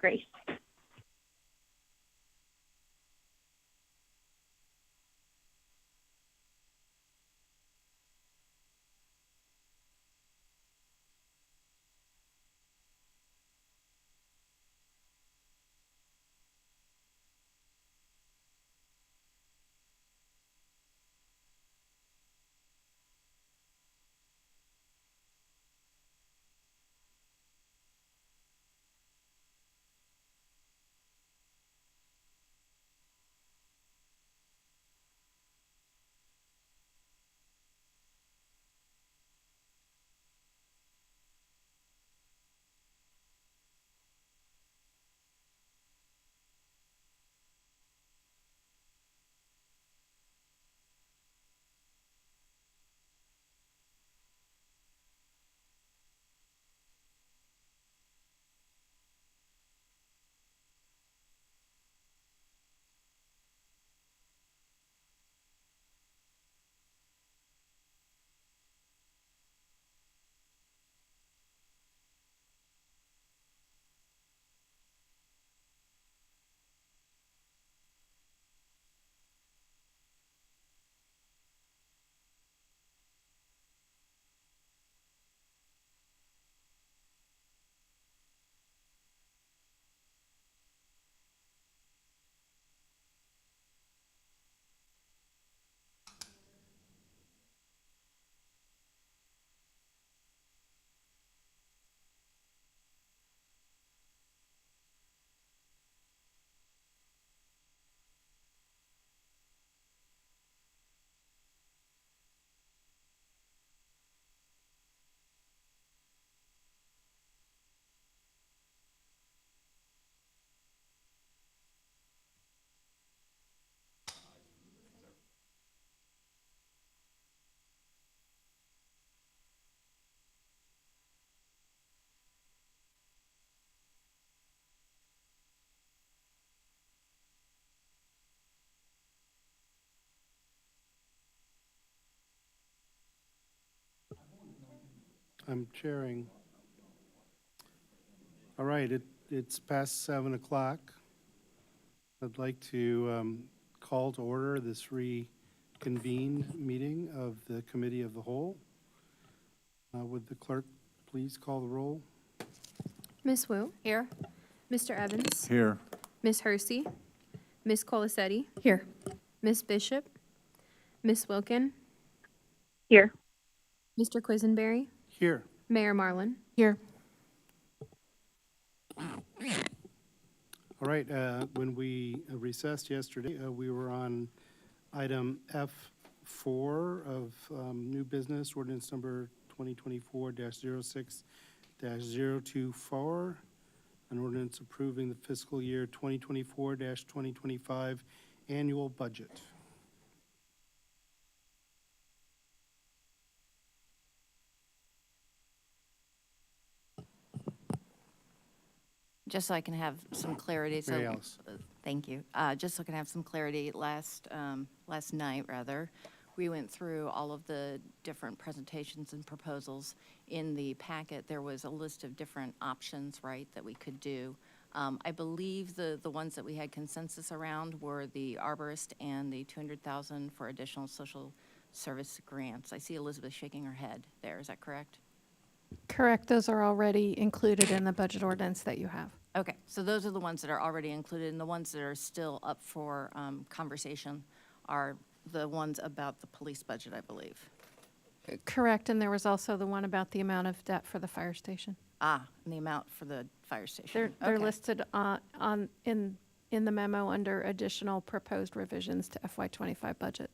Grace. I'm chairing. All right, it's past 7 o'clock. I'd like to call to order this reconvened meeting of the Committee of the Whole. Would the clerk please call the roll? Ms. Wu? Here. Mr. Evans? Here. Ms. Hersey? Ms. Colasetti? Here. Ms. Bishop? Ms. Wilkin? Here. Mr. Quisenberry? Here. Mayor Marlin? Here. All right, when we recessed yesterday, we were on item F4 of new business, ordinance number 2024-06-024, an ordinance approving the fiscal year 2024-2025 annual budget. Just so I can have some clarity. Mary Alice. Thank you. Just so I can have some clarity, last night, rather, we went through all of the different presentations and proposals. In the packet, there was a list of different options, right, that we could do. I believe the ones that we had consensus around were the arborist and the $200,000 for additional social service grants. I see Elizabeth shaking her head there. Is that correct? Correct. Those are already included in the budget ordinance that you have. Okay, so those are the ones that are already included, and the ones that are still up for conversation are the ones about the police budget, I believe. Correct. And there was also the one about the amount of debt for the fire station. And the amount for the fire station. They're Okay. listed in the memo under additional proposed revisions to FY25 budget.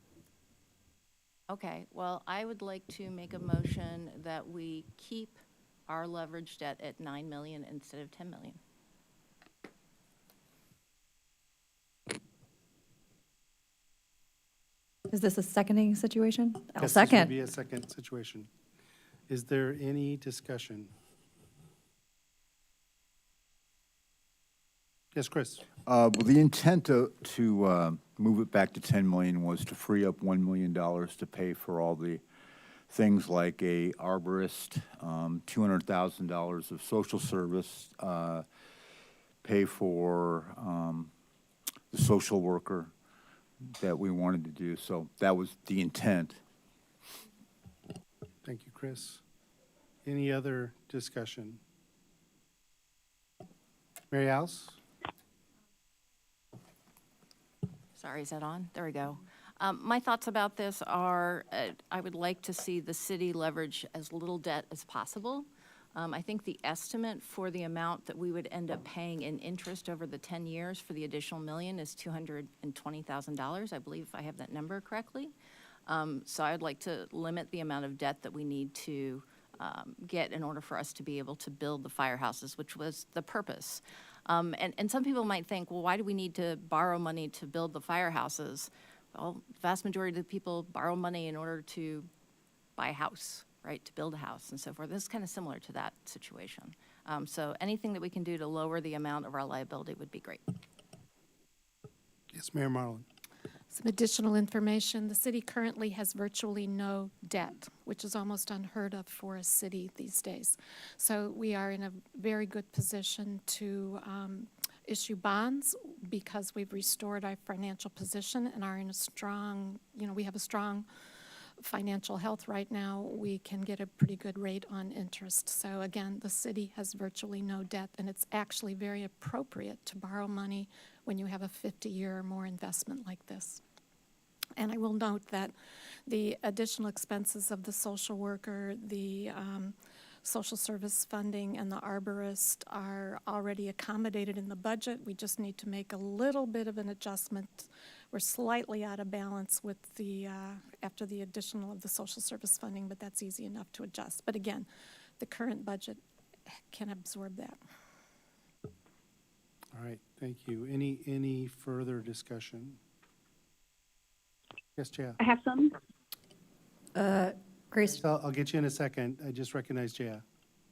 Okay, well, I would like to make a motion that we keep our leverage debt at 9 million instead of 10 million. Is this a seconding situation? I'll Yes, this would second. be a second situation. Is there any discussion? Yes, Chris? Well, the intent to move it back to 10 million was to free up $1 million to pay for all the things like a arborist, $200,000 of social service, pay for the social worker that we wanted to do. So that was the intent. Thank you, Chris. Any other discussion? Mary Alice? Sorry, is that on? There we go. My thoughts about this are, I would like to see the city leverage as little debt as possible. I think the estimate for the amount that we would end up paying in interest over the 10 years for the additional million is $220,000. I believe I have that number correctly. So I'd like to limit the amount of debt that we need to get in order for us to be able to build the firehouses, which was the purpose. And some people might think, well, why do we need to borrow money to build the firehouses? Well, the vast majority of the people borrow money in order to buy a house, right, to build a house and so forth. This is kind of similar to that situation. So anything that we can do to lower the amount of our liability would be great. Yes, Mayor Marlin. Some additional information. The city currently has virtually no debt, which is almost unheard of for a city these days. So we are in a very good position to issue bonds because we've restored our financial position and are in a strong, we have a strong financial health right now. We can get a pretty good rate on interest. So again, the city has virtually no debt, and it's actually very appropriate to borrow money when you have a 50-year or more investment like this. And I will note that the additional expenses of the social worker, the social service funding, and the arborist are already accommodated in the budget. We just need to make a little bit of an adjustment. We're slightly out of balance with the, after the additional of the social service funding, but that's easy enough to adjust. But again, the current budget can absorb that. All right, thank you. Any further discussion? Yes, Jaya. I have some. Grace, I'll get you in a second. I just recognized Jaya.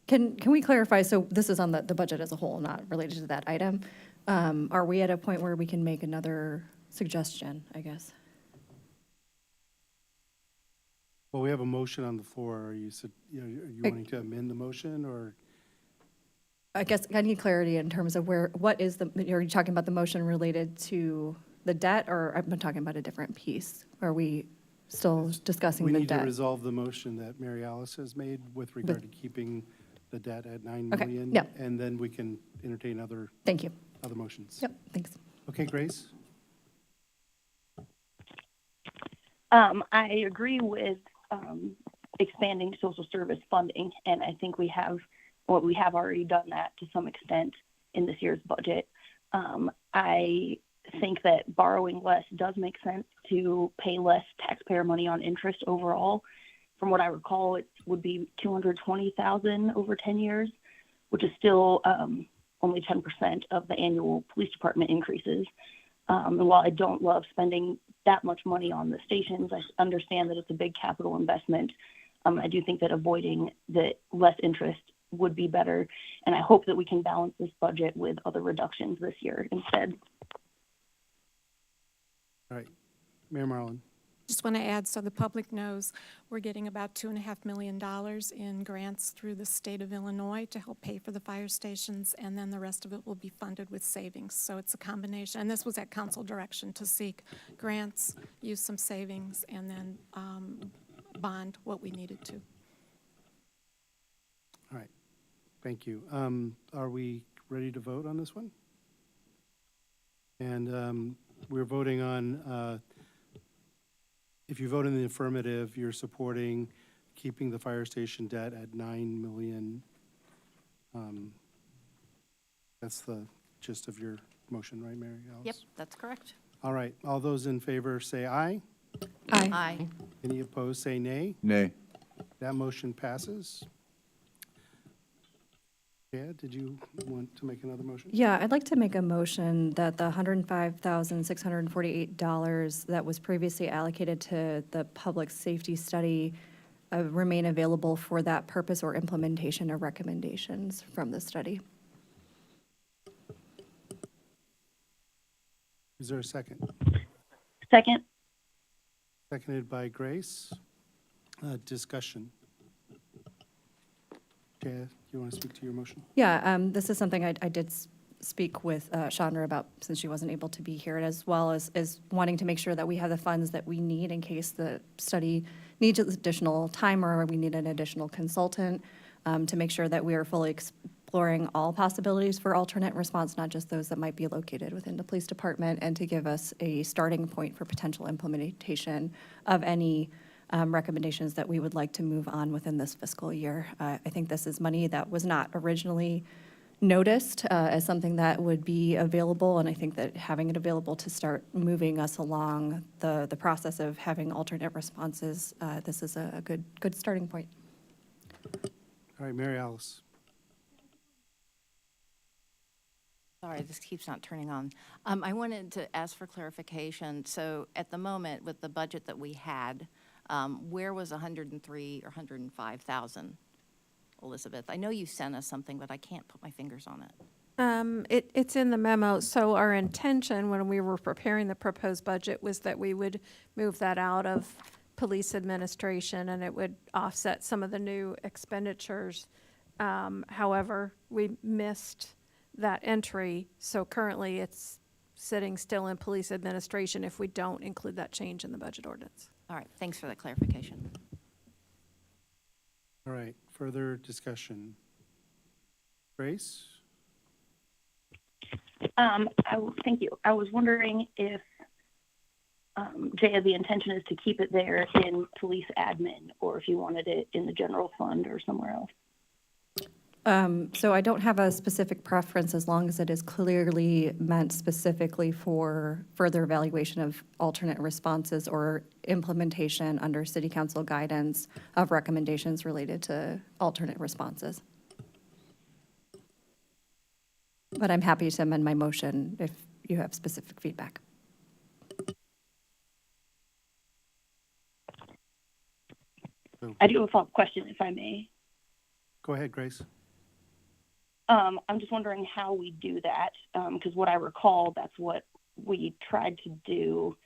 can we clarify, so this is on the budget as a whole, not related to that item. Are we at a point where we can make another suggestion, I guess? Well, we have a motion on the floor. Are you wanting to amend the motion, or? I guess I need clarity in terms of what is are you talking about the motion related to the debt, or I'm talking about a different piece? Are we still discussing We the need to debt? resolve the motion that Mary Alice has made with regard to keeping the debt at 9 Okay, million. yeah. And then we can entertain other Thank you. motions. Yep, thanks. Okay, Grace? I agree with expanding social service funding, and I think we have already done that to some extent in this year's budget. I think that borrowing less does make sense to pay less taxpayer money on interest overall. From what I recall, it would be $220,000 over 10 years, which is still only 10% of the annual police department increases. And while I don't love spending that much money on the stations, I understand that it's a big capital investment. I do think that avoiding the less interest would be better, and I hope that we can balance this budget with other reductions this year instead. All right. Mayor Marlin? Just want to add, so the public knows, we're getting about $2.5 million in grants through the state of Illinois to help pay for the fire stations, and then the rest of it will be funded with savings. So it's a combination, and this was at council direction to seek grants, use some savings, and then bond what we needed to. All right. Thank you. Are we ready to vote on this one? And we're voting on, if you vote in the affirmative, you're supporting keeping the fire station debt at 9 million. That's the gist of your motion, right, Mary Alice? Yep, that's correct. All right. All those in favor say aye. Aye. Aye. Any opposed say nay. Nay. That motion passes. Yeah, did you want to make another motion? Yeah, I'd like to make a motion that the $105,648 that was previously allocated to the public safety study remain available for that purpose or implementation of recommendations from the study. Is there a second? Second. Seconded by Grace. Discussion. Jaya, do you want to speak to your motion? Yeah, this is something I did speak with Chandra about, since she wasn't able to be here, as well as wanting to make sure that we have the funds that we need in case the study needs additional time or we need an additional consultant, to make sure that we are fully exploring all possibilities for alternate response, not just those that might be located within the police department, and to give us a starting point for potential implementation of any recommendations that we would like to move on within this fiscal year. I think this is money that was not originally noticed as something that would be available, and I think that having it available to start moving us along the process of having alternate responses, this is a good starting point. All right, Mary Alice. Sorry, this keeps not turning on. I wanted to ask for clarification. So at the moment, with the budget that we had, where was 103 or 105,000, Elizabeth? I know you sent us something, but I can't put my fingers on it. It's in the memo. So our intention when we were preparing the proposed budget was that we would move that out of police administration and it would offset some of the new expenditures. However, we missed that entry. So currently it's sitting still in police administration if we don't include that change in the budget ordinance. All right, thanks for that clarification. All right, further discussion. Grace? Thank you. I was wondering if, Jaya, the intention is to keep it there in police admin, or if you wanted it in the general fund or somewhere else. So I don't have a specific preference as long as it is clearly meant specifically for further evaluation of alternate responses or implementation under city council guidance of recommendations related to alternate responses. But I'm happy to amend my motion if you have specific feedback. I do have a follow-up question, if I may. Go ahead, Grace. I'm just wondering how we do that, because what I recall, that's what we tried to do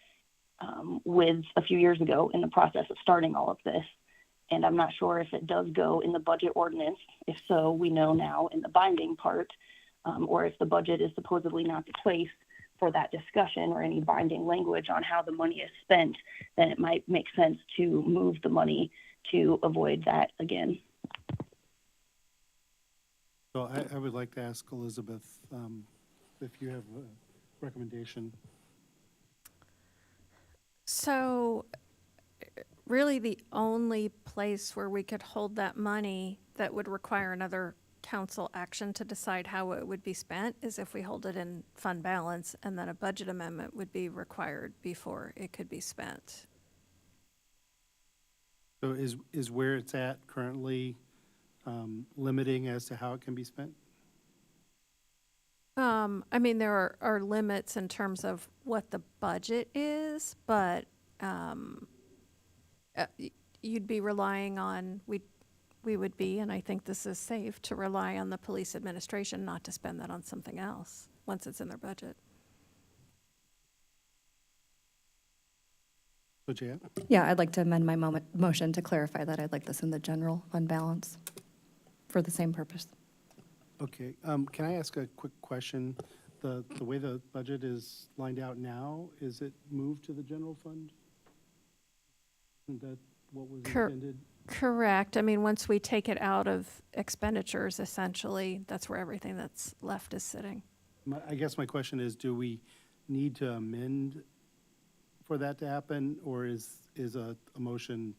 with a few years ago in the process of starting all of this. And I'm not sure if it does go in the budget ordinance. If so, we know now in the binding part, or if the budget is supposedly not the place for that discussion or any binding language on how the money is spent, then it might make sense to move the money to avoid that again. So I would like to ask Elizabeth if you have a recommendation. So really the only place where we could hold that money that would require another council action to decide how it would be spent is if we hold it in fund balance, and then a budget amendment would be required before it could be spent. So is where it's at currently limiting as to how it can be spent? I mean, there are limits in terms of what the budget is, but you'd be relying on, we would be, and I think this is safe, to rely on the police administration not to spend that on something else once it's in their budget. So Jaya? Yeah, I'd like to amend my motion to clarify that I'd like this in the general fund balance for the same purpose. Okay, can I ask a quick question? The way the budget is lined out now, is it moved to the general fund? Isn't that what was intended? Correct. I mean, once we take it out of expenditures, essentially, that's where everything that's left is sitting. I guess my question is, do we need to amend for that to happen, or is a motion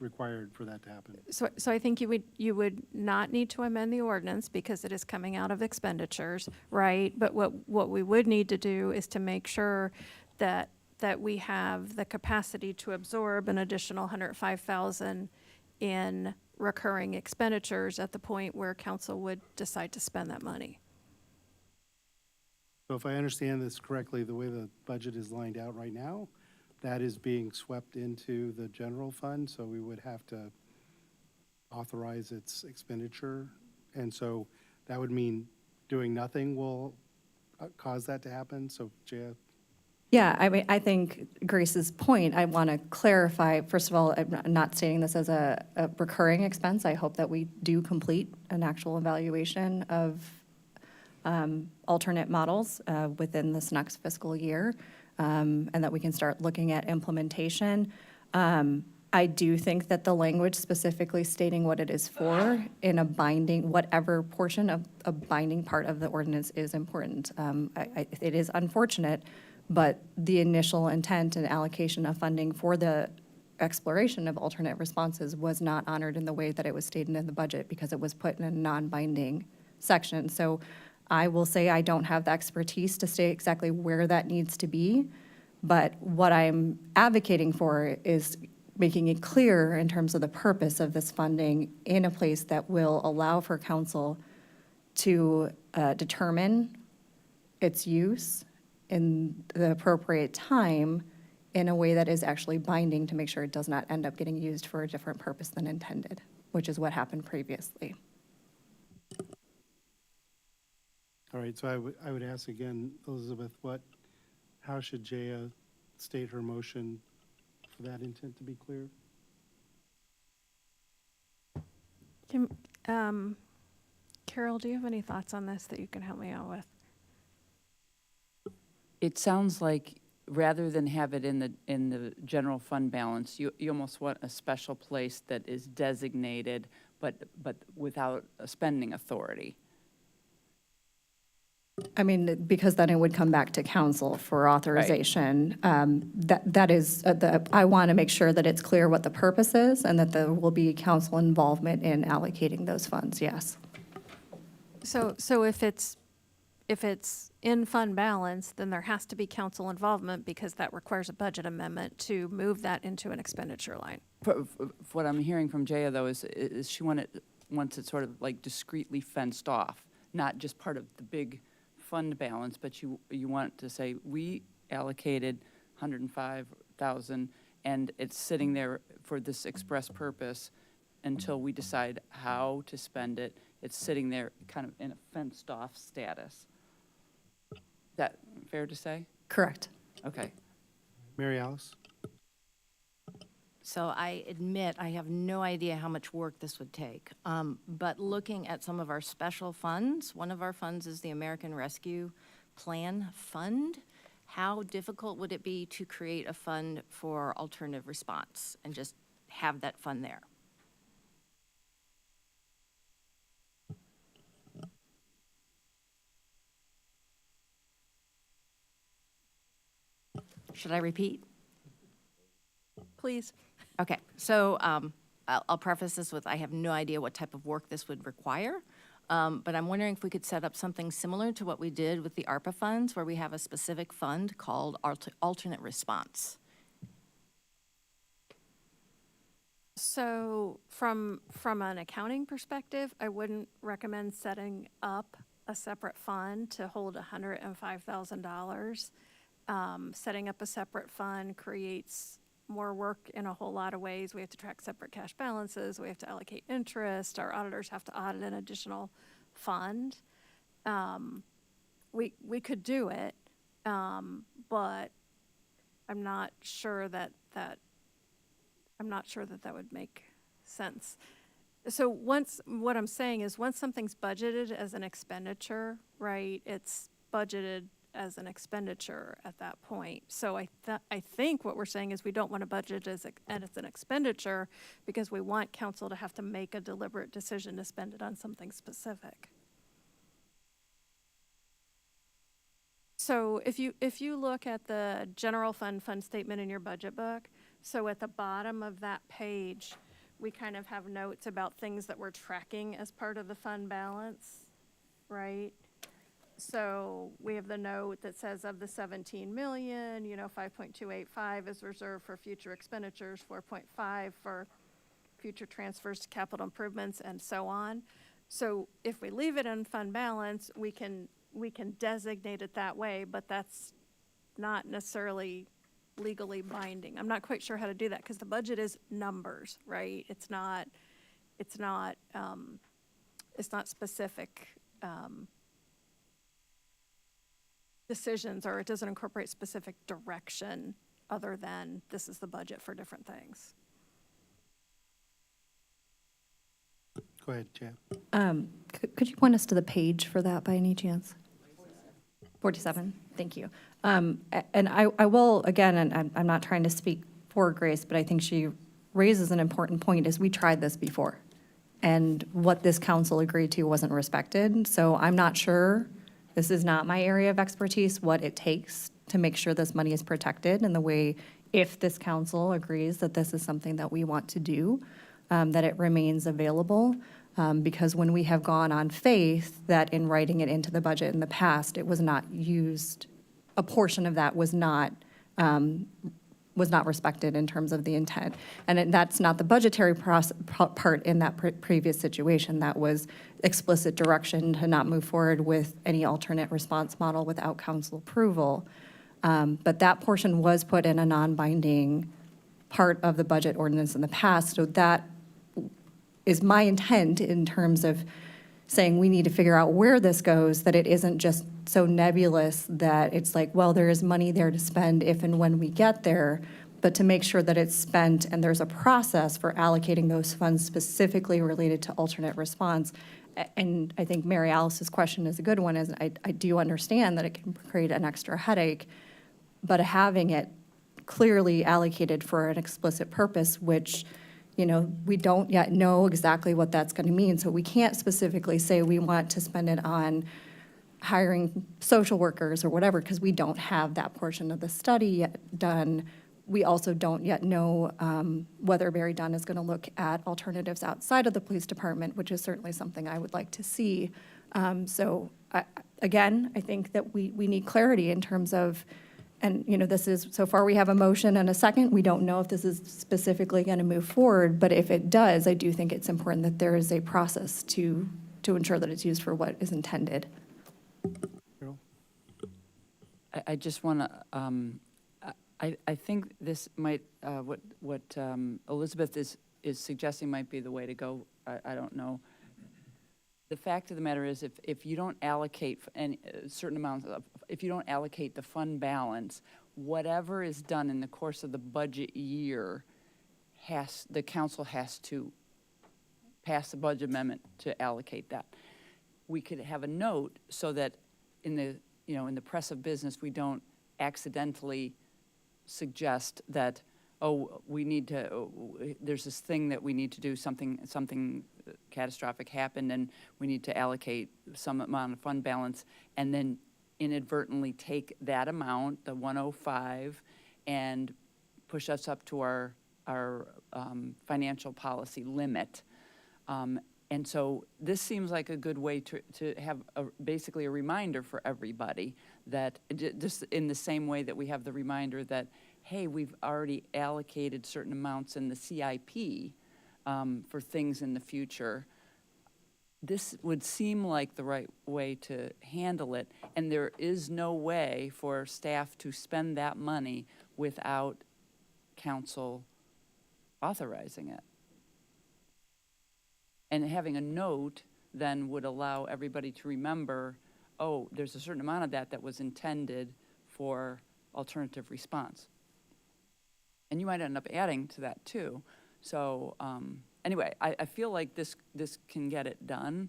required for that to happen? So I think you would not need to amend the ordinance because it is coming out of expenditures, right? But what we would need to do is to make sure that we have the capacity to absorb an additional 105,000 in recurring expenditures at the point where council would decide to spend that money. So if I understand this correctly, the way the budget is lined out right now, that is being swept into the general fund, so we would have to authorize its expenditure. And so that would mean doing nothing will cause that to happen. So Jaya? Yeah, I mean, I think Grace's point, I want to clarify, first of all, I'm not stating this as a recurring expense. I hope that we do complete an actual evaluation of alternate models within this next fiscal year, and that we can start looking at implementation. I do think that the language specifically stating what it is for in a binding, whatever portion of a binding part of the ordinance is important. It is unfortunate, but the initial intent and allocation of funding for the exploration of alternate responses was not honored in the way that it was stated in the budget because it was put in a non-binding section. So I will say I don't have the expertise to say exactly where that needs to be, but what I'm advocating for is making it clear in terms of the purpose of this funding in a place that will allow for council to determine its use in the appropriate time in a way that is actually binding to make sure it does not end up getting used for a different purpose than intended, which is what happened previously. All right, so I would ask again, Elizabeth, how should Jaya state her motion for that intent to be clear? Carol, do you have any thoughts on this that you can help me out with? It sounds like rather than have it in the general fund balance, you almost want a special place that is designated, but without a spending authority. I mean, because then it would come back to council for authorization. That is, I want to make sure that it's clear what the purpose is and that there will be council involvement in allocating those funds, yes. So if it's in fund balance, then there has to be council involvement because that requires a budget amendment to move that into an expenditure line. What I'm hearing from Jaya, though, is she wants it sort of like discreetly fenced off, not just part of the big fund balance, but you want to say, we allocated 105,000 and it's sitting there for this express purpose until we decide how to spend it. It's sitting there kind of in a fenced off status. Is that fair to say? Correct. Okay. Mary Alice? So I admit I have no idea how much work this would take. But looking at some of our special funds, one of our funds is the American Rescue Plan Fund. How difficult would it be to create a fund for alternative response and just have that fund there? Should I repeat? Please. Okay, so I'll preface this with, I have no idea what type of work this would require, but I'm wondering if we could set up something similar to what we did with the ARPA funds, where we have a specific fund called Alternate Response. So from an accounting perspective, I wouldn't recommend setting up a separate fund to hold $105,000. Setting up a separate fund creates more work in a whole lot of ways. We have to track separate cash balances. We have to allocate interest. Our auditors have to audit an additional fund. We could do it, but I'm not sure that that would make sense. So what I'm saying is once something's budgeted as an expenditure, right, it's budgeted as an expenditure at that point. So I think what we're saying is we don't want to budget as an expenditure because we want council to have to make a deliberate decision to spend it on something specific. So if you look at the general fund statement in your budget book, so at the bottom of that page, we kind of have notes about things that we're tracking as part of the fund balance, right? So we have the note that says of the 17 million, 5.285 is reserved for future expenditures, 4.5 for future transfers to capital improvements, and so on. So if we leave it in fund balance, we can designate it that way, but that's not necessarily legally binding. I'm not quite sure how to do that because the budget is numbers, right? It's not specific decisions, or it doesn't incorporate specific direction other than this is the budget for different things. Go ahead, Jan. Could you point us to the page for that by any chance? 47, thank you. And I will, again, and I'm not trying to speak for Grace, but I think she raises an important point, is we tried this before. And what this council agreed to wasn't respected. So I'm not sure, this is not my area of expertise, what it takes to make sure this money is protected in the way, if this council agrees that this is something that we want to do, that it remains available. Because when we have gone on faith that in writing it into the budget in the past, it was not used, a portion of that was not respected in terms of the intent. And that's not the budgetary part in that previous situation. That was explicit direction to not move forward with any alternate response model without council approval. But that portion was put in a non-binding part of the budget ordinance in the past. So that is my intent in terms of saying we need to figure out where this goes, that it isn't just so nebulous that it's like, well, there is money there to spend if and when we get there, but to make sure that it's spent and there's a process for allocating those funds specifically related to alternate response. And I think Mary Alice's question is a good one, is I do understand that it can create an extra headache, but having it clearly allocated for an explicit purpose, which, you know, we don't yet know exactly what that's going to mean. So we can't specifically say we want to spend it on hiring social workers or whatever, because we don't have that portion of the study yet done. We also don't yet know whether Barry Dunn is going to look at alternatives outside of the police department, which is certainly something I would like to see. So again, I think that we need clarity in terms of, and, you know, this is, so far we have a motion and a second. We don't know if this is specifically going to move forward, but if it does, I do think it's important that there is a process to ensure that it's used for what is intended. Carol? I just want to, I think this might, what Elizabeth is suggesting might be the way to go. I don't know. The fact of the matter is, if you don't allocate any certain amounts of, if you don't allocate the fund balance, whatever is done in the course of the budget year, the council has to pass a budget amendment to allocate that. We could have a note so that in the press of business, we don't accidentally suggest that, oh, we need to, there's this thing that we need to do, something catastrophic happened, and we need to allocate some amount of fund balance, and then inadvertently take that amount, the 105, and push us up to our financial policy limit. And so this seems like a good way to have basically a reminder for everybody that, just in the same way that we have the reminder that, hey, we've already allocated certain amounts in the CIP for things in the future. This would seem like the right way to handle it, and there is no way for staff to spend that money without council authorizing it. And having a note then would allow everybody to remember, oh, there's a certain amount of that was intended for alternative response. And you might end up adding to that too. So anyway, I feel like this can get it done.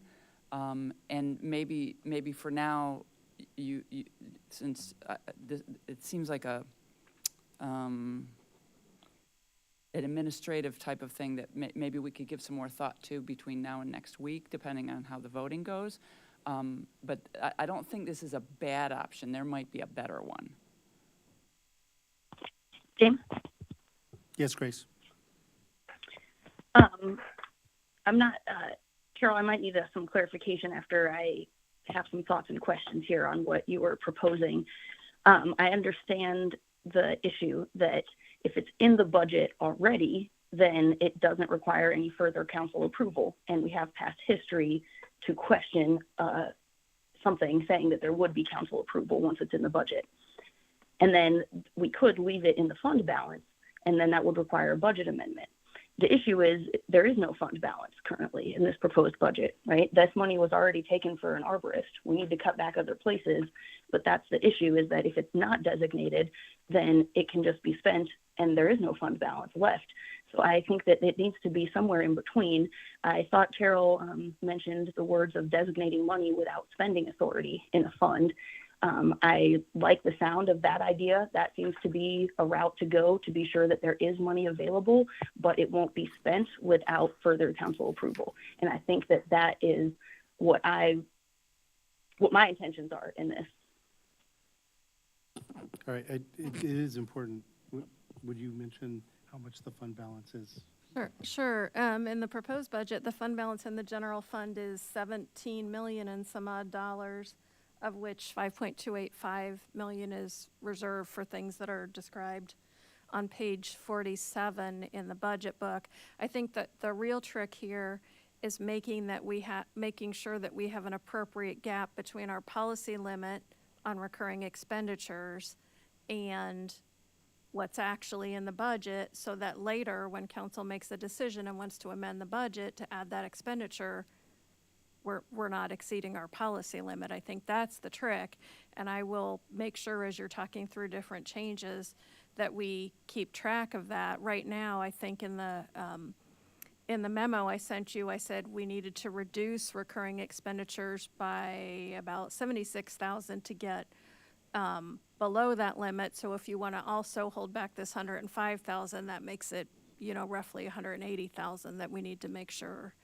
And maybe for now, since it seems like an administrative type of thing that maybe we could give some more thought to between now and next week, depending on how the voting goes. But I don't think this is a bad option. There might be a better one. James? Yes, Grace? I'm not, Carol, I might need some clarification after I have some thoughts and questions here on what you were proposing. I understand the issue that if it's in the budget already, then it doesn't require any further council approval. And we have past history to question something saying that there would be council approval once it's in the budget. And then we could leave it in the fund balance, and then that would require a budget amendment. The issue is there is no fund balance currently in this proposed budget, right? This money was already taken for an arborist. We need to cut back other places, but that's the issue, is that if it's not designated, then it can just be spent and there is no fund balance left. So I think that it needs to be somewhere in between. I thought Carol mentioned the words of designating money without spending authority in a fund. I like the sound of that idea. That seems to be a route to go to be sure that there is money available, but it won't be spent without further council approval. And I think that that is what my intentions are in this. All right, it is important. Would you mention how much the fund balance is? Sure. In the proposed budget, the fund balance in the general fund is 17 million and some odd dollars, of which 5.285 million is reserved for things that are described on page 47 in the budget book. I think that the real trick here is making sure that we have an appropriate gap between our policy limit on recurring expenditures and what's actually in the budget, so that later, when council makes a decision and wants to amend the budget to add that expenditure, we're not exceeding our policy limit. I think that's the trick, and I will make sure as you're talking through different changes that we keep track of that. Right now, I think in the memo I sent you, I said we needed to reduce recurring expenditures by about 76,000 to get below that limit. So if you want to also hold back this 105,000, that makes it, roughly 180,000 that we need to make sure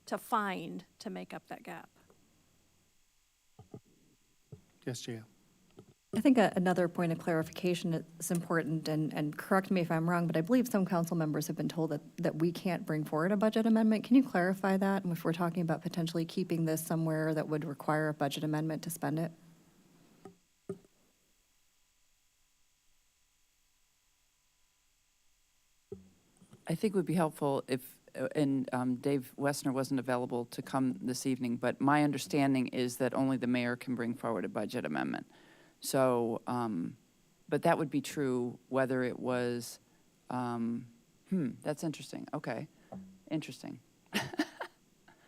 to find to make up that gap. Yes, Jaya. I think another point of clarification is important, and correct me if I'm wrong, but I believe some council members have been told that we can't bring forward a budget amendment. Can you clarify that? And if we're talking about potentially keeping this somewhere that would require a budget amendment to spend it? I think it would be helpful if, and Dave Wessner wasn't available to come this evening, but my understanding is that only the mayor can bring forward a budget amendment. So, but that would be true whether it was, that's interesting. Okay, interesting.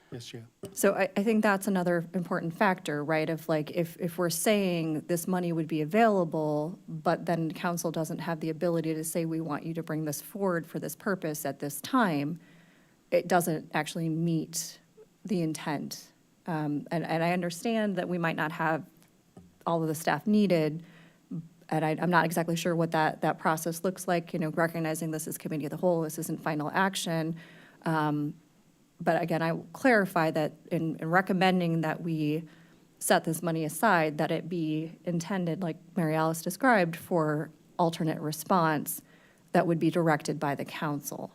Yes, Jaya. So I think that's another important factor, right? Of like, if we're saying this money would be available, but then council doesn't have the ability to say, we want you to bring this forward for this purpose at this time, it doesn't actually meet the intent. And I understand that we might not have all of the staff needed, and I'm not exactly sure what that process looks like, recognizing this is committee of the whole, this isn't final action. But again, I will clarify that in recommending that we set this money aside, that it be intended, like Mary Alice described, for alternate response that would be directed by the council.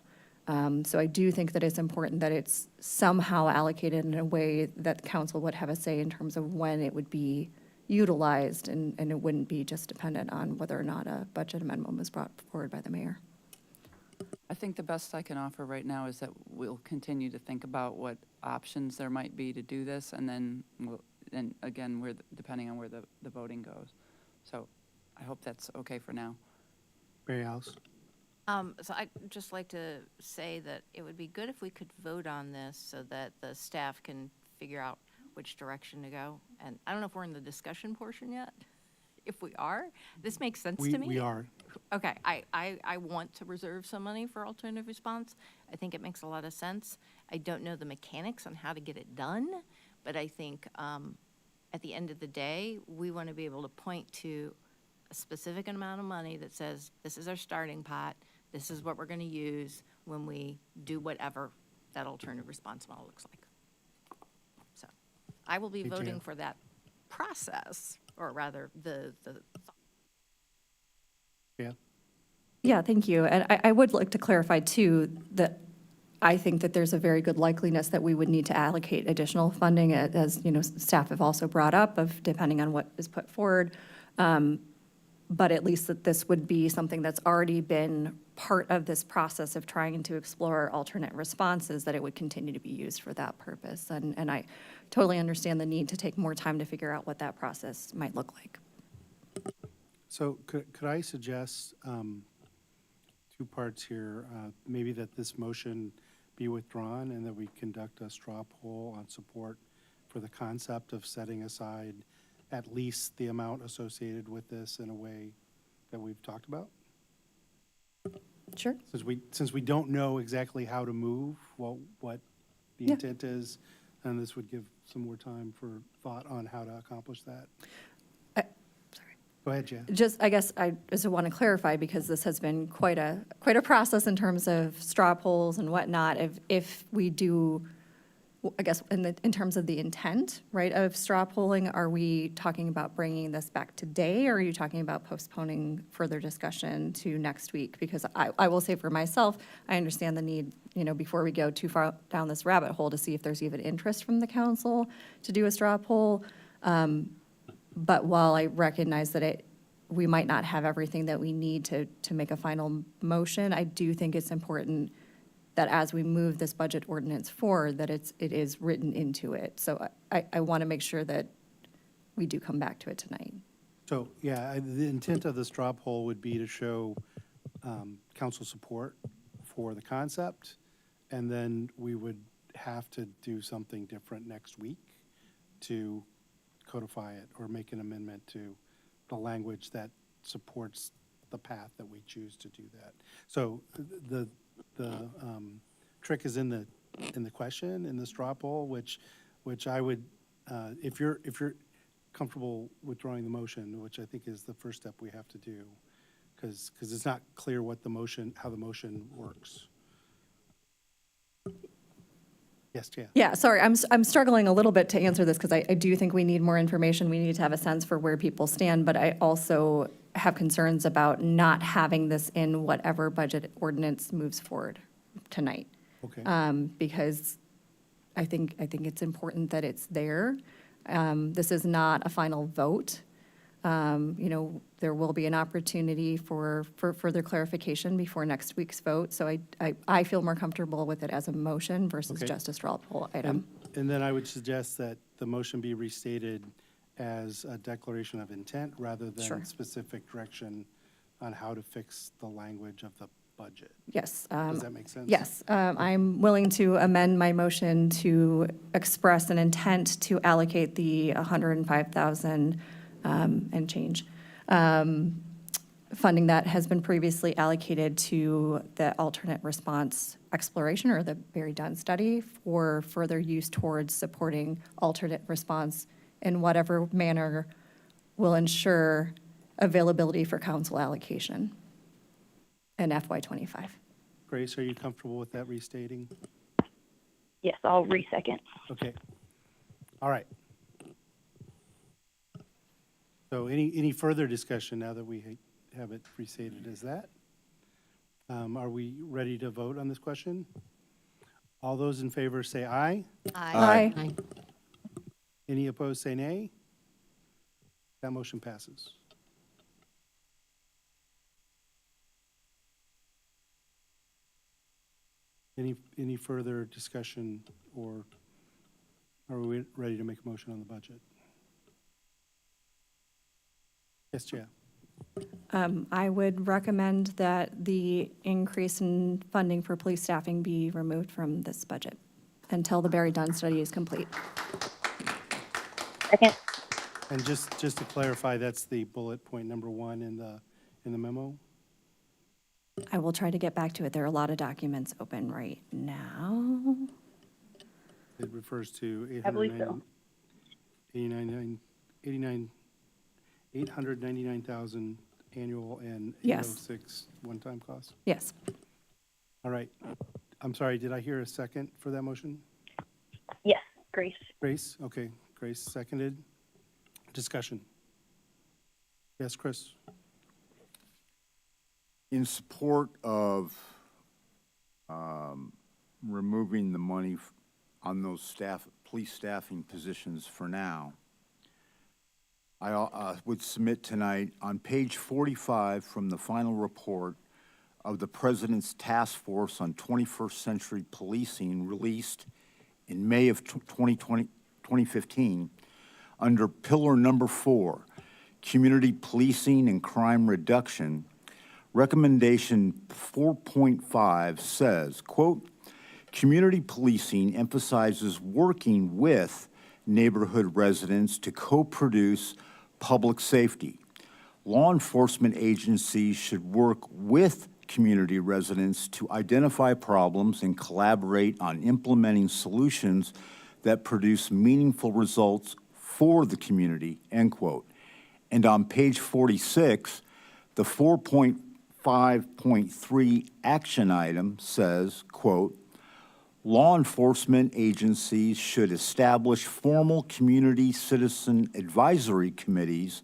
So I do think that it's important that it's somehow allocated in a way that the council would have a say in terms of when it would be utilized, and it wouldn't be just dependent on whether or not a budget amendment was brought forward by the mayor. I think the best I can offer right now is that we'll continue to think about what options there might be to do this, and then and again, depending on where the voting goes. So I hope that's okay for now. Mary Alice? So I'd just like to say that it would be good if we could vote on this so that the staff can figure out which direction to go. And I don't know if we're in the discussion portion yet. If we are, this makes sense to me. We are. Okay, I want to reserve some money for alternative response. I think it makes a lot of sense. I don't know the mechanics on how to get it done, but I think at the end of the day, we want to be able to point to a specific amount of money that says, this is our starting pot, this is what we're going to use when we do whatever that alternative response model looks like. So I will be Hey, voting Jan. for that process, or rather the Yeah. Yeah, thank you. And I would like to clarify, too, that I think that there's a very good likeliness that we would need to allocate additional funding, as, staff have also brought up, of depending on what is put forward. But at least that this would be something that's already been part of this process of trying to explore alternate responses, that it would continue to be used for that purpose. And I totally understand the need to take more time to figure out what that process might look like. So could I suggest two parts here? Maybe that this motion be withdrawn and that we conduct a straw poll on support for the concept of setting aside at least the amount associated with this in a way that we've talked about? Sure. Since we don't know exactly how to move, what the Yeah. intent is, and this would give some more time for thought on how to accomplish that. Sorry. Go ahead, Jan. Just, I guess I just want to clarify, because this has been quite a process in terms of straw polls and whatnot. If we do, I guess, in terms of the intent, right, of straw polling, are we talking about bringing this back today, or are you talking about postponing further discussion to next week? Because I will say for myself, I understand the need, before we go too far down this rabbit hole, to see if there's even interest from the council to do a straw poll. But while I recognize that we might not have everything that we need to make a final motion, I do think it's important that as we move this budget ordinance forward, that it is written into it. So I want to make sure that we do come back to it tonight. So, yeah, the intent of the straw poll would be to show council support for the concept, and then we would have to do something different next week to codify it or make an amendment to the language that supports the path that we choose to do that. So the trick is in the question, in the straw poll, which I would, if you're comfortable withdrawing the motion, which I think is the first step we have to do, because it's not clear what how the motion works. Yes, Jan. Yeah, sorry, I'm struggling a little bit to answer this, because I do think we need more information. We need to have a sense for where people stand, but I also have concerns about not having this in whatever budget ordinance moves forward tonight. Okay. Because I think it's important that it's there. This is not a final vote. There will be an opportunity for further clarification before next week's vote. So I feel more comfortable with it as a motion versus Okay. just a straw poll item. And then I would suggest that the motion be restated as a declaration of intent rather Sure. than specific direction on how to fix the language of the budget. Yes. Does that make sense? Yes, I'm willing to amend my motion to express an intent to allocate the 105,000 and change funding that has been previously allocated to the alternate response exploration, or the Barry Dunn study, for further use towards supporting alternate response in whatever manner will ensure availability for council allocation in FY '25. Grace, are you comfortable with that restating? Yes, I'll resecond. Okay. All right. So any further discussion now that we have it restated as that? Are we ready to vote on this question? All those in favor say aye. Aye. Any opposed say nay. That motion passes. Any further discussion, or are we ready to make a motion on the budget? Yes, Chair. I would recommend that the increase in funding for police staffing be removed from this budget until the Barry Dunn study is complete. Second. And just to clarify, that's the bullet point number 1 in the memo? I will try to get back to it. There are a lot of documents open right now. It refers to I believe so. 899,000 annual and Yes. 806 one-time costs. Yes. All right. I'm sorry, did I hear a second for that motion? Yes, Grace. Grace? Okay, Grace seconded. Discussion. Yes, Chris? In support of removing the money on those police staffing positions for now, I would submit tonight on page 45 from the final report of the President's Task Force on 21st Century Policing, released in May of 2015, under pillar number 4, Community Policing and Crime Reduction, recommendation 4.5 says, quote, community policing emphasizes working with neighborhood residents to co-produce public safety. Law enforcement agencies should work with community residents to identify problems and collaborate on implementing solutions that produce meaningful results for the community, end quote. And on page 46, the 4.5.3 action item says, quote, law enforcement agencies should establish formal community citizen advisory committees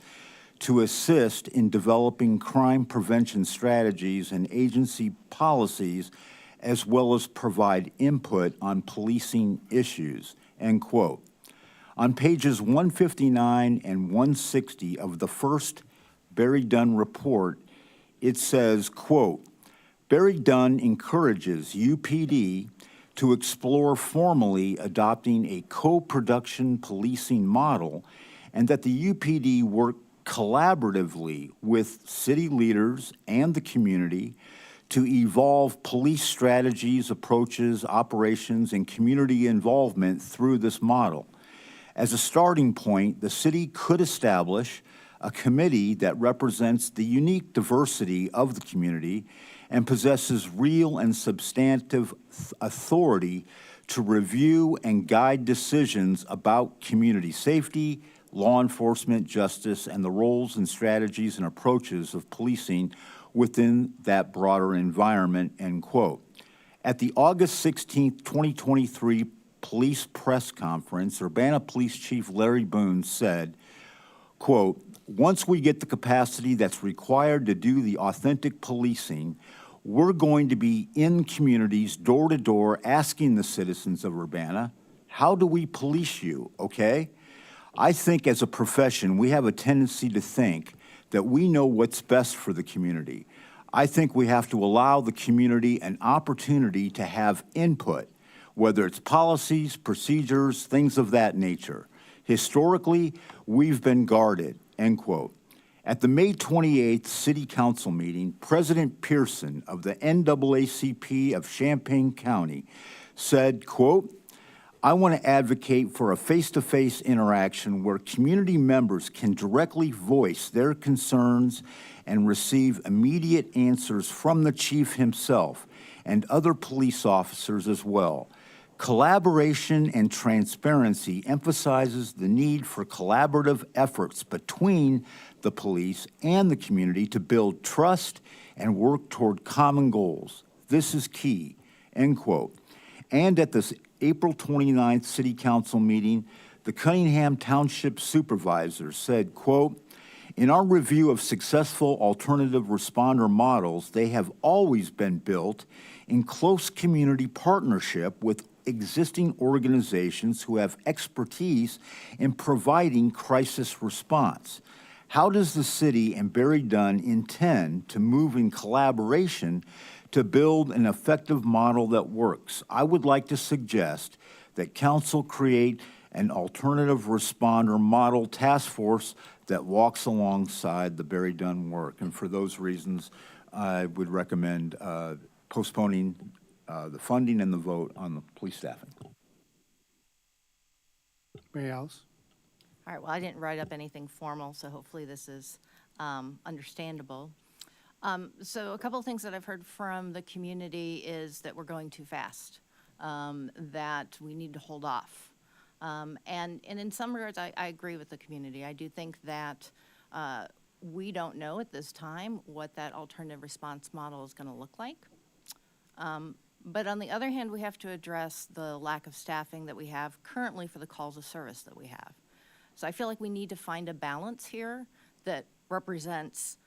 to assist in developing crime prevention strategies and agency policies, as well as provide input on policing issues, end quote. On pages 159 and 160 of the first Barry Dunn report, it says, quote, Barry Dunn encourages UPD to explore formally adopting a co-production policing model, and that the UPD work collaboratively with city leaders and the community to evolve police strategies, approaches, operations, and community involvement through this model. As a starting point, the city could establish a committee that represents the unique diversity of the community and possesses real and substantive authority to review and guide decisions about community safety, law enforcement, justice, and the roles and strategies and approaches of policing within that broader environment, end quote. At the August 16, 2023 police press conference, Urbana Police Chief Larry Boone said, quote, once we get the capacity that's required to do the authentic policing, we're going to be in communities door to door asking the citizens of Urbana, how do we police you, okay? I think as a profession, we have a tendency to think that we know what's best for the community. I think we have to allow the community an opportunity to have input, whether it's policies, procedures, things of that nature. Historically, we've been guarded, end quote. At the May 28th City Council meeting, President Pearson of the NAACP of Champaign County said, quote, I want to advocate for a face-to-face interaction where community members can directly voice their concerns and receive immediate answers from the chief himself and other police officers as well. Collaboration and transparency emphasizes the need for collaborative efforts between the police and the community to build trust and work toward common goals. This is key, end quote. And at this April 29th City Council meeting, the Cunningham Township Supervisor said, quote, in our review of successful alternative responder models, they have always been built in close community partnership with existing organizations who have expertise in providing crisis response. How does the city and Barry Dunn intend to move in collaboration to build an effective model that works? I would like to suggest that council create an alternative responder model task force that walks alongside the Barry Dunn work. And for those reasons, I would recommend postponing the funding and the vote on the police staffing. Mary Alice? All right, well, I didn't write up anything formal, so hopefully this is understandable. So a couple of things that I've heard from the community is that we're going too fast, that we need to hold off. And in some regards, I agree with the community. I do think that we don't know at this time what that alternative response model is going to look like. But on the other hand, we have to address the lack of staffing that we have currently for the calls of service that we have. So I feel like we need to find a balance here that represents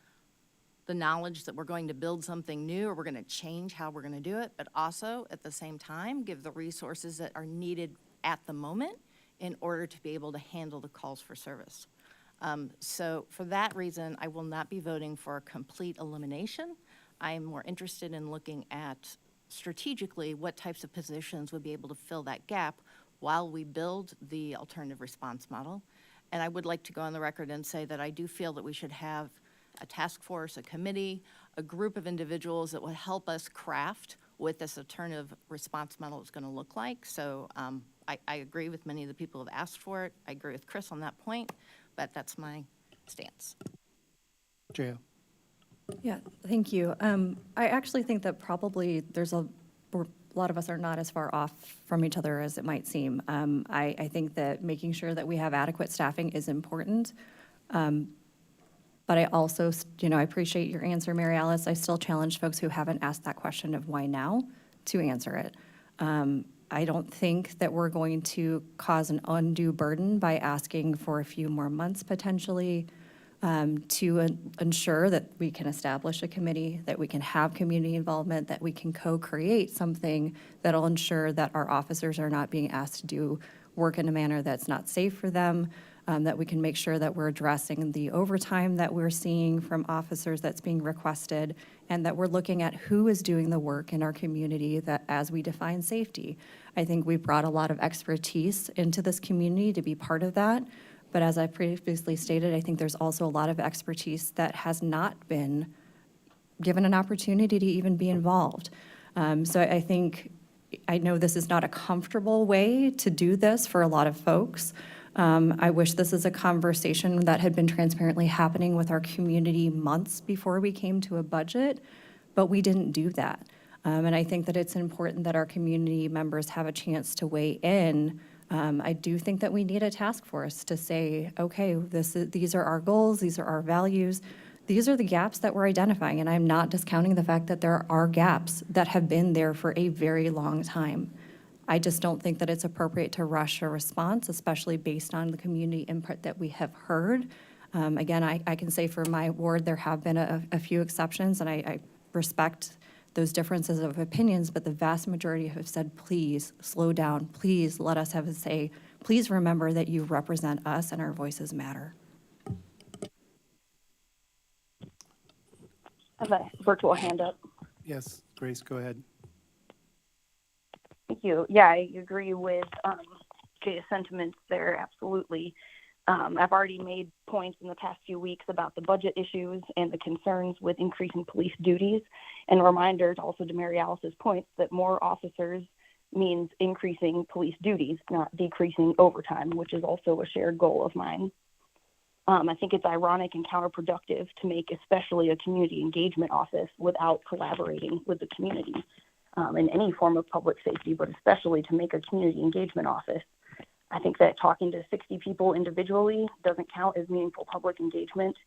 the knowledge that we're going to build something new or we're going to change how we're going to do it, but also at the same time give the resources that are needed at the moment in order to be able to handle the calls for service. So for that reason, I will not be voting for a complete elimination. I am more interested in looking at strategically what types of positions would be able to fill that gap while we build the alternative response model. And I would like to go on the record and say that I do feel that we should have a task force, a committee, a group of individuals that will help us craft what this alternative response model is going to look like. So I agree with many of the people who have asked for it. I agree with Chris on that point, but that's my stance. J.O. Yeah, thank you. I actually think that probably a lot of us are not as far off from each other as it might seem. I think that making sure that we have adequate staffing is important. But I also, I appreciate your answer, Mary Alice. I still challenge folks who haven't asked that question of why now to answer it. I don't think that we're going to cause an undue burden by asking for a few more months potentially to ensure that we can establish a committee, that we can have community involvement, that we can co-create something that'll ensure that our officers are not being asked to do work in a manner that's not safe for them, that we can make sure that we're addressing the overtime that we're seeing from officers that's being requested, and that we're looking at who is doing the work in our community that as we define safety. I think we've brought a lot of expertise into this community to be part of that. But as I previously stated, I think there's also a lot of expertise that has not been given an opportunity to even be involved. So I know this is not a comfortable way to do this for a lot of folks. I wish this is a conversation that had been transparently happening with our community months before we came to a budget, but we didn't do that. And I think that it's important that our community members have a chance to weigh in. I do think that we need a task force to say, okay, these are our goals, these are our values, these are the gaps that we're identifying, and I'm not discounting the fact that there are gaps that have been there for a very long time. I just don't think that it's appropriate to rush a response, especially based on the community input that we have heard. Again, I can say for my ward, there have been a few exceptions, and I respect those differences of opinions, but the vast majority have said, please slow down, please let us have a say, please remember that you represent us and our voices matter. I have a virtual hand up. Yes, Grace, go ahead. Thank you. Yeah, I agree with Jay's sentiments there, absolutely. I've already made points in the past few weeks about the budget issues and the concerns with increasing police duties, and reminders also to Mary Alice's points that more officers means increasing police duties, not decreasing overtime, which is also a shared goal of mine. I think it's ironic and counterproductive to make especially a community engagement office without collaborating with the community in any form of public safety, but especially to make a community engagement office. I think that talking to 60 people individually doesn't count as meaningful public engagement.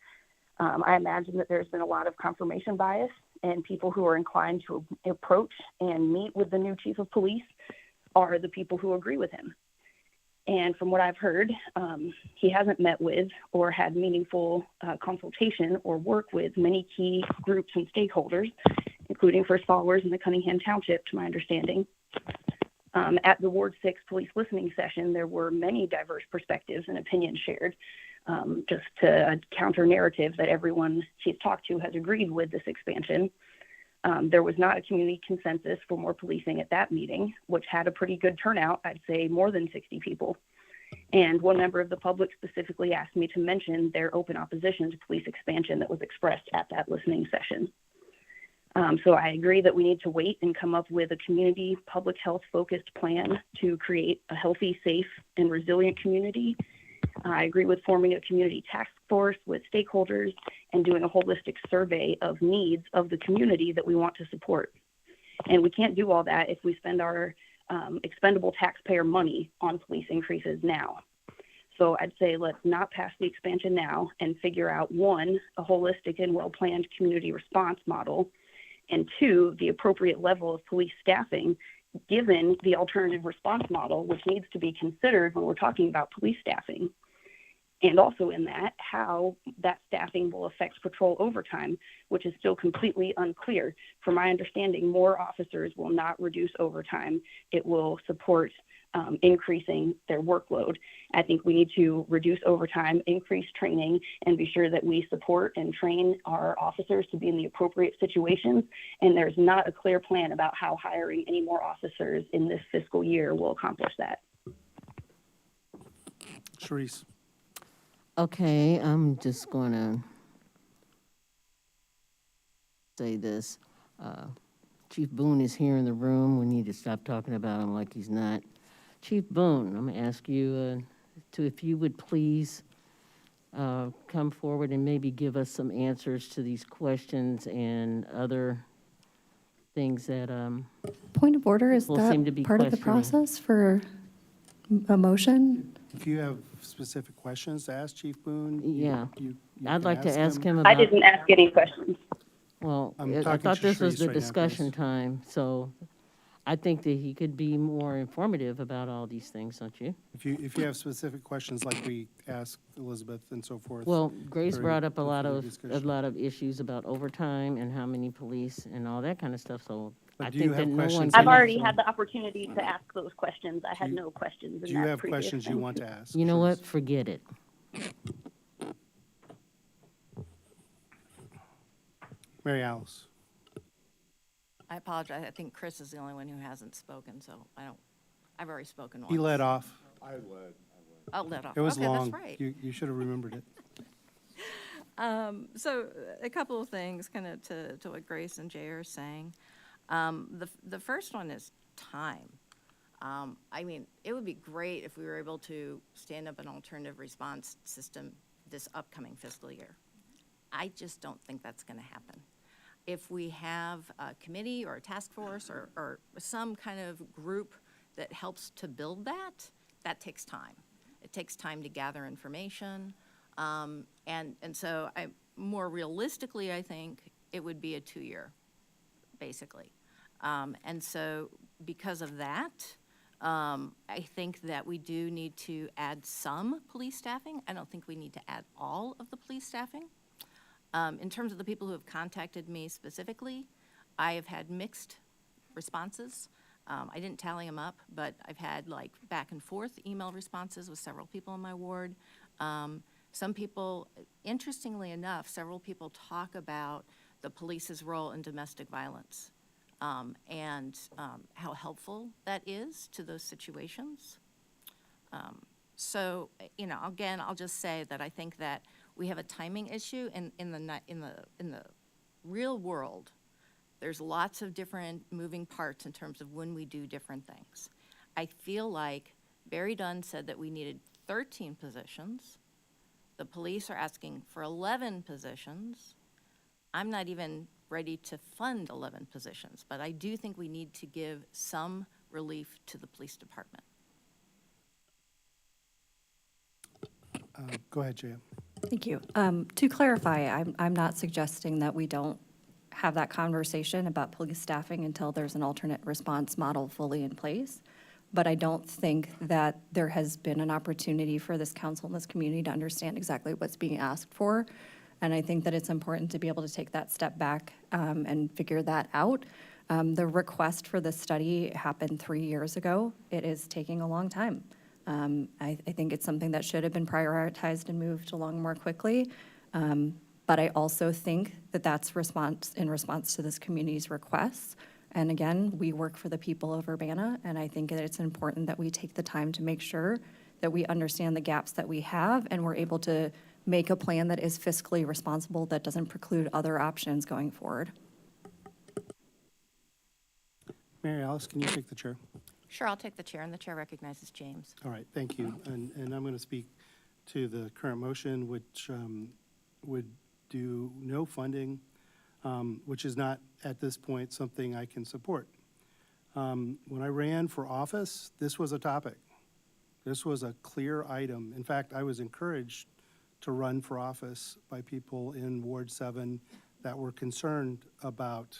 I imagine that there's been a lot of confirmation bias, and people who are inclined to approach and meet with the new chief of police are the people who agree with him. And from what I've heard, he hasn't met with or had meaningful consultation or work with many key groups and stakeholders, including first followers in the Cunningham Township, to my understanding. At the Ward 6 police listening session, there were many diverse perspectives and opinions shared, just to a counter narrative that everyone she's talked to has agreed with this expansion. There was not a community consensus for more policing at that meeting, which had a pretty good turnout, I'd say more than 60 people. And one member of the public specifically asked me to mention their open opposition to police expansion that was expressed at that listening session. So I agree that we need to wait and come up with a community public health focused plan to create a healthy, safe, and resilient community. I agree with forming a community task force with stakeholders and doing a holistic survey of needs of the community that we want to support. And we can't do all that if we spend our expendable taxpayer money on police increases now. So I'd say let's not pass the expansion now and figure out, one, a holistic and well-planned community response model, and two, the appropriate level of police staffing given the alternative response model, which needs to be considered when we're talking about police staffing. And also in that, how that staffing will affect patrol overtime, which is still completely unclear. From my understanding, more officers will not reduce overtime. It will support increasing their workload. I think we need to reduce overtime, increase training, and be sure that we support and train our officers to be in the appropriate situations. And there's not a clear plan about how hiring any more officers in this fiscal year will accomplish that. Sharice. Okay, I'm just going to say this. Chief Boone is here in the room. We need to stop talking about him like he's not. Chief Boone, I'm going to ask you if you would please come forward and maybe give us some answers to these questions and other things that, Point of order, is People seem to that be part of the questioning. process for a motion? If you have specific questions to ask Chief Boone, Yeah. you I'd can like to ask him I about, didn't ask any questions. well, I'm I talking thought to this was Sharice the right now, discussion please. time, so I think that he could be more informative about all these things, don't you? If you have specific questions like we asked Elizabeth and so forth. Well, Grace during brought up a the lot further of, discussion. issues about overtime and how many police and all that kind of stuff, so But I do you think that have no one questions can I've that you- already answer. had the opportunity to ask those questions. I had you- no questions in Do you that have previous questions you thing. want to ask? You know what? Sharice? Forget it. Mary Alice. I apologize. I think Chris is the only one who hasn't spoken, so I've already spoken once. He led off. I'll let off. It was Okay, long. that's right. You should have remembered it. So a couple of things kind of to what Grace and Jay are saying. The first one is time. I mean, it would be great if we were able to stand up an alternative response system this upcoming fiscal year. I just don't think that's going to happen. If we have a committee or a task force or some kind of group that helps to build that, that takes time. It takes time to gather information. And so more realistically, I think it would be a 2-year, basically. And so because of that, I think that we do need to add some police staffing. I don't think we need to add all of the police staffing. In terms of the people who have contacted me specifically, I have had mixed responses. I didn't tally them up, but I've had like back and forth email responses with several people in my ward. Some people, interestingly enough, several people talk about the police's role in domestic violence and how helpful that is to those situations. So, you know, again, I'll just say that I think that we have a timing issue in the real world. There's lots of different moving parts in terms of when we do different things. I feel like Barry Dunn said that we needed 13 positions. The police are asking for 11 positions. I'm not even ready to fund 11 positions, but I do think we need to give some relief to the police department. Go ahead, Jaya. Thank you. To clarify, I'm not suggesting that we don't have that conversation about police staffing until there's an alternate response model fully in place. But I don't think that there has been an opportunity for this council and this community to understand exactly what's being asked for. And I think that it's important to be able to take that step back and figure that out. The request for this study happened 3 years ago. It is taking a long time. I think it's something that should have been prioritized and moved along more quickly. But I also think that that's in response to this community's requests. And again, we work for the people of Urbana, and I think that it's important that we take the time to make sure that we understand the gaps that we have, and we're able to make a plan that is fiscally responsible, that doesn't preclude other options going forward. Mary Alice, can you take the chair? Sure, I'll take the chair, and the chair recognizes James. All right, thank you. And I'm going to speak to the current motion, which would do no funding, which is not, at this point, something I can support. When I ran for office, this was a topic. This was a clear item. In fact, I was encouraged to run for office by people in Ward 7 that were concerned about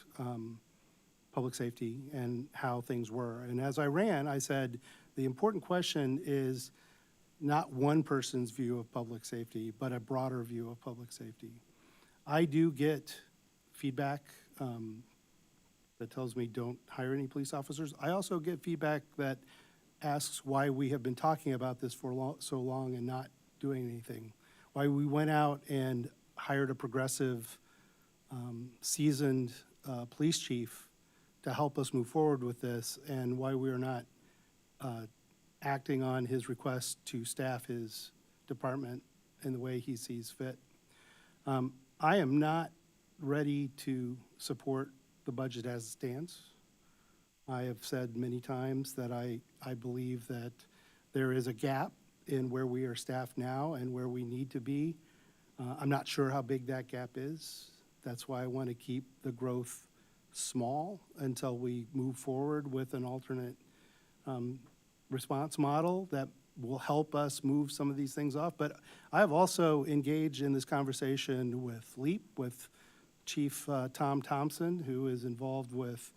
public safety and how things were. And as I ran, I said, the important question is not one person's view of public safety, but a broader view of public safety. I do get feedback that tells me don't hire any police officers. I also get feedback that asks why we have been talking about this for so long and not doing anything. Why we went out and hired a progressive, seasoned police chief to help us move forward with this, and why we are not acting on his request to staff his department in the way he sees fit. I am not ready to support the budget as it stands. I have said many times that I believe that there is a gap in where we are staffed now and where we need to be. I'm not sure how big that gap is. That's why I want to keep the growth small until we move forward with an alternate response model that will help us move some of these things off. But I have also engaged in this conversation with LEAP, with Chief Tom Thompson, who is involved with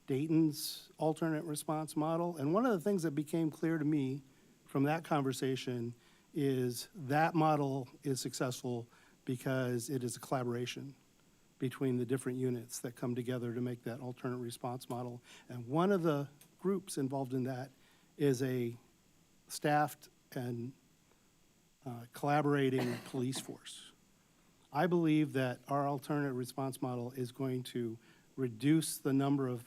Dayton's alternate response model. And one of the things that became clear to me from that conversation is that model is successful because it is a collaboration between the different units that come together to make that alternate response model. And one of the groups involved in that is a staffed and collaborating police force. I believe that our alternate response model is going to reduce the number of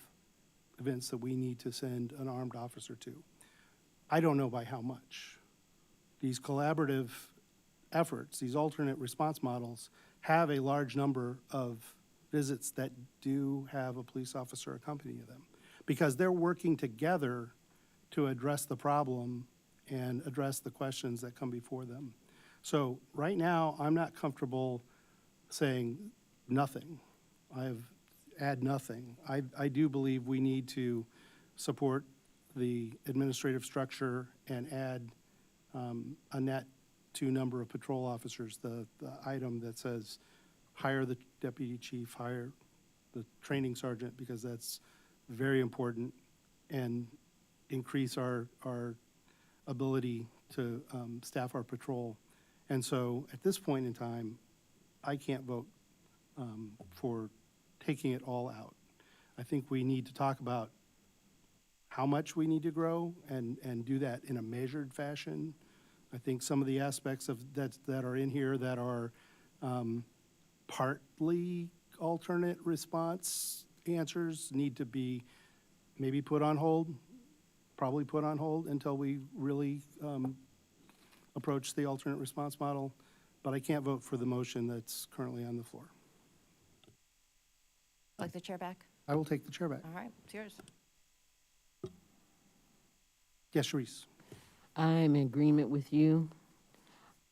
events that we need to send an armed officer to. I don't know by how much. These collaborative efforts, these alternate response models, have a large number of visits that do have a police officer accompanying them because they're working together to address the problem and address the questions that come before them. So right now, I'm not comfortable saying nothing. Add nothing. I do believe we need to support the administrative structure and add a net to number of patrol officers. The item that says hire the deputy chief, hire the training sergeant, because that's very important, and increase our ability to staff our patrol. And so at this point in time, I can't vote for taking it all out. I think we need to talk about how much we need to grow and do that in a measured fashion. I think some of the aspects of that are in here that are partly alternate response answers need to be maybe put on hold, probably put on hold until we really approach the alternate response model. But I can't vote for the motion that's currently on the floor. Like the chair back? I will take the chair back. All right, it's yours. Yes, Sharice. I'm in agreement with you.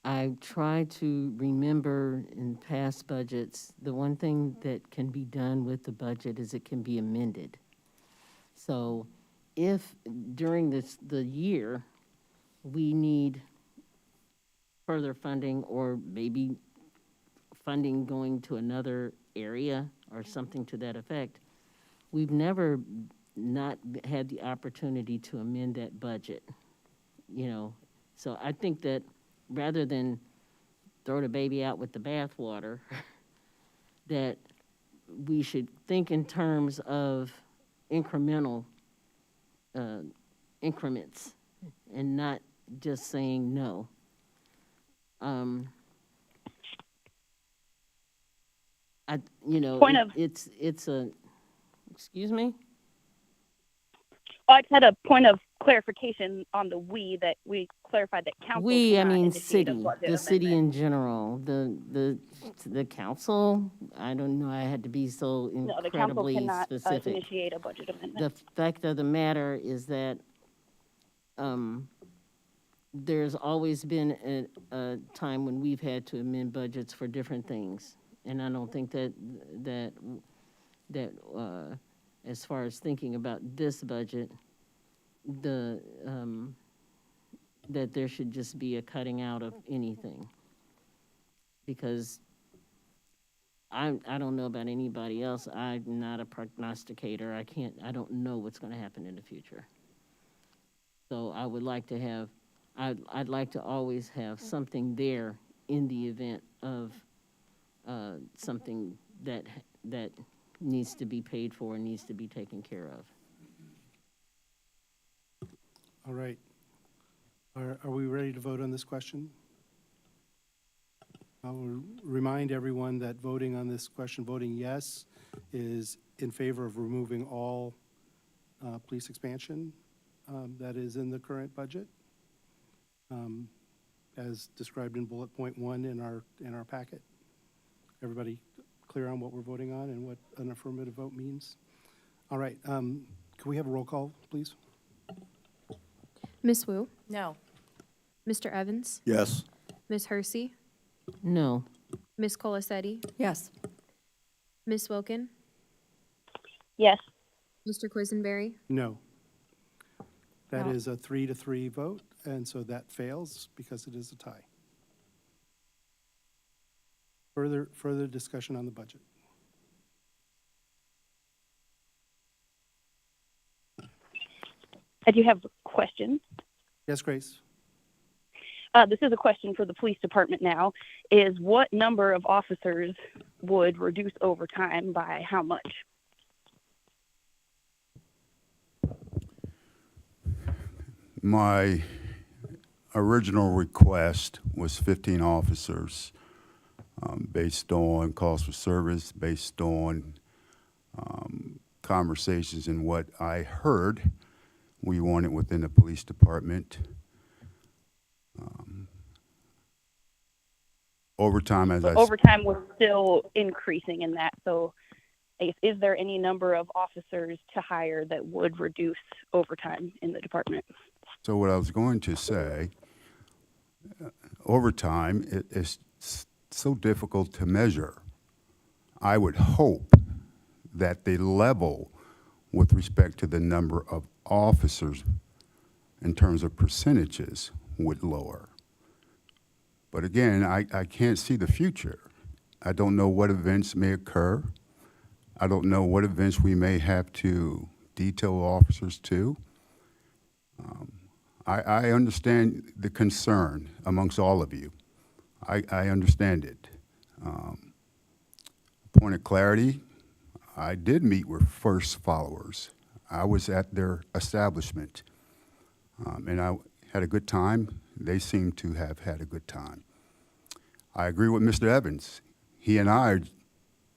I try to remember in past budgets, the one thing that can be done with the budget is it can be amended. So if during the year, we need further funding or maybe funding going to another area or something to that effect, we've never not had the opportunity to amend that budget, you know. So I think that rather than throw the baby out with the bathwater, that we should think in terms of incremental increments and not just saying no. Point of- it's a, excuse me? Oh, I just had a point of clarification on the we, that we clarified that council We, I cannot mean, initiate a city, budget the city amendment. in general, the council, I don't know, I had to be so No, the council incredibly cannot specific. initiate a budget amendment. The fact of the matter is that, there's always been a time when we've had to amend budgets for different things. And I don't think that as far as thinking about this budget, that there should just be a cutting out of anything. Because I don't know about anybody else. I'm not a prognosticator. I don't know what's gonna happen in the future. So I would like to have, I'd like to always have something there in the event of something that needs to be paid for and needs to be taken care of. All right. Are we ready to vote on this question? I will remind everyone that voting on this question, voting yes, is in favor of removing all police expansion that is in the current budget, as described in bullet point 1 in our packet. Everybody clear on what we're voting on and what an affirmative vote means? All right. Can we have a roll call, please? Ms. Wu, No. Mr. Evans? Yes. Ms. Hersey? No. Ms. Colacetti? Yes. Ms. Wilkin? Yes. Mr. Quisenberry? No. That No. is a 3-3 vote, and so that fails because it is a tie. Further discussion on the budget. I do have a question. Yes, Grace? This is a question for the police department now, is what number of officers would reduce overtime by how much? My original request was 15 officers, based on calls for service, based on conversations and what I heard we wanted within the police department. Overtime, as I Overtime was still increasing in that, so I guess, is there any number of officers to hire that would reduce overtime in the department? So what I was going to say, overtime is so difficult to measure. I would hope that the level with respect to the number of officers in terms of percentages would lower. But again, I can't see the future. I don't know what events may occur. I don't know what events we may have to detail officers to. I understand the concern amongst all of you. I understand it. Point of clarity, I did meet with First Followers. I was at their establishment, and I had a good time. They seem to have had a good time. I agree with Mr. Evans. He and I are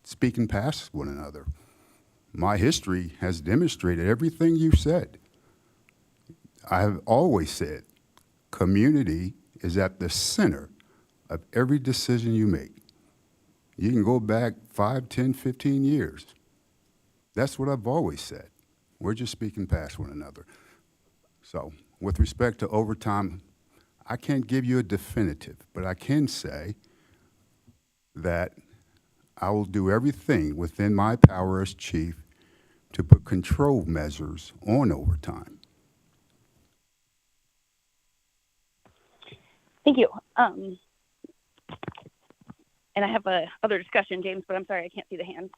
speaking past one another. My history has demonstrated everything you said. I have always said community is at the center of every decision you make. You can go back 5, 10, 15 years. That's what I've always said. We're just speaking past one another. So with respect to overtime, I can't give you a definitive, but I can say that I will do everything within my power as chief to put control measures on overtime. Thank you. And I have a other discussion, James, but I'm sorry, I can't see the hands.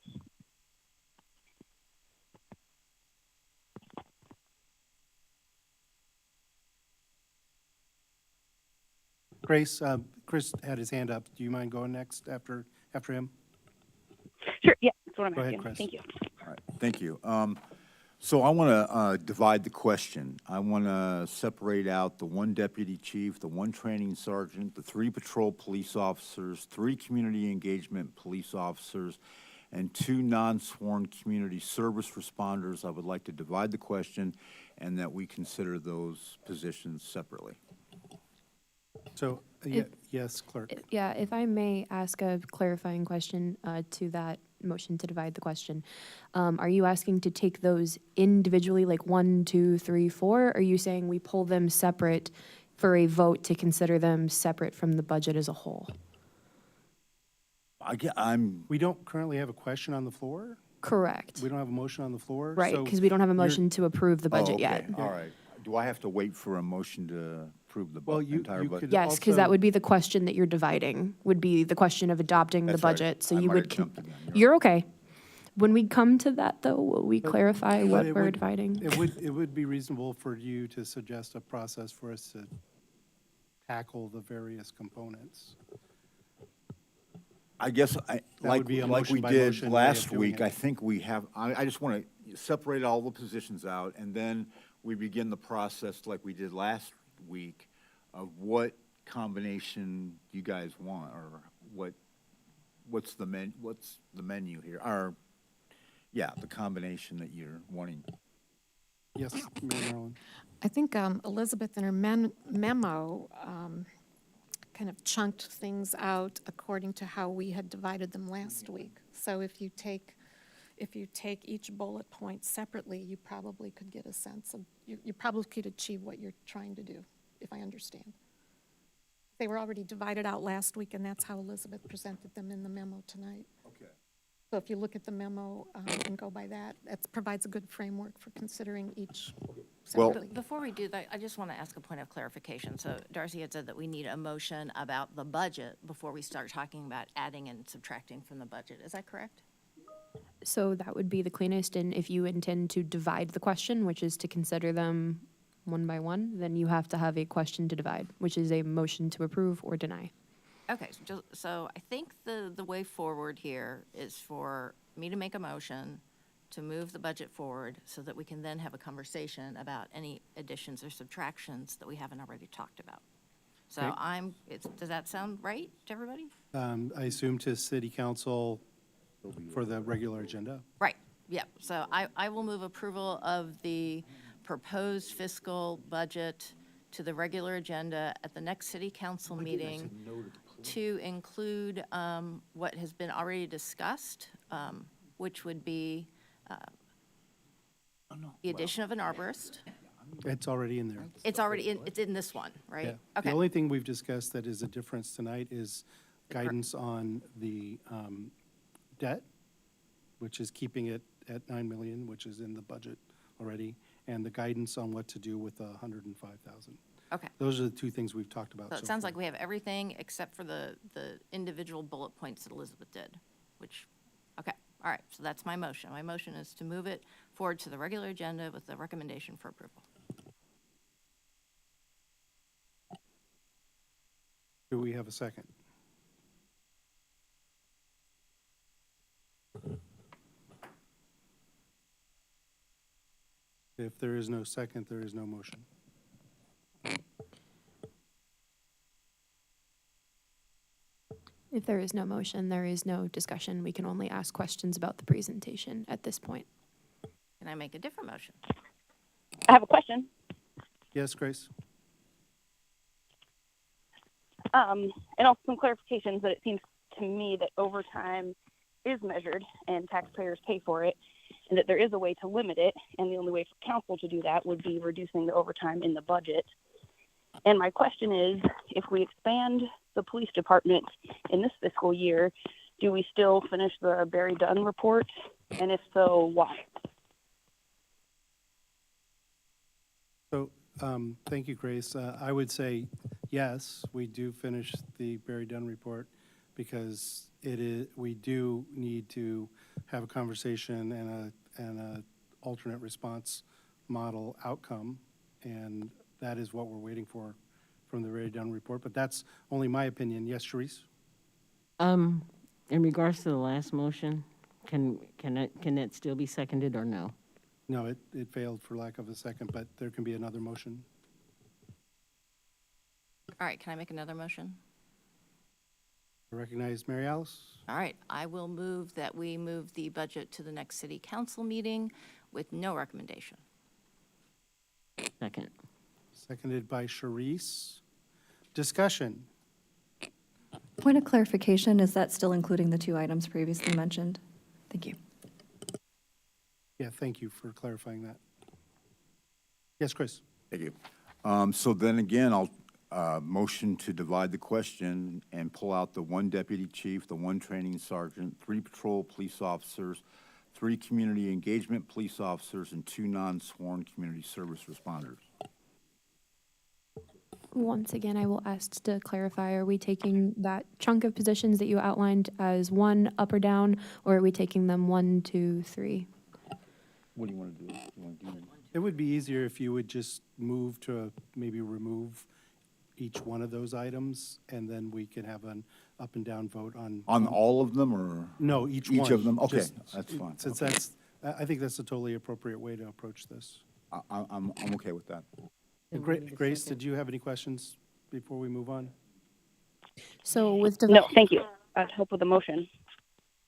Grace, Chris had his hand up. Do you mind going next after him? Sure, yeah, that's what I'm Go ahead, asking. Chris. Thank you. All right, thank you. So I want to divide the question. I want to separate out the 1 deputy chief, the 1 training sergeant, the 3 patrol police officers, 3 community engagement police officers, and 2 non-sworn community service responders. I would like to divide the question and that we consider those positions separately. So, yes, clerk. Yeah, if I may ask a clarifying question to that motion to divide the question. Are you asking to take those individually, like 1, 2, 3, 4? Or are you saying we pull them separate for a vote to consider them separate from the budget as a whole? We don't currently have a question on the floor? Correct. We don't have a motion on the floor? Right, so because we don't have a you're- motion to approve the budget okay. yet. All right. Do I have to wait for a motion to approve the Well, you entire budget? could Yes, because also- that would be the question that you're dividing, would be the question of adopting the That's right. budget. So I you might would, have jumped again. you're okay. When we come to that, though, will we But- clarify but what it we're would- dividing? It would be reasonable for you to suggest a process for us to tackle the various components. I guess like would be a we motion by did motion way of last doing week, it. I think we have, I just want to separate all the positions out, and then we begin the process like we did last week of what combination you guys want, or what's the menu here, or, yeah, the combination that you're wanting. Yes, Mayor Marlin. I think Elizabeth in her memo kind of chunked things out according to how we had divided them last week. So if you take each bullet point separately, you probably could get a sense of, you probably could achieve what you're trying to do, if I understand. They were already divided out last week, and that's how Elizabeth presented them in the memo tonight. Okay. So if you look at the memo and go by that, that provides a good framework for considering each Well- separately. Before we do that, I just want to ask a point of clarification. So Darcy had said that we need a motion about the budget before we start talking about adding and subtracting from the budget. Is that correct? So that would be the cleanest, and if you intend to divide the question, which is to consider them one by one, then you have to have a question to divide, which is a motion to approve or deny. Okay, so I think the way forward here is for me to make a motion to move the budget forward so that we can then have a conversation about any additions or subtractions that we haven't already talked about. So Okay. does that sound right to everybody? I assume to city council for the regular agenda. Right, yep. So I will move approval of the proposed fiscal budget to the regular agenda at the next city council meeting to include what has been already discussed, which would be the addition of an arborist. It's already in there. It's already it's in this one, right? Yeah. Okay. The only thing we've discussed that is a difference tonight is guidance on the debt, which is keeping it at 9 million, which is in the budget already, and the guidance on what to do with the 105,000. Okay. Those are the two things we've talked about So so it sounds far. like we have everything except for the individual bullet points that Elizabeth did, which, okay, all right, so that's my motion. My motion is to move it forward to the regular agenda with the recommendation for approval. Do we have a second? If there is no second, there is no motion. If there is no motion, there is no discussion. We can only ask questions about the presentation at this point. Can I make a different motion? I have a question. Yes, Grace? And also some clarifications that it seems to me that overtime is measured and taxpayers pay for it, and that there is a way to limit it, and the only way for council to do that would be reducing the overtime in the budget. And my question is, if we expand the police department in this fiscal year, do we still finish the Barry Dunn report? And if so, why? So, thank you, Grace. I would say, yes, we do finish the Barry Dunn report because we do need to have a conversation and a alternate response model outcome, and that is what we're waiting for from the Barry Dunn report. But that's only my opinion. Yes, Sharice? In regards to the last motion, can that still be seconded or no? No, it failed for lack of a second, but there can be another motion. All right, can I make another motion? I recognize Mary Alice. All right, I will move that we move the budget to the next city council meeting with no recommendation. Second. Seconded by Sharice. Discussion. Point of clarification, is that still including the two items previously mentioned? Thank you. Yeah, thank you for clarifying that. Yes, Chris? Thank you. So then again, I'll motion to divide the question and pull out the one deputy chief, the one training sergeant, 3 patrol police officers, 3 community engagement police officers, and 2 non-sworn community service responders. Once again, I will ask to clarify, are we taking that chunk of positions that you outlined as one up or down, or are we taking them 1, 2, 3? What do you want to do? You want to do It would be easier if you would just move to maybe remove each one of those items, and then we can have an up and down vote on. on all of them, or? No, each one. Each of them? Okay, Just- that's fine. Since Okay. I think that's a totally appropriate way to approach this. I'm okay with that. Grace, did you have any questions before we move on? So with No, thank you. I'd help with the motion.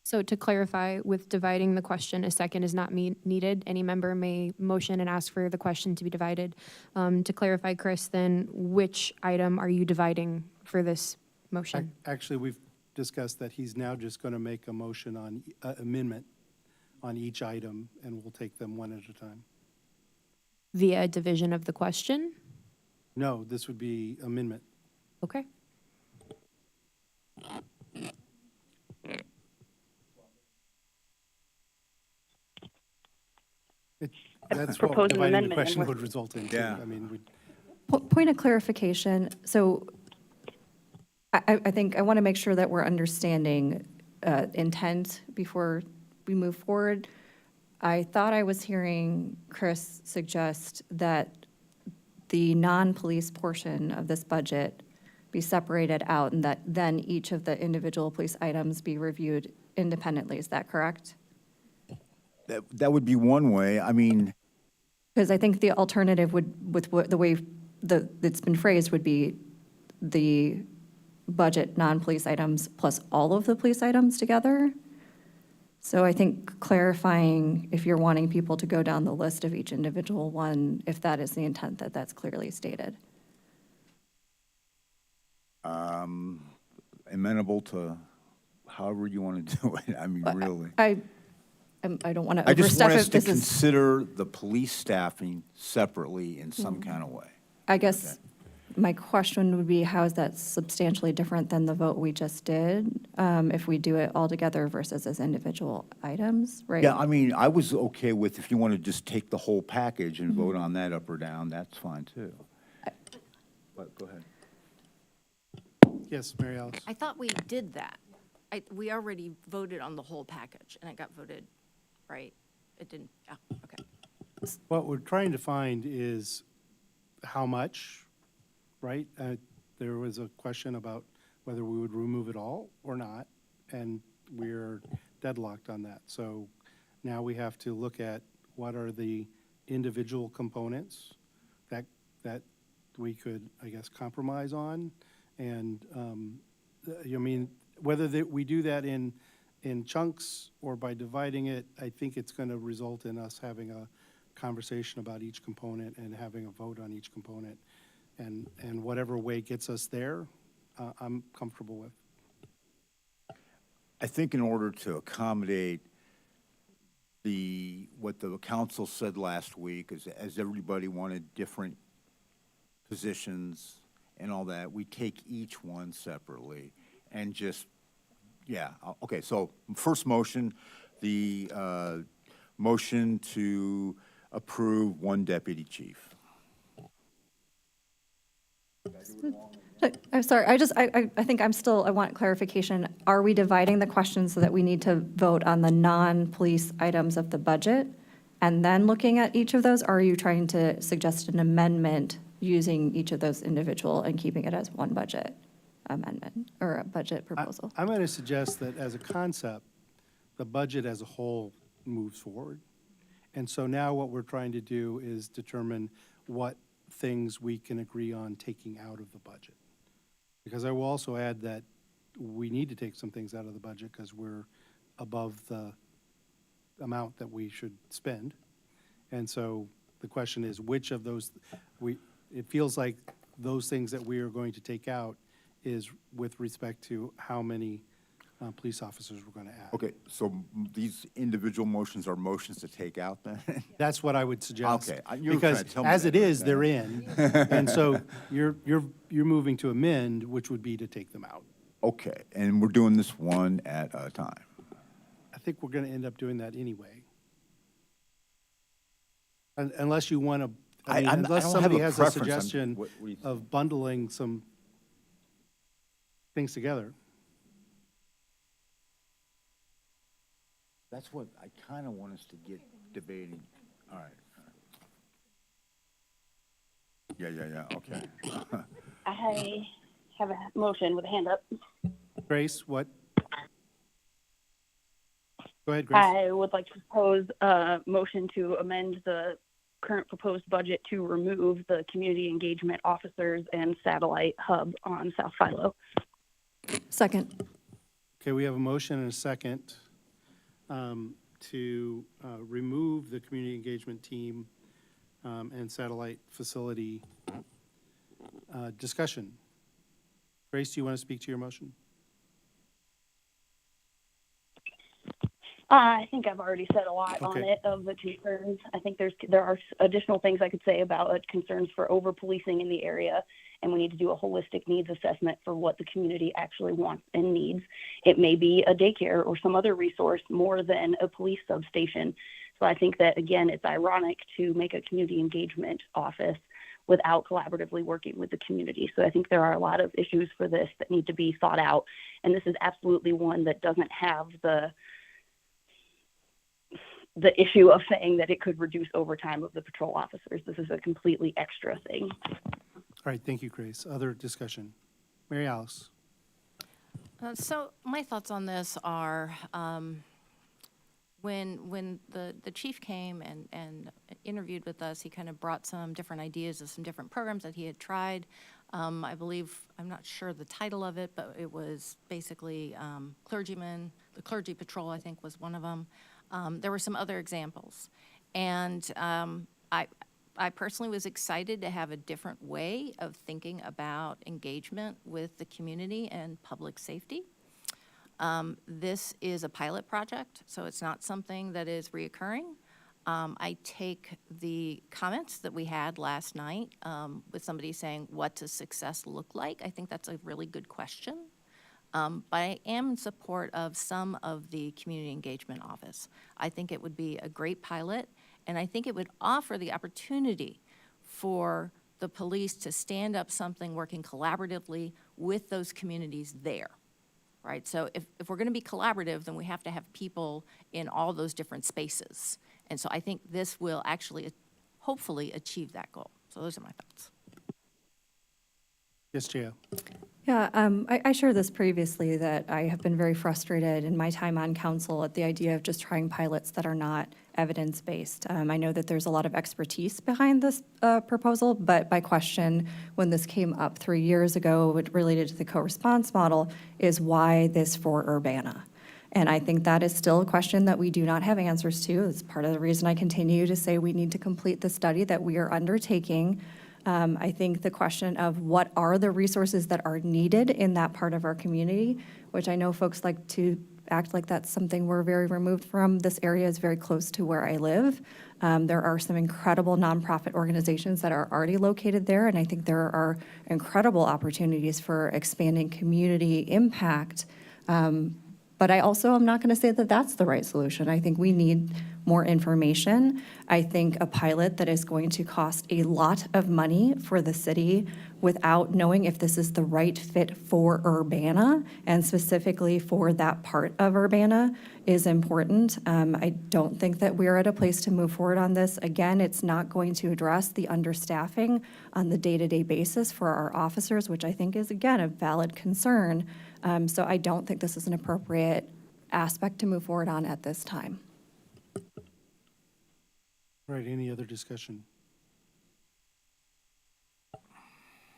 So to clarify, with dividing the question, a second is not needed. Any member may motion and ask for the question to be divided. To clarify, Chris, then which item are you dividing for this motion? Actually, we've discussed that he's now just going to make a motion on amendment on each item, and we'll take them one at a time. Via division of the question? No, this would be amendment. Okay. That's what propose an dividing the amendment. question and would result in, too. Yeah. I mean, we Point of clarification, so I think I want to make sure that we're understanding intent before we move forward. I thought I was hearing Chris suggest that the non-police portion of this budget be separated out and that then each of the individual police items be reviewed independently. Is that correct? That would be one way. I mean, Because I think the alternative would, with the way it's been phrased, would be the budget non-police items plus all of the police items together. So I think clarifying if you're wanting people to go down the list of each individual one, if that is the intent, that that's clearly stated. amenable to however you want to do it. I mean, really. I don't want to I just overstep want us if to this is, consider the police staffing separately in some kind of way. I guess my question would be, how is that substantially different than the vote we just did? If we do it all together versus as individual items, right? Yeah, I mean, I was okay with if you want to just take the whole package and vote on that up or down, that's fine too. But go ahead. Yes, Mary Alice. I thought we did that. We already voted on the whole package, and it got voted, right? It didn't, oh, okay. What we're trying to find is how much, right? There was a question about whether we would remove it all or not, and we're deadlocked on that. So now we have to look at what are the individual components that we could, I guess, compromise on. And, I mean, whether we do that in chunks or by dividing it, I think it's going to result in us having a conversation about each component and having a vote on each component. And whatever way gets us there, I'm comfortable with. I think in order to accommodate what the council said last week, as everybody wanted different positions and all that, we take each one separately and just, yeah, okay, so first motion, the motion to approve one deputy chief. I'm sorry, I think I want clarification. Are we dividing the questions so that we need to vote on the non-police items of the budget and then looking at each of those? Or are you trying to suggest an amendment using each of those individual and keeping it as one budget amendment or a budget proposal? I'm going to suggest that as a concept, the budget as a whole moves forward. And so now what we're trying to do is determine what things we can agree on taking out of the budget. Because I will also add that we need to take some things out of the budget because we're above the amount that we should spend. And so the question is, which of those, it feels like those things that we are going to take out is with respect to how many police officers we're going to add. Okay, so these individual motions are motions to take out then? That's what I would suggest. Okay, you were Because trying to tell me as that, it is, okay. they're in. And so you're moving to amend, which would be to take them out. Okay, and we're doing this one at a time. I think we're going to end up doing that anyway. Unless you want to, I mean, I unless don't have somebody a has a preference. suggestion What do you think? of bundling some things together. That's what I kind of want us to get debating. All right. Yeah, okay. I have a motion with a hand up. Grace, what? Go ahead, Grace. I would like to propose a motion to amend the current proposed budget to remove the community engagement officers and satellite hub on South Philo. Second. Okay, we have a motion and a second to remove the community engagement team and satellite facility discussion. Grace, do you want to speak to your motion? I think I've already said a lot on Okay. it of the concerns. I think there are additional things I could say about concerns for over policing in the area, and we need to do a holistic needs assessment for what the community actually wants and needs. It may be a daycare or some other resource more than a police substation. So I think that, again, it's ironic to make a community engagement office without collaboratively working with the community. So I think there are a lot of issues for this that need to be thought out. And this is absolutely one that doesn't have the issue of saying that it could reduce overtime of the patrol officers. This is a completely extra thing. All right, thank you, Grace. Other discussion? Mary Alice? So my thoughts on this are, when the chief came and interviewed with us, he kind of brought some different ideas of some different programs that he had tried. I believe, I'm not sure the title of it, but it was basically clergymen, the clergy patrol, I think, was one of them. There were some other examples. And I personally was excited to have a different way of thinking about engagement with the community and public safety. This is a pilot project, so it's not something that is reoccurring. I take the comments that we had last night with somebody saying, what does success look like? I think that's a really good question. But I am in support of some of the community engagement office. I think it would be a great pilot, and I think it would offer the opportunity for the police to stand up something working collaboratively with those communities there, right? So if we're going to be collaborative, then we have to have people in all those different spaces. And so I think this will actually hopefully achieve that goal. So those are my thoughts. Yes, Jaya? Yeah, I shared this previously, that I have been very frustrated in my time on council at the idea of just trying pilots that are not evidence-based. I know that there's a lot of expertise behind this proposal, but my question when this came up 3 years ago related to the co-response model is why this for Urbana? And I think that is still a question that we do not have answers to. It's part of the reason I continue to say we need to complete the study that we are undertaking. I think the question of what are the resources that are needed in that part of our community, which I know folks like to act like that's something we're very removed from. This area is very close to where I live. There are some incredible nonprofit organizations that are already located there, and I think there are incredible opportunities for expanding community impact. But I also am not going to say that that's the right solution. I think we need more information. I think a pilot that is going to cost a lot of money for the city without knowing if this is the right fit for Urbana and specifically for that part of Urbana is important. I don't think that we're at a place to move forward on this. Again, it's not going to address the understaffing on the day-to-day basis for our officers, which I think is, again, a valid concern. So I don't think this is an appropriate aspect to move forward on at this time. All right, any other discussion?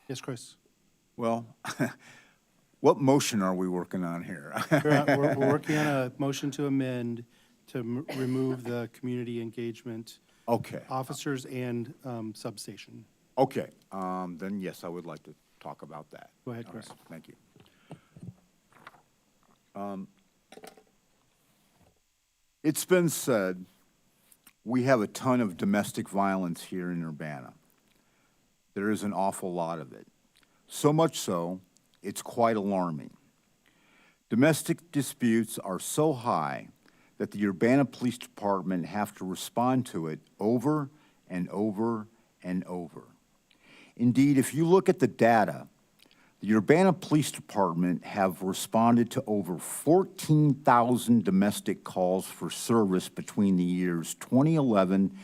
Yes, Chris? Well, what motion are we working on here? We're working on a motion to amend to remove the community engagement Okay, officers and substation. okay, then yes, I would like to talk about that. Go ahead, All Chris. right, thank you. It's been said, we have a ton of domestic violence here in Urbana. There is an awful lot of it. So much so, it's quite alarming. Domestic disputes are so high that the Urbana Police Department have to respond to it over and over and over. Indeed, if you look at the data, the Urbana Police Department have responded to over 14,000 domestic calls for service between the years 2011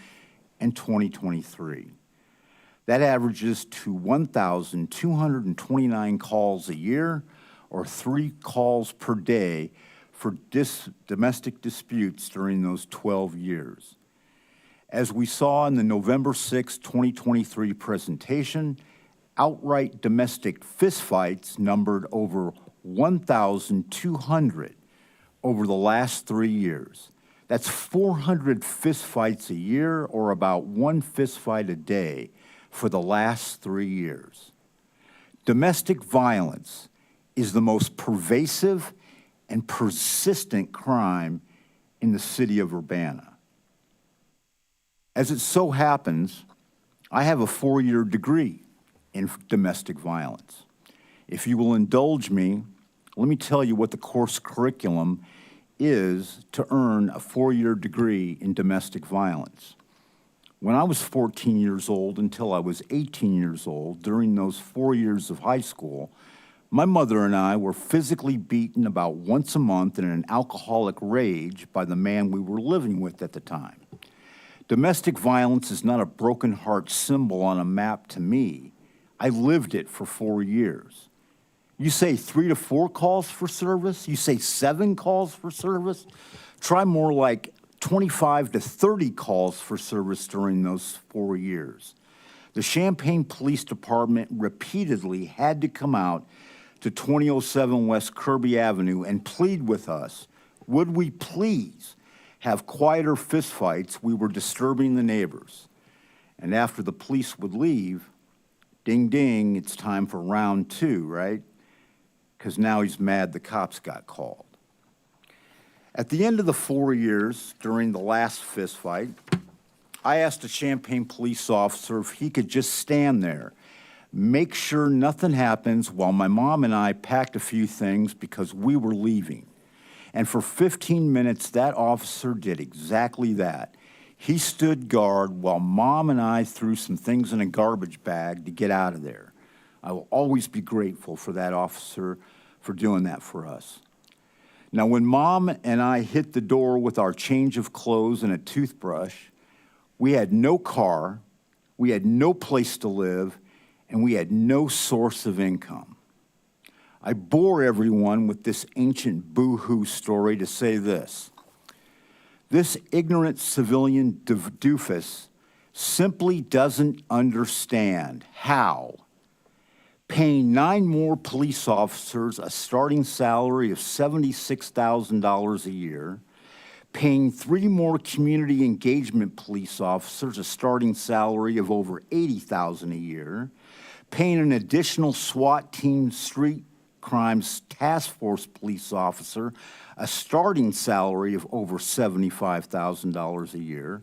and 2023. That averages to 1,229 calls a year, or 3 calls per day for domestic disputes during those 12 years. As we saw in the November 6, 2023 presentation, outright domestic fistfights numbered over 1,200 over the last 3 years. That's 400 fistfights a year, or about 1 fistfight a day for the last 3 years. Domestic violence is the most pervasive and persistent crime in the city of Urbana. As it so happens, I have a 4-year degree in domestic violence. If you will indulge me, let me tell you what the course curriculum is to earn a 4-year degree in domestic violence. When I was 14 years old until I was 18 years old, during those 4 years of high school, my mother and I were physically beaten about once a month in an alcoholic rage by the man we were living with at the time. Domestic violence is not a broken heart symbol on a map to me. I lived it for 4 years. You say 3 to 4 calls for service? You say 7 calls for service? Try more like 25 to 30 calls for service during those 4 years. The Champaign Police Department repeatedly had to come out to 2007 West Kirby Avenue and plead with us, would we please have quieter fistfights? We were disturbing the neighbors. And after the police would leave, ding, ding, it's time for round 2, right? Because now he's mad the cops got called. At the end of the 4 years, during the last fistfight, I asked a Champaign police officer if he could just stand there, make sure nothing happens while my mom and I packed a few things because we were leaving. And for 15 minutes, that officer did exactly that. He stood guard while Mom and I threw some things in a garbage bag to get out of there. I will always be grateful for that officer for doing that for us. Now, when Mom and I hit the door with our change of clothes and a toothbrush, we had no car, we had no place to live, and we had no source of income. I bore everyone with this ancient boo-hoo story to say this. This ignorant civilian doofus simply doesn't understand how paying 9 more police officers a starting salary of $76,000 a year, paying 3 more community engagement police officers a starting salary of over $80,000 a year, paying an additional SWAT team street crimes task force police officer a starting salary of over $75,000 a year,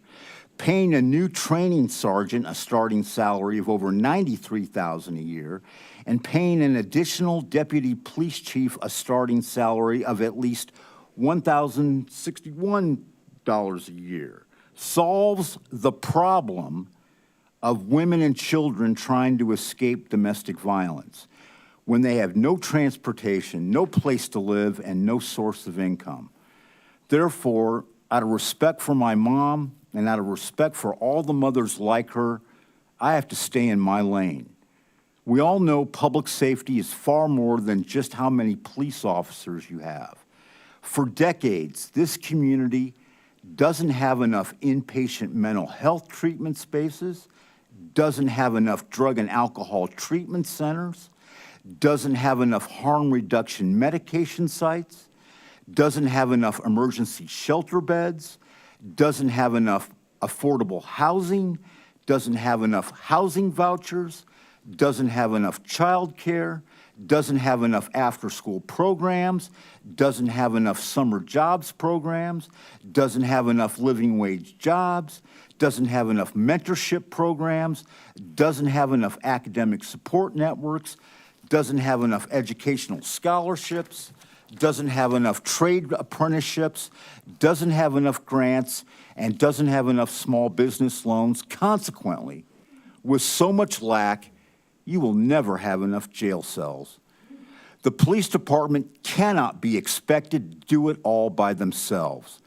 paying a new training sergeant a starting salary of over $93,000 a year, and paying an additional deputy police chief a starting salary of at least $1,061 a year solves the problem of women and children trying to escape domestic violence when they have no transportation, no place to live, and no source of income. Therefore, out of respect for my mom and out of respect for all the mothers like her, I have to stay in my lane. We all know public safety is far more than just how many police officers you have. For decades, this community doesn't have enough inpatient mental health treatment spaces, doesn't have enough drug and alcohol treatment centers, doesn't have enough harm reduction medication sites, doesn't have enough emergency shelter beds, doesn't have enough affordable housing, doesn't have enough housing vouchers, doesn't have enough child care, doesn't have enough after-school programs, doesn't have enough summer jobs programs, doesn't have enough living wage jobs, doesn't have enough mentorship programs, doesn't have enough academic support networks, doesn't have enough educational scholarships, doesn't have enough trade apprenticeships, doesn't have enough grants, and doesn't have enough small business loans. Consequently, with so much lack, you will never have enough jail cells. The police department cannot be expected to do it all by themselves.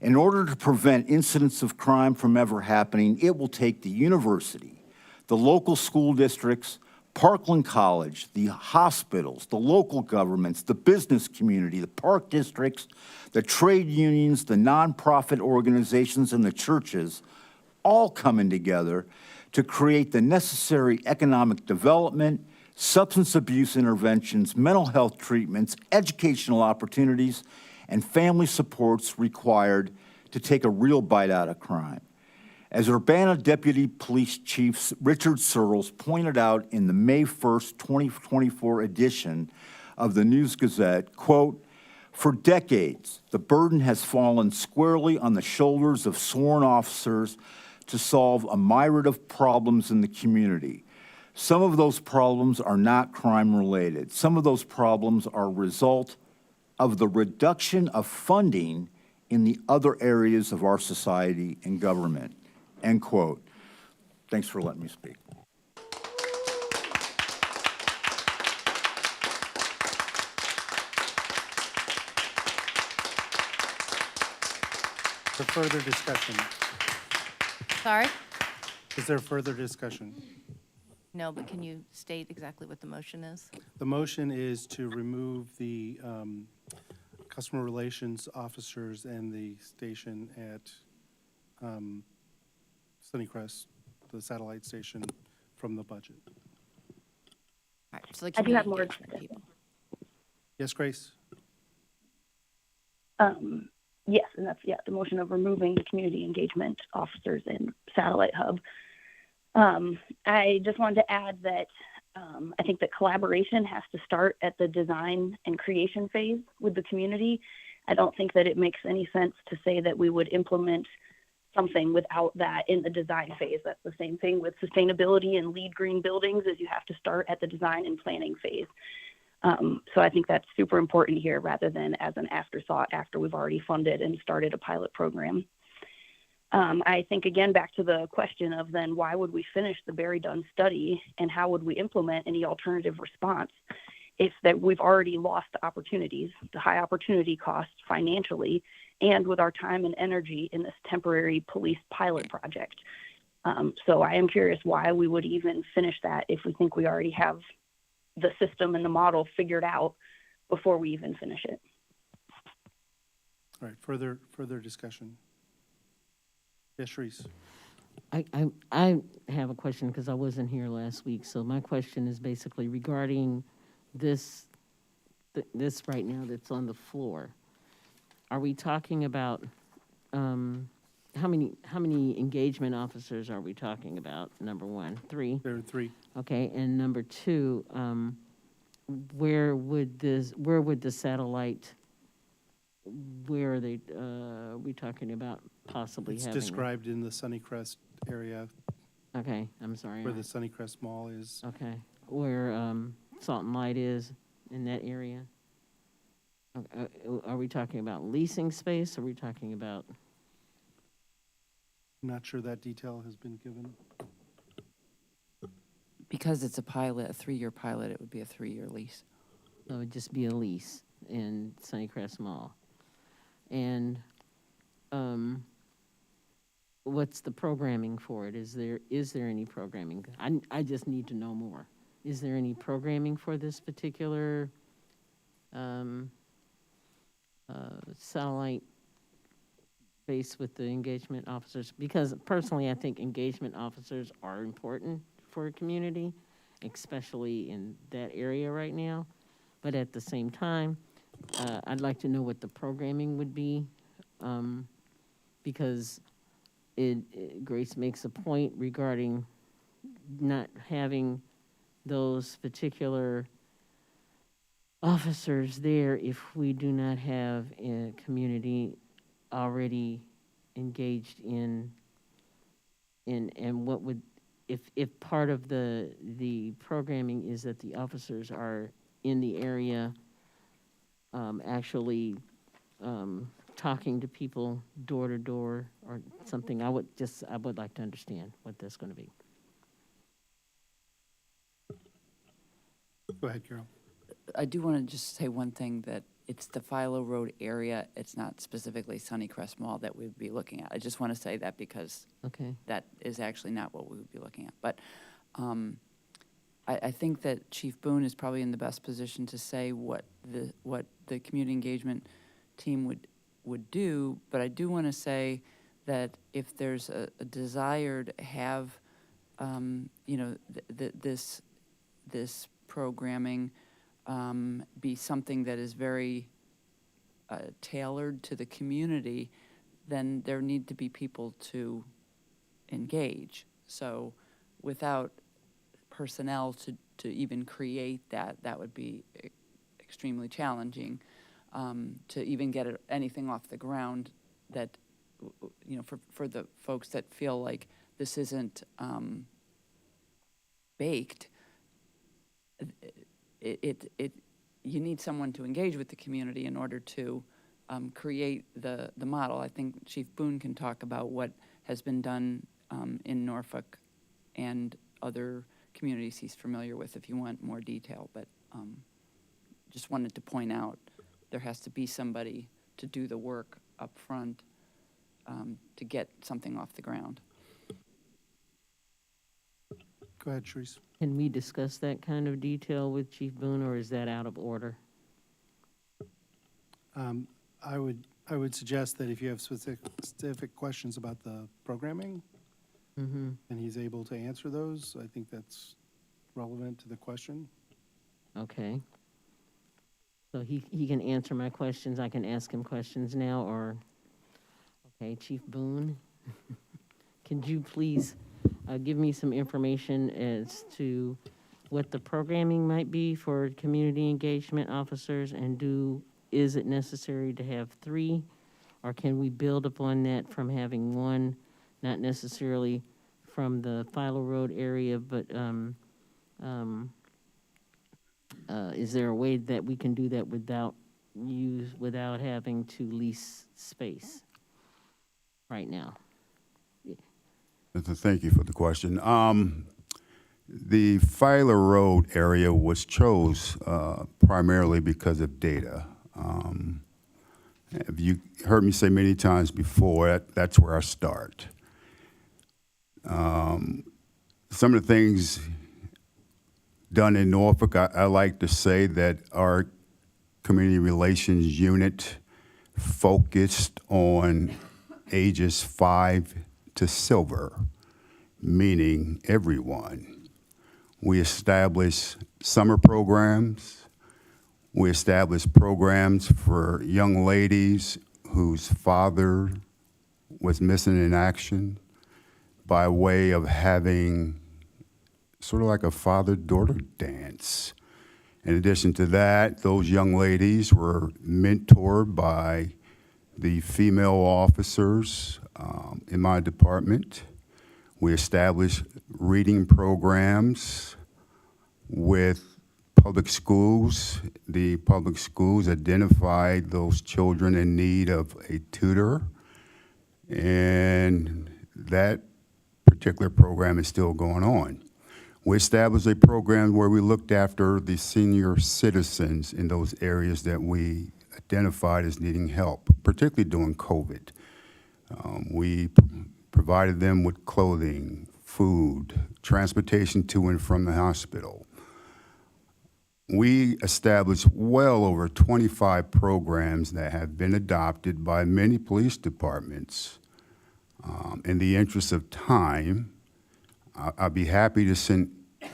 In order to prevent incidents of crime from ever happening, it will take the university, the local school districts, Parkland College, the hospitals, the local governments, the business community, the park districts, the trade unions, the nonprofit organizations, and the churches all coming together to create the necessary economic development, substance abuse interventions, mental health treatments, educational opportunities, and family supports required to take a real bite out of crime. As Urbana Deputy Police Chief Richard Searles pointed out in the May 1st, 2024 edition of the News Gazette, quote, "For decades, the burden has fallen squarely on the shoulders of sworn officers to solve a myriad of problems in the community. Some of those problems are not crime-related. Some of those problems are a result of the reduction of funding in the other areas of our society and government, end quote. Thanks for letting me speak. For further discussion, Sorry? is there further discussion? No, but can you state exactly what the motion is? The motion is to remove the customer relations officers and the station at Sunnycrest, the satellite station, from the budget. All right, so the I do have community more engagement people. Yes, Grace? Yes, and that's, yeah, the motion of removing the community engagement officers in Satellite Hub. I just wanted to add that I think that collaboration has to start at the design and creation phase with the community. I don't think that it makes any sense to say that we would implement something without that in the design phase. That's the same thing with sustainability and LEED green buildings, is you have to start at the design and planning phase. So I think that's super important here rather than as an afterthought after we've already funded and started a pilot program. I think, again, back to the question of then why would we finish the Barry Dunn study and how would we implement any alternative response if that we've already lost the opportunities, the high opportunity costs financially, and with our time and energy in this temporary police pilot project. So I am curious why we would even finish that if we think we already have the system and the model figured out before we even finish it. All right, further discussion. Yes, Sharice? I have a question because I wasn't here last week. So my question is basically regarding this right now that's on the floor. Are we talking about, how many engagement officers are we talking about? Number one, 3? There are 3. Okay, and number 2, where would the satellite, where are they, we talking about possibly It's having? described in the Sunnycrest area, Okay, I'm sorry. where the Sunnycrest Mall is. Okay, where Salt and Light is in that area? Are we talking about leasing space? Or are we talking about? I'm not sure that detail has been given. Because it's a pilot, a 3-year pilot, it would be a 3-year lease. So it would just be a lease in Sunnycrest Mall. And what's the programming for it? Is there any programming? I just need to know more. Is there any programming for this particular satellite base with the engagement officers? Because personally, I think engagement officers are important for a community, especially in that area right now. But at the same time, I'd like to know what the programming would be, because Grace makes a point regarding not having those particular officers there if we do not have a community already engaged in and what would, if part of the programming is that the officers are in the area actually talking to people door to door or something, I would like to understand what that's going to be. Go ahead, Carol. I do want to just say one thing, that it's the Philo Road area. It's not specifically Sunnycrest Mall that we would be looking at. I just want to say that because Okay. that is actually not what we would be looking at. But I think that Chief Boone is probably in the best position to say what the community engagement team would do. But I do want to say that if there's a desire to have, this programming be something that is very tailored to the community, then there need to be people to engage. So without personnel to even create that would be extremely challenging to even get anything off the ground that, for the folks that feel like this isn't baked, you need someone to engage with the community in order to create the model. I think Chief Boone can talk about what has been done in Norfolk and other communities he's familiar with if you want more detail, but just wanted to point out there has to be somebody to do the work up front to get something off the ground. Go ahead, Sharice. Can we discuss that kind of detail with Chief Boone, or is that out of order? I would suggest that if you have specific questions about the programming, Mm-hmm. and he's able to answer those, I think that's relevant to the question. Okay. So he can answer my questions, I can ask him questions now, or, okay, Chief Boone, could you please give me some information as to what the programming might be for community engagement officers, and is it necessary to have 3, or can we build upon that from having 1, not necessarily from the Philo Road area, but is there a way that we can do that without having to lease space right now? Thank you for the question. The Philo Road area was chose primarily because of data. You heard me say many times before, that's where I start. Some of the things done in Norfolk, I like to say that our community relations unit focused on ages 5 to silver, meaning everyone. We established summer programs. We established programs for young ladies whose father was missing in action by way of having sort of like a father-daughter dance. In addition to that, those young ladies were mentored by the female officers in my department. We established reading programs with public schools. The public schools identified those children in need of a tutor, and that particular program is still going on. We established a program where we looked after the senior citizens in those areas that we identified as needing help, particularly during COVID. We provided them with clothing, food, transportation to and from the hospital. We established well over 25 programs that have been adopted by many police departments. In the interest of time, I'd be happy to send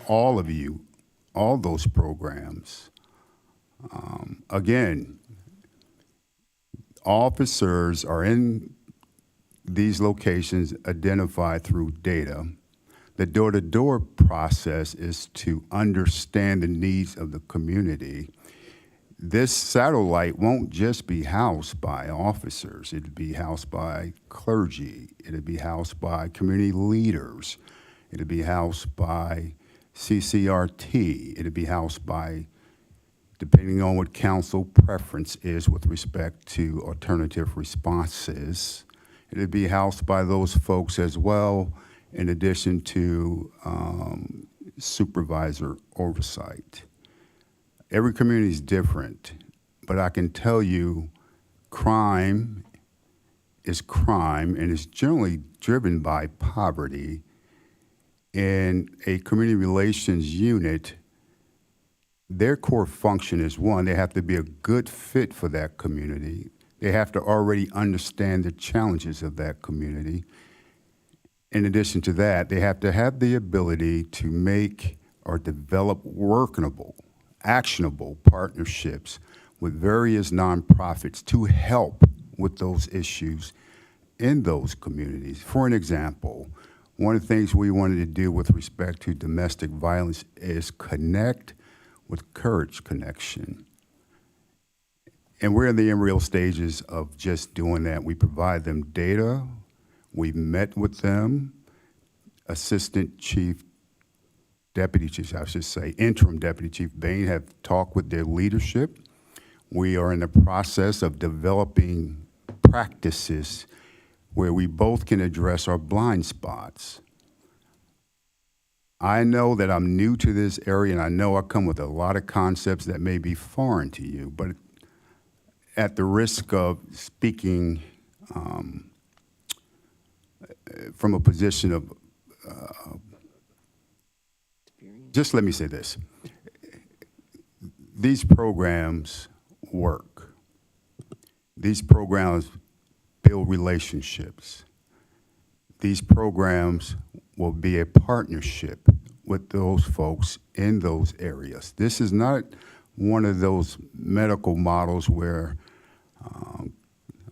all of you all those programs. Again, officers are in these locations identified through data. The door-to-door process is to understand the needs of the community. This satellite won't just be housed by officers. It'll be housed by clergy. It'll be housed by community leaders. It'll be housed by CCRT. It'll be housed by, depending on what council preference is with respect to alternative responses, it'll be housed by those folks as well, in addition to supervisor oversight. Every community is different, but I can tell you crime is crime, and it's generally driven by poverty. In a community relations unit, their core function is, one, they have to be a good fit for that community. They have to already understand the challenges of that community. In addition to that, they have to have the ability to make or develop workable, actionable partnerships with various nonprofits to help with those issues in those communities. For an example, one of the things we wanted to do with respect to domestic violence is connect with Courage Connection. And we're in the embryo stages of just doing that. We provide them data. We've met with them. Assistant Chief Deputy Chiefs, I should say, Interim Deputy Chief Bain have talked with their leadership. We are in the process of developing practices where we both can address our blind spots. I know that I'm new to this area, and I know I come with a lot of concepts that may be foreign to you, but at the risk of speaking from a position of, just let me say this. These programs work. These programs build relationships. These programs will be a partnership with those folks in those areas. This is not one of those medical models where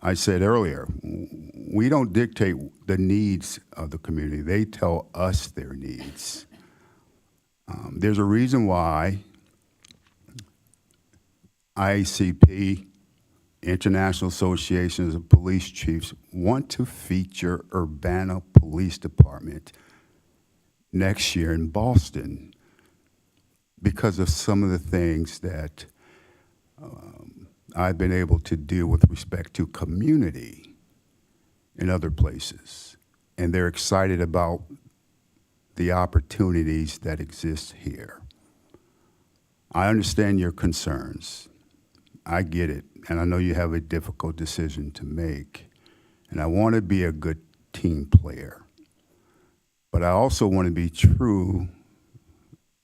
I said earlier, we don't dictate the needs of the community. They tell us their needs. There's a reason why IACP, International Associations of Police Chiefs, want to feature Urbana Police Department next year in Boston because of some of the things that I've been able to do with respect to community in other places. And they're excited about the opportunities that exist here. I understand your concerns. I get it. And I know you have a difficult decision to make. And I want to be a good team player. But I also want to be true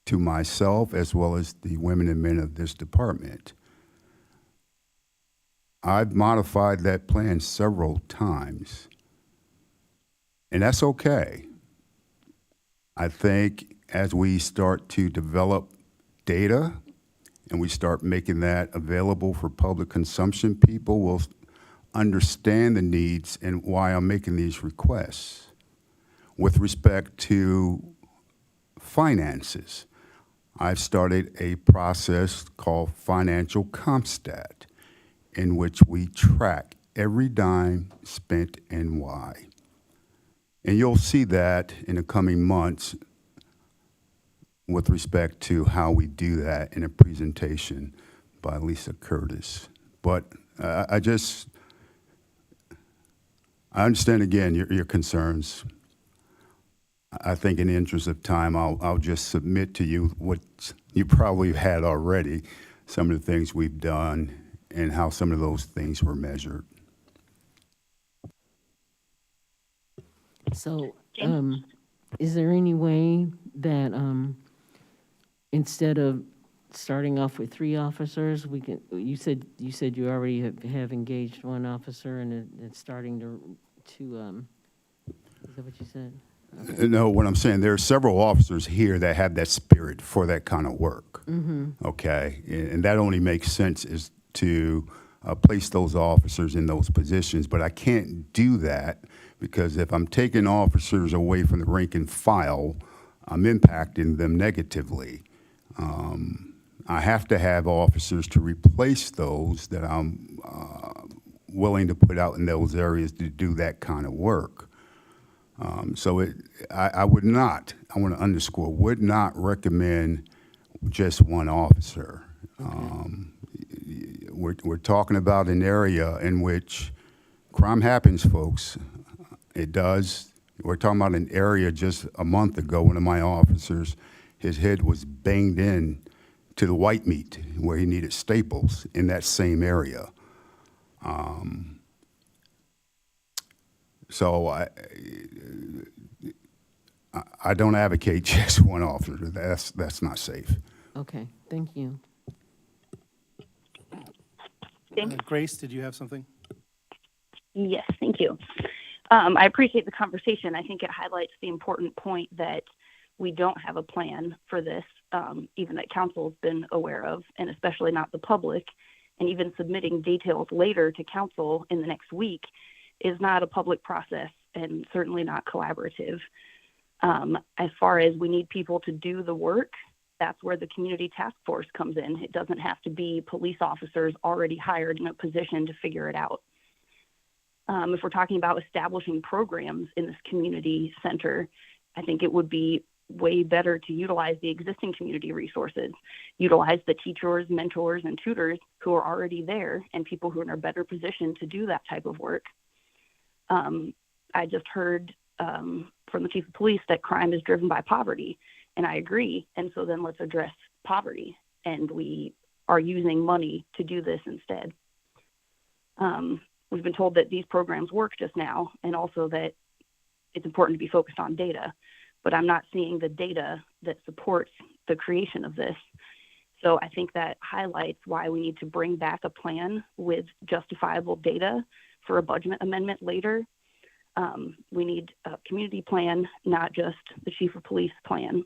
to myself as well as the women and men of this department. I've modified that plan several times, and that's okay. I think as we start to develop data and we start making that available for public consumption, people will understand the needs and why I'm making these requests. With respect to finances, I've started a process called Financial CompStat, in which we track every dime spent and why. And you'll see that in the coming months with respect to how we do that in a presentation by Lisa Curtis. But I understand again your concerns. I think in the interest of time, I'll just submit to you what you probably had already, some of the things we've done and how some of those things were measured. So, is there any way that, instead of starting off with 3 officers, we can, you said you already have engaged 1 officer and it's starting to, is that what you said? No, what I'm saying, there are several officers here that have that spirit for that kind of work. Okay, and that only makes sense is to place those officers in those positions, but I can't do that because if I'm taking officers away from the rank and file, I'm impacting them negatively. I have to have officers to replace those that I'm willing to put out in those areas to do that kind of work. I would not, I want to underscore, would not recommend just 1 officer. We're talking about an area in which crime happens, folks. It does. We're talking about an area just a month ago, one of my officers, his head was banged in to the white meat where he needed staples in that same area. So I don't advocate just 1 officer. That's not safe. Okay, thank you. Grace, did you have something? Yes, thank you. I appreciate the conversation. I think it highlights the important point that we don't have a plan for this, even that council's been aware of, and especially not the public. And even submitting details later to council in the next week is not a public process and certainly not collaborative. As far as we need people to do the work, that's where the community task force comes in. It doesn't have to be police officers already hired in a position to figure it out. If we're talking about establishing programs in this community center, I think it would be way better to utilize the existing community resources, utilize the teachers, mentors, and tutors who are already there and people who are in a better position to do that type of work. I just heard from the chief of police that crime is driven by poverty, and I agree. And so then let's address poverty, and we are using money to do this instead. We've been told that these programs work just now, and also that it's important to be focused on data, but I'm not seeing the data that supports the creation of this. So I think that highlights why we need to bring back a plan with justifiable data for a budget amendment later. We need a community plan, not just the chief of police plan.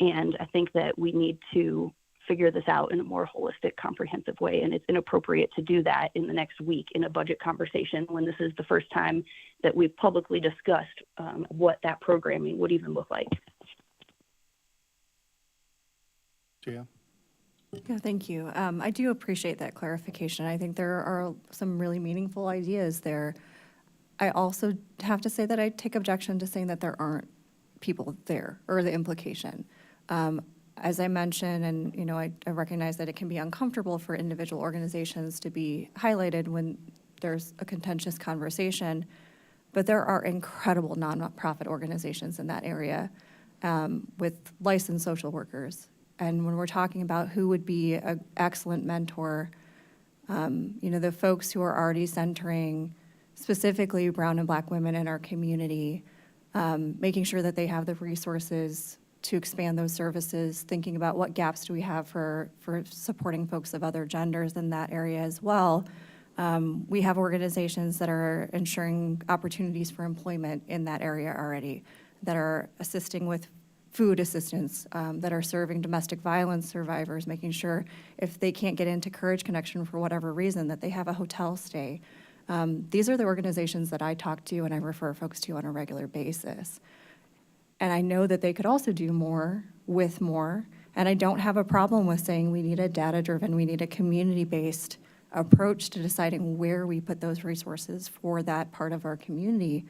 And I think that we need to figure this out in a more holistic, comprehensive way. And it's inappropriate to do that in the next week in a budget conversation when this is the first time that we've publicly discussed what that programming would even look like. Jaya? Yeah, thank you. I do appreciate that clarification. I think there are some really meaningful ideas there. I also have to say that I take objection to saying that there aren't people there, or the implication. As I mentioned, and you know, I recognize that it can be uncomfortable for individual organizations to be highlighted when there's a contentious conversation, but there are incredible nonprofit organizations in that area with licensed social workers. And when we're talking about who would be an excellent mentor, you know, the folks who are already centering specifically brown and black women in our community, making sure that they have the resources to expand those services, thinking about what gaps do we have for supporting folks of other genders in that area as well. We have organizations that are ensuring opportunities for employment in that area already, that are assisting with food assistance, that are serving domestic violence survivors, making sure if they can't get into Courage Connection for whatever reason, that they have a hotel stay. These are the organizations that I talk to and I refer folks to on a regular basis. And I know that they could also do more with more. And I don't have a problem with saying we need a data-driven, we need a community-based approach to deciding where we put those resources for that part of our community.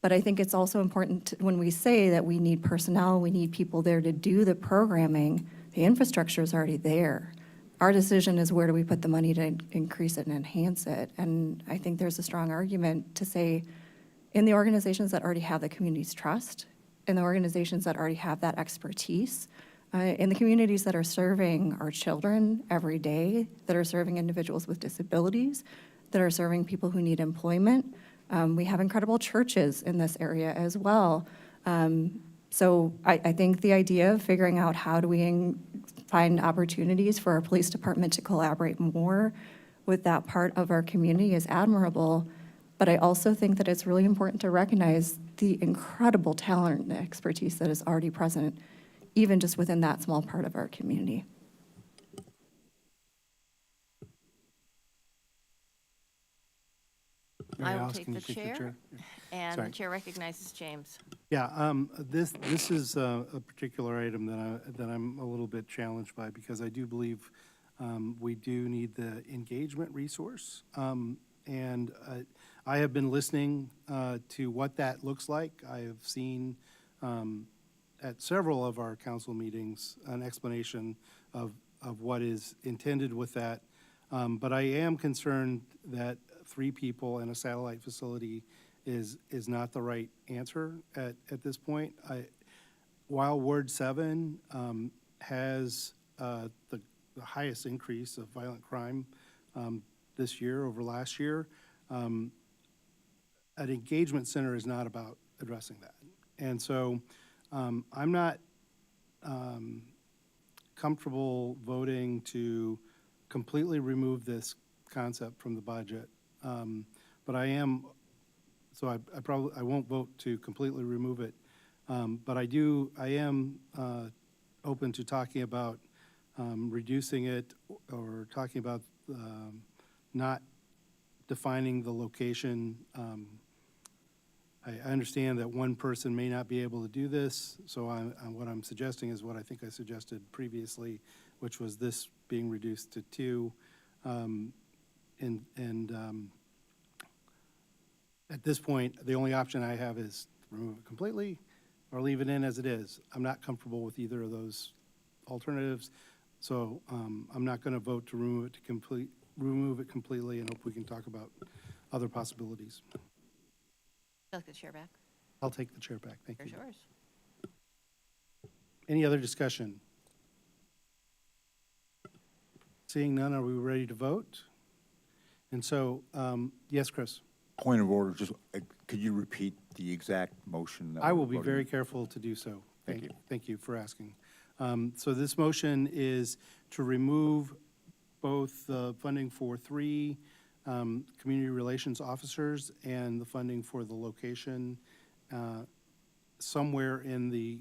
But I think it's also important when we say that we need personnel, we need people there to do the programming, the infrastructure is already there. Our decision is where do we put the money to increase it and enhance it. And I think there's a strong argument to say in the organizations that already have the community's trust, in the organizations that already have that expertise, in the communities that are serving our children every day, that are serving individuals with disabilities, that are serving people who need employment. We have incredible churches in this area as well. So I think the idea of figuring out how do we find opportunities for our police department to collaborate more with that part of our community is admirable. But I also think that it's really important to recognize the incredible talent and expertise that is already present, even just within that small part of our community. Mary I will Alice, take can the you take chair, and Sorry. the chair recognizes James. Yeah, this is a particular item that I'm a little bit challenged by because I do believe we do need the engagement resource. And I have been listening to what that looks like. I have seen at several of our council meetings an explanation of what is intended with that. But I am concerned that 3 people in a satellite facility is not the right answer at this point. While Ward 7 has the highest increase of violent crime this year over last year, an engagement center is not about addressing that. And so I'm not comfortable voting to completely remove this concept from the budget. But I am, so I won't vote to completely remove it. But I am open to talking about reducing it or talking about not defining the location. I understand that one person may not be able to do this, so what I'm suggesting is what I think I suggested previously, which was this being reduced to 2. At this point, the only option I have is remove it completely or leave it in as it is. I'm not comfortable with either of those alternatives, so I'm not going to vote to remove it completely, and hope we can talk about other possibilities. I'd like the chair back. I'll take the chair back, thank you. There's yours. Any other discussion? Seeing none, are we ready to vote? And so, yes, Chris? Point of order, just, could you repeat the exact motion? that I we're will be voting? very careful to do so. Thank you. Thank you for asking. So this motion is to remove both the funding for 3 community relations officers and the funding for the location somewhere in the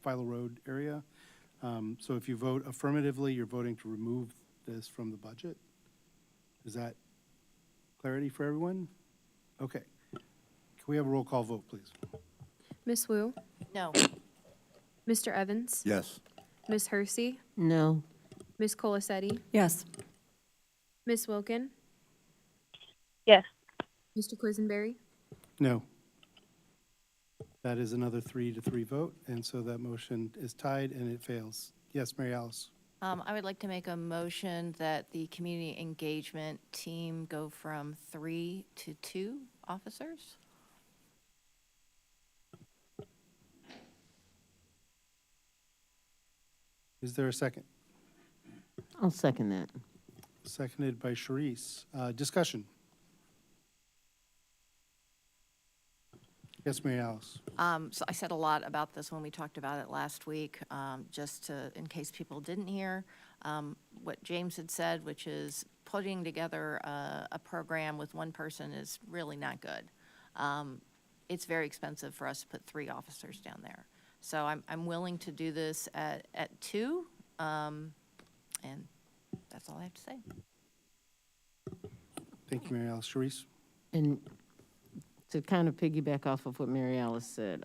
Philo Road area. So if you vote affirmatively, you're voting to remove this from the budget. Is that clarity for everyone? Okay. Can we have a roll call vote, please? Ms. Wu, No. Mr. Evans, Yes. Ms. Hersey, No. Ms. Colacetti, Yes. Ms. Wilkin, Yes. Mr. Quisenberry, No. That is another 3-3 vote, and so that motion is tied and it fails. Yes, Mary Alice? I would like to make a motion that the community engagement team go from 3 to 2 officers. Is there a second? I'll second that. Seconded by Sharice. Discussion? Yes, Mary Alice? So I said a lot about this when we talked about it last week, just to, in case people didn't hear, what James had said, which is putting together a program with one person is really not good. It's very expensive for us to put 3 officers down there. So I'm willing to do this at 2, and that's all I have to say. Thank you, Mary Alice. Sharice? And to kind of piggyback off of what Mary Alice said,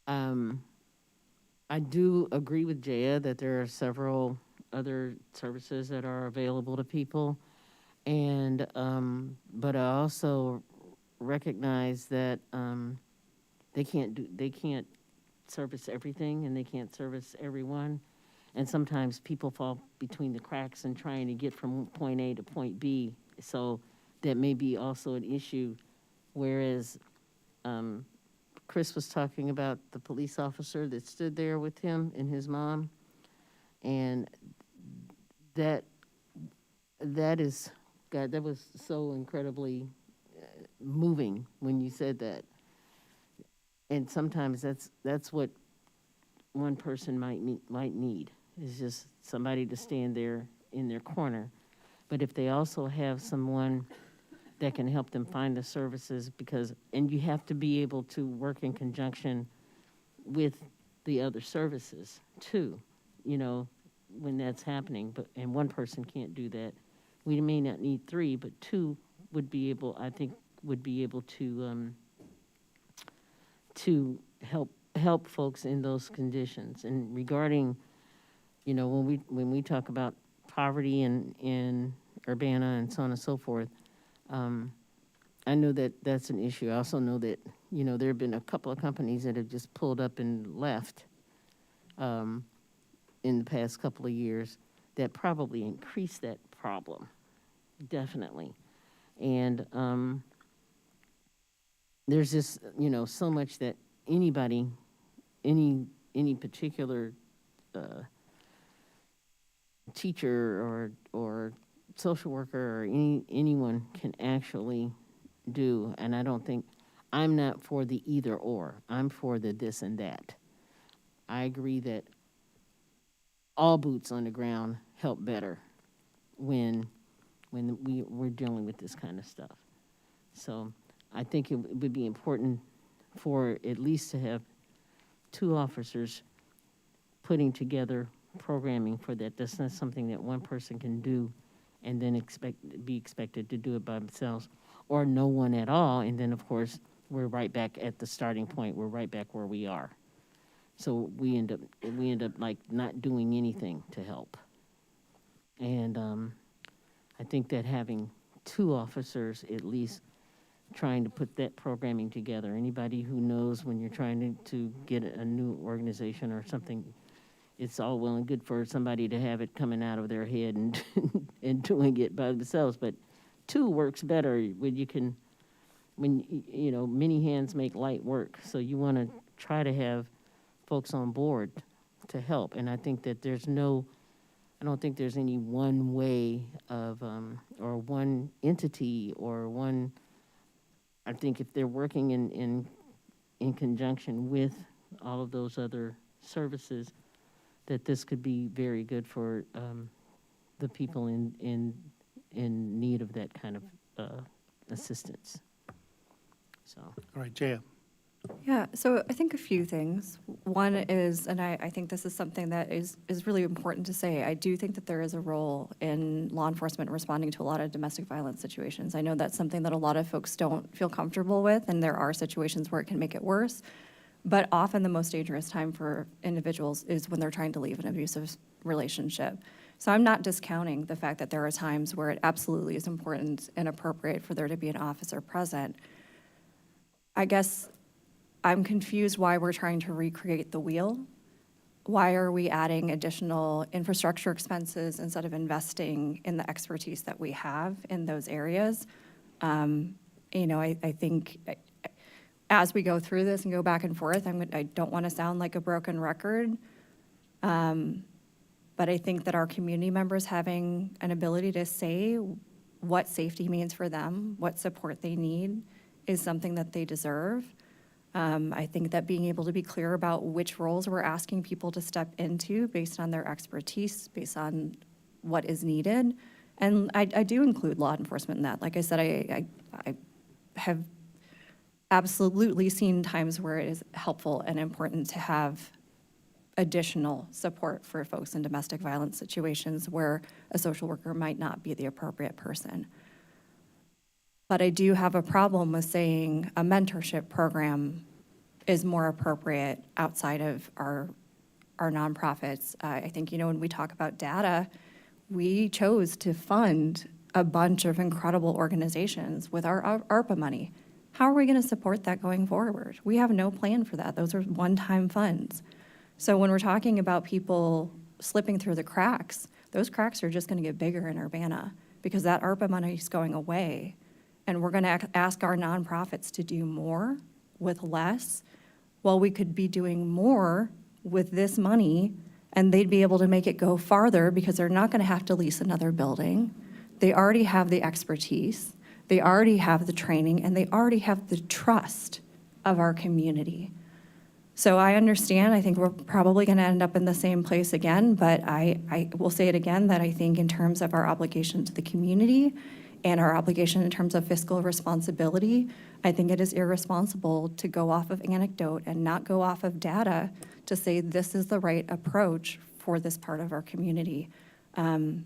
I do agree with Jaya that there are several other services that are available to people. And, but I also recognize that, they can't service everything and they can't service everyone. And sometimes people fall between the cracks in trying to get from point A to point B. So that may be also an issue, whereas Chris was talking about the police officer that stood there with him and his mom. And that is, God, that was so incredibly moving when you said that. And sometimes that's what one person might need, is just somebody to stand there in their corner. But if they also have someone that can help them find the services, and you have to be able to work in conjunction with the other services too, when that's happening, and one person can't do that. We may not need 3, but 2 would be able, I think, to help folks in those conditions. And regarding, when we talk about poverty in Urbana and so on and so forth, I know that that's an issue. I also know that, there have been a couple of companies that have just pulled up and left in the past couple of years that probably increased that problem, definitely. And there's just, so much that anybody, any particular teacher or social worker or anyone can actually do. And I don't think, I'm not for the either or, I'm for the this and that. I agree that all boots on the ground help better when we're dealing with this kind of stuff. So I think it would be important for at least to have 2 officers putting together programming for that. That's not something that one person can do and then be expected to do it by themselves, or no one at all. And then, of course, we're right back at the starting point. We're right back where we are. So we end up like not doing anything to help. And I think that having 2 officers at least trying to put that programming together. Anybody who knows when you're trying to get a new organization or something, it's all well and good for somebody to have it coming out of their head and, and doing it by themselves, but two works better when you can, you know, many hands make light work. So you want to try to have folks on board to help. And I think that I don't think there's any one way of, or one entity or one, I think if they're working in conjunction with all of those other services, that this could be very good for the people in need of that kind of assistance. So. All right, Jaya. Yeah, so I think a few things. One is, and I think this is something that is really important to say, I do think that there is a role in law enforcement responding to a lot of domestic violence situations. I know that's something that a lot of folks don't feel comfortable with, and there are situations where it can make it worse. But often the most dangerous time for individuals is when they're trying to leave an abusive relationship. So I'm not discounting the fact that there are times where it absolutely is important and appropriate for there to be an officer present. I guess I'm confused why we're trying to recreate the wheel. Why are we adding additional infrastructure expenses instead of investing in the expertise that we have in those areas? You know, I think as we go through this and go back and forth, I don't want to sound like a broken record, but I think that our community members having an ability to say what safety means for them, what support they need, is something that they deserve. I think that being able to be clear about which roles we're asking people to step into based on their expertise, based on what is needed. And I do include law enforcement in that. Like I said, I have absolutely seen times where it is helpful and important to have additional support for folks in domestic violence situations where a social worker might not be the appropriate person. But I do have a problem with saying a mentorship program is more appropriate outside of our nonprofits. I think, you know, when we talk about data, we chose to fund a bunch of incredible organizations with our ARPA money. How are we going to support that going forward? We have no plan for that. Those are one-time funds. So when we're talking about people slipping through the cracks, those cracks are just going to get bigger in Urbana because that ARPA money is going away. And we're going to ask our nonprofits to do more with less. Well, we could be doing more with this money, and they'd be able to make it go farther because they're not going to have to lease another building. They already have the expertise, they already have the training, and they already have the trust of our community. So I understand, I think we're probably going to end up in the same place again, but I will say it again, that I think in terms of our obligation to the community and our obligation in terms of fiscal responsibility, I think it is irresponsible to go off of anecdote and not go off of data to say this is the right approach for this part of our community that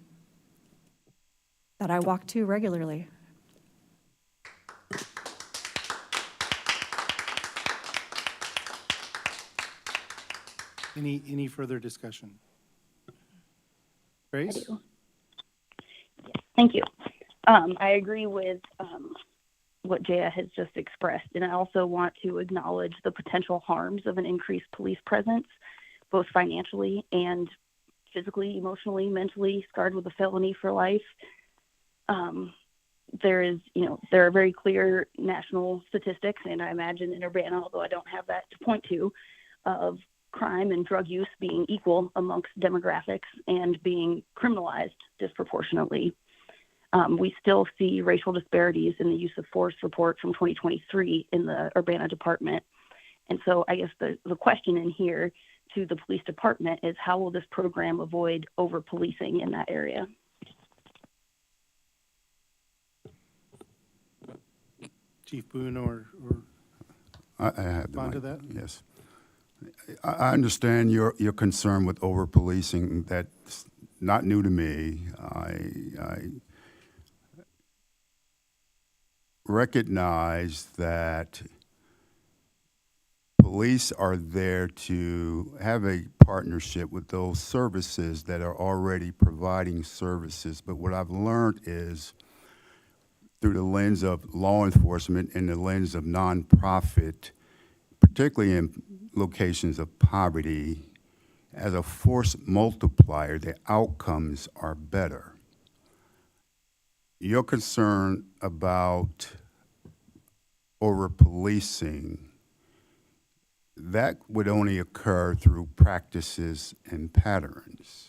I walk to regularly. Any further discussion? I Grace? do. Yes, thank you. I agree with what Jaya has just expressed, and I also want to acknowledge the potential harms of an increased police presence, both financially and physically, emotionally, mentally, scarred with a felony for life. There are very clear national statistics, and I imagine in Urbana, although I don't have that to point to, of crime and drug use being equal amongst demographics and being criminalized disproportionately. We still see racial disparities in the use of force report from 2023 in the Urbana department. And so I guess the question in here to the police department is, how will this program avoid over-policing in that area? Chief Boone or I have the respond to mic. that? Yes. I understand your concern with over-policing. That's not new to me. I recognize that police are there to have a partnership with those services that are already providing services. But what I've learned is through the lens of law enforcement and the lens of nonprofit, particularly in locations of poverty, as a force multiplier, the outcomes are better. Your concern about over-policing, that would only occur through practices and patterns.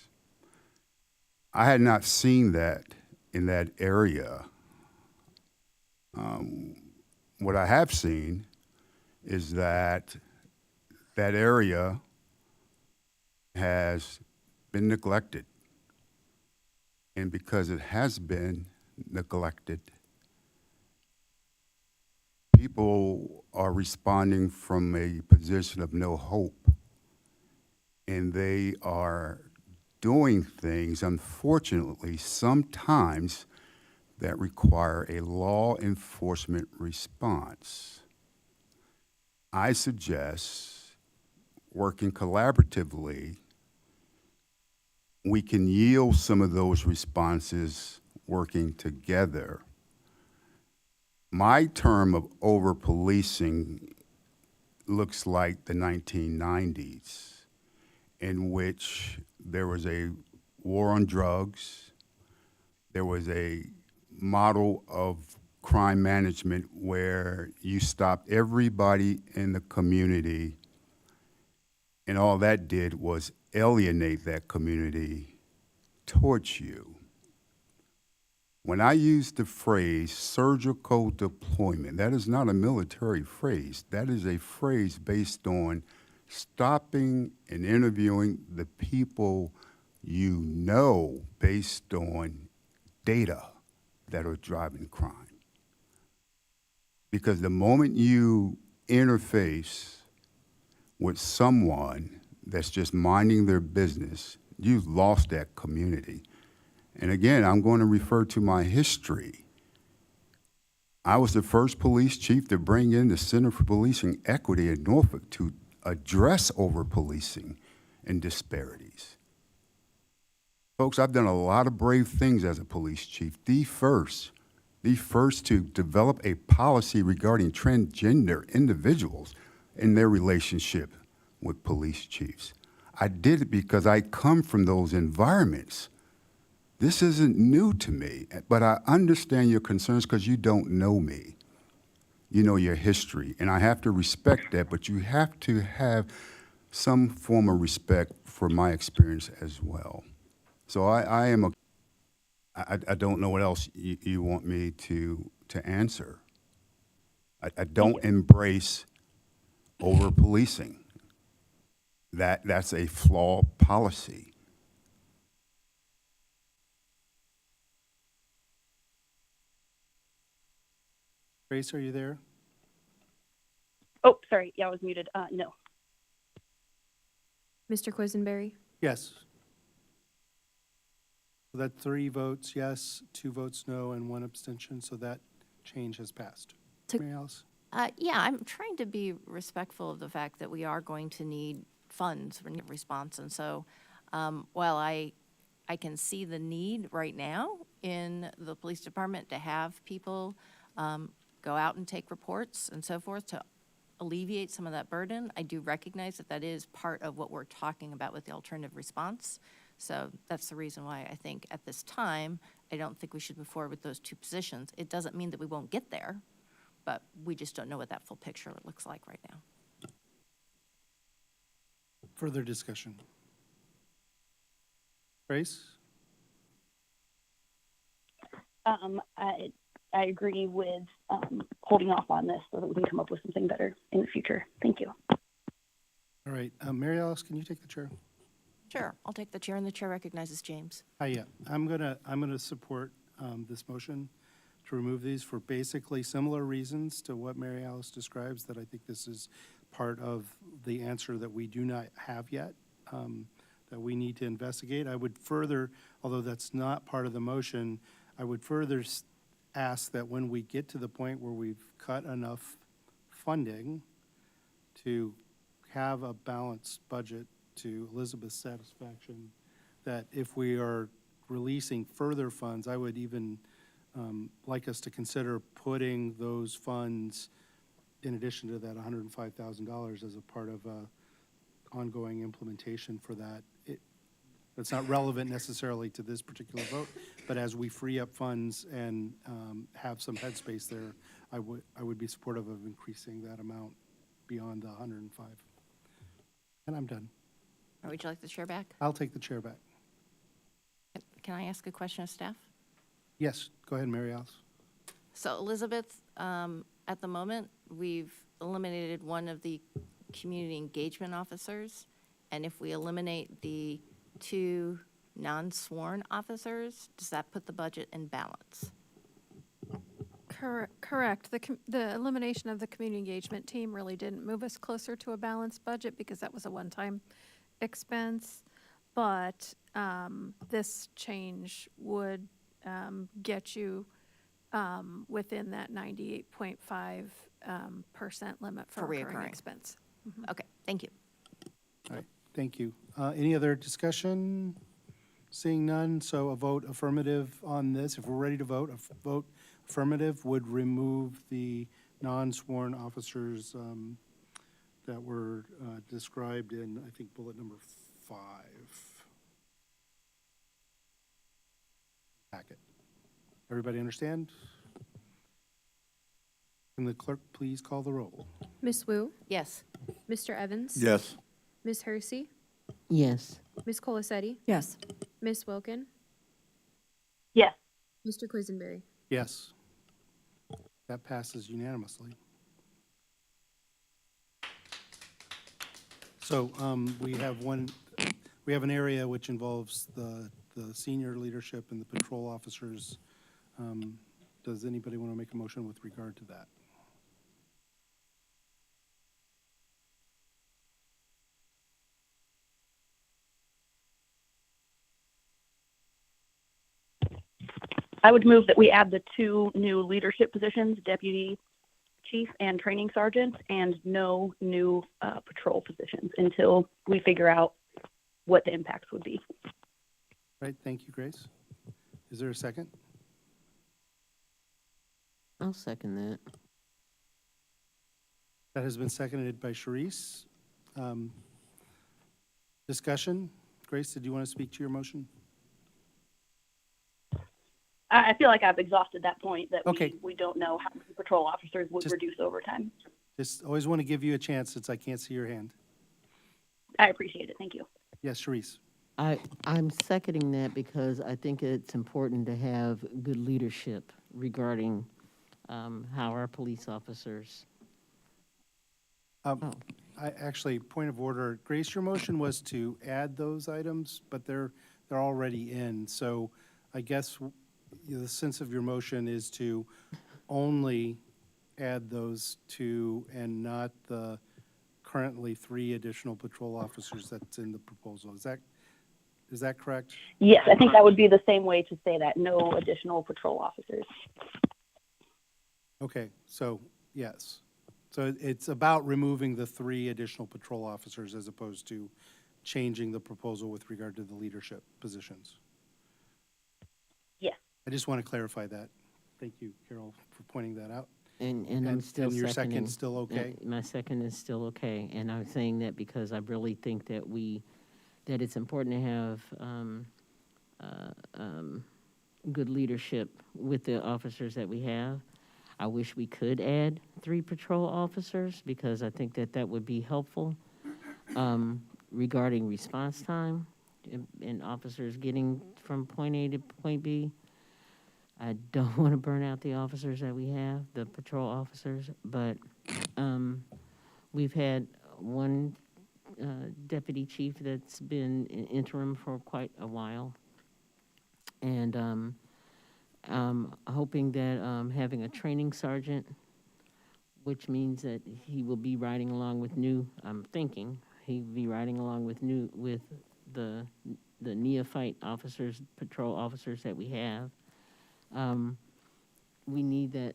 I had not seen that in that area. What I have seen is that that area has been neglected. And because it has been neglected, people are responding from a position of no hope. And they are doing things, unfortunately, sometimes that require a law enforcement response. I suggest working collaboratively, we can yield some of those responses working together. My term of over-policing looks like the 1990s, in which there was a war on drugs, there was a model of crime management where you stopped everybody in the community, and all that did was alienate that community towards you. When I use the phrase surgical deployment, that is not a military phrase. That is a phrase based on stopping and interviewing the people you know based on data that are driving crime. Because the moment you interface with someone that's just minding their business, you've lost that community. And again, I'm going to refer to my history. I was the first police chief to bring in the Center for Policing Equity in Norfolk to address over-policing and disparities. Folks, I've done a lot of brave things as a police chief. The first to develop a policy regarding transgender individuals in their relationship with police chiefs. I did it because I come from those environments. This isn't new to me, but I understand your concerns because you don't know me. You know your history, and I have to respect that, but you have to have some form of respect for my experience as well. So I don't know what else you want me to answer. I don't embrace over-policing. That's a flawed policy. Grace, are you there? Oh, sorry. Yeah, I was muted. No. Mr. Quisenberry? Yes. So that's 3 votes yes, 2 votes no, and 1 abstention, so that change has passed. Mary Alice? Yeah, I'm trying to be respectful of the fact that we are going to need funds for response. And so while I can see the need right now in the police department to have people go out and take reports and so forth to alleviate some of that burden, I do recognize that that is part of what we're talking about with the alternative response. So that's the reason why I think at this time, I don't think we should move forward with those 2 positions. It doesn't mean that we won't get there, but we just don't know what that full picture looks like right now. Further discussion? Grace? I agree with holding off on this so that we can come up with something better in the future. Thank you. All right. Mary Alice, can you take the chair? Sure, I'll take the chair, and the chair recognizes James. Yeah. I'm gonna support this motion to remove these for basically similar reasons to what Mary Alice describes, that I think this is part of the answer that we do not have yet, that we need to investigate. I would further, although that's not part of the motion, I would further ask that when we get to the point where we've cut enough funding to have a balanced budget to Elizabeth's satisfaction, that if we are releasing further funds, I would even like us to consider putting those funds in addition to that $105,000 as a part of ongoing implementation for that. It's not relevant necessarily to this particular vote, but as we free up funds and have some headspace there, I would be supportive of increasing that amount beyond the 105. And I'm done. Or would you like the chair back? I'll take the chair back. Can I ask a question of staff? Yes, go ahead, Mary Alice. So Elizabeth, at the moment, we've eliminated one of the community engagement officers. And if we eliminate the 2 non-sworn officers, does that put the budget in balance? Correct. The elimination of the community engagement team really didn't move us closer to a balanced budget because that was a one-time expense. But this change would get you within that 98.5% limit for For recurring reoccurring. expense. Okay, thank you. All right, thank you. Any other discussion? Seeing none, so a vote affirmative on this. If we're ready to vote, a vote affirmative would remove the non-sworn officers that were described in, I think, bullet number 5. Packet. Everybody understand? Can the clerk please call the roll? Miss Wu, Yes. Mr. Evans? Yes. Miss Hersey? Yes. Miss Colacetti? Yes. Miss Wilkin? Yes. Mr. Quisenberry? Yes. That passes unanimously. So we have an area which involves the senior leadership and the patrol officers. Does anybody want to make a motion with regard to that? I would move that we add the 2 new leadership positions, deputy chief and training sergeant, and no new patrol positions until we figure out what the impacts would be. Right, thank you, Grace. Is there a second? I'll second that. That has been seconded by Sharice. Discussion? Grace, did you want to speak to your motion? I feel like I've exhausted that point, that Okay. we don't know how many patrol officers would Just- reduce overtime. Just always want to give you a chance since I can't see your hand. I appreciate it. Thank you. Yes, Sharice. I'm seconding that because I think it's important to have good leadership regarding how our police officers. Actually, point of order, Grace, your motion was to add those items, but they're already in. So I guess the sense of your motion is to only add those 2 and not the currently 3 additional patrol officers that's in the proposal. Is that correct? Yes, I think that would be the same way to say that, no additional patrol officers. Okay, so, yes. So it's about removing the 3 additional patrol officers as opposed to changing the proposal with regard to the leadership positions. Yes. I just want to clarify that. Thank you, Carol, for pointing that out. And I'm still And your seconding. second's still okay? My second is still okay, and I'm saying that because I really think that that it's important to have good leadership with the officers that we have. I wish we could add 3 patrol officers because I think that would be helpful regarding response time and officers getting from point A to point B. I don't want to burn out the officers that we have, the patrol officers, but we've had one deputy chief that's been interim for quite a while. And I'm hoping that having a training sergeant, which means that he will be riding along with he'll be riding along with the neophyte officers, patrol officers that we have. We need that.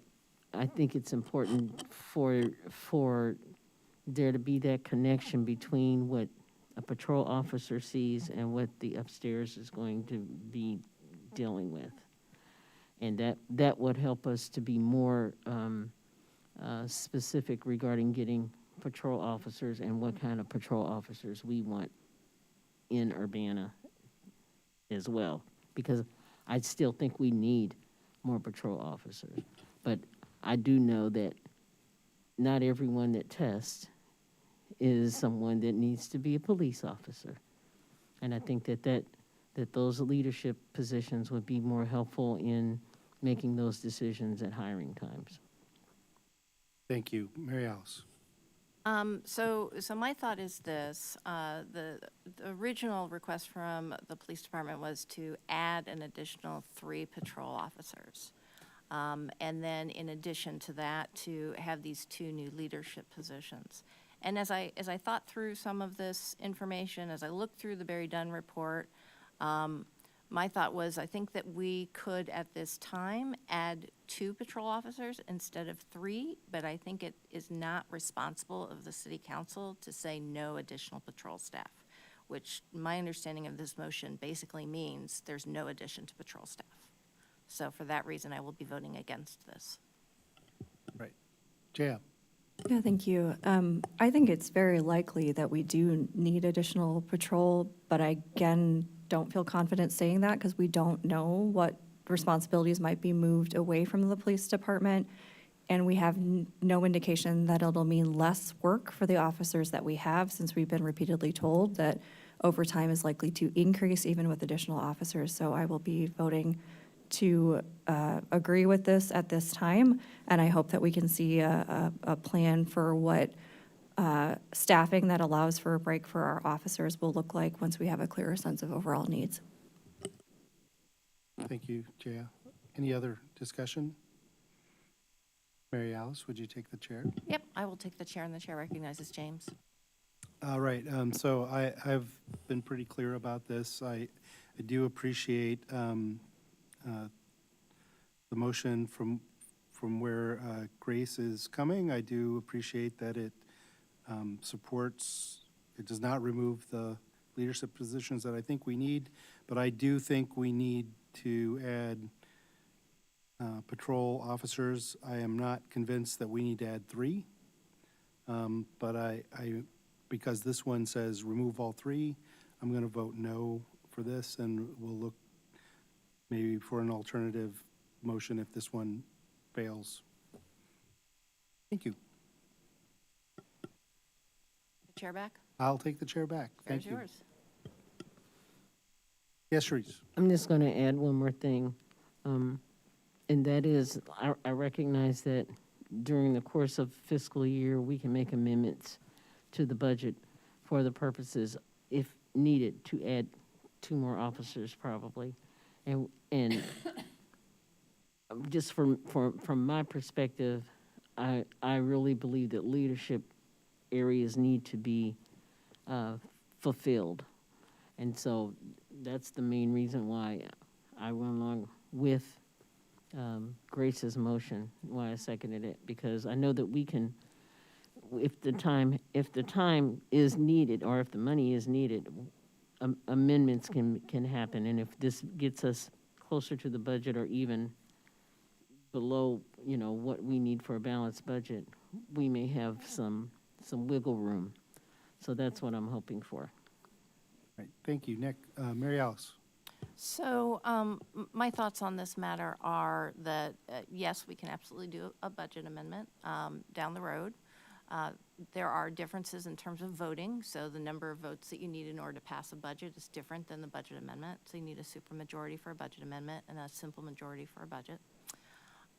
I think it's important for there to be that connection between what a patrol officer sees and what the upstairs is going to be dealing with. And that would help us to be more specific regarding getting patrol officers and what kind of patrol officers we want in Urbana as well. Because I still think we need more patrol officers. But I do know that not everyone that tests is someone that needs to be a police officer. And I think that those leadership positions would be more helpful in making those decisions at hiring times. Thank you. Mary Alice. So my thought is this, the original request from the police department was to add an additional 3 patrol officers. And then in addition to that, to have these 2 new leadership positions. And as I thought through some of this information, as I looked through the Barry Dunn report, my thought was, I think that we could, at this time, add 2 patrol officers instead of 3, but I think it is not responsible of the city council to say no additional patrol staff, which my understanding of this motion basically means there's no addition to patrol staff. So for that reason, I will be voting against this. Right. Jaya. Yeah, thank you. I think it's very likely that we do need additional patrol, but I, again, don't feel confident saying that because we don't know what responsibilities might be moved away from the police department. And we have no indication that it'll mean less work for the officers that we have, since we've been repeatedly told that overtime is likely to increase even with additional officers. So I will be voting to agree with this at this time, and I hope that we can see a plan for what staffing that allows for a break for our officers will look like once we have a clearer sense of overall needs. Thank you, Jaya. Any other discussion? Mary Alice, would you take the chair? Yep, I will take the chair, and the chair recognizes James. All right, so I've been pretty clear about this. I do appreciate the motion from where Grace is coming. I do appreciate that it supports, it does not remove the leadership positions that I think we need, but I do think we need to add patrol officers. I am not convinced that we need to add 3, but I because this one says remove all 3, I'm going to vote no for this, and we'll look maybe for an alternative motion if this one fails. Thank you. The chair back? I'll take the chair back. Thank Chair's you. yours. Yes, Sharice. I'm just going to add one more thing, and that is, I recognize that during the course of fiscal year, we can make amendments to the budget for the purposes, if needed, to add 2 more officers probably. And just from my perspective, I really believe that leadership areas need to be fulfilled. And so that's the main reason why I went along with Grace's motion, why I seconded it, because I know that we can, if the time is needed, or if the money is needed, amendments can happen. And if this gets us closer to the budget or even below, what we need for a balanced budget, we may have some wiggle room. So that's what I'm hoping for. Right, thank you. Nick, Mary Alice. So my thoughts on this matter are that, yes, we can absolutely do a budget amendment down the road. There are differences in terms of voting, so the number of votes that you need in order to pass a budget is different than the budget amendment. So you need a supermajority for a budget amendment and a simple majority for a budget.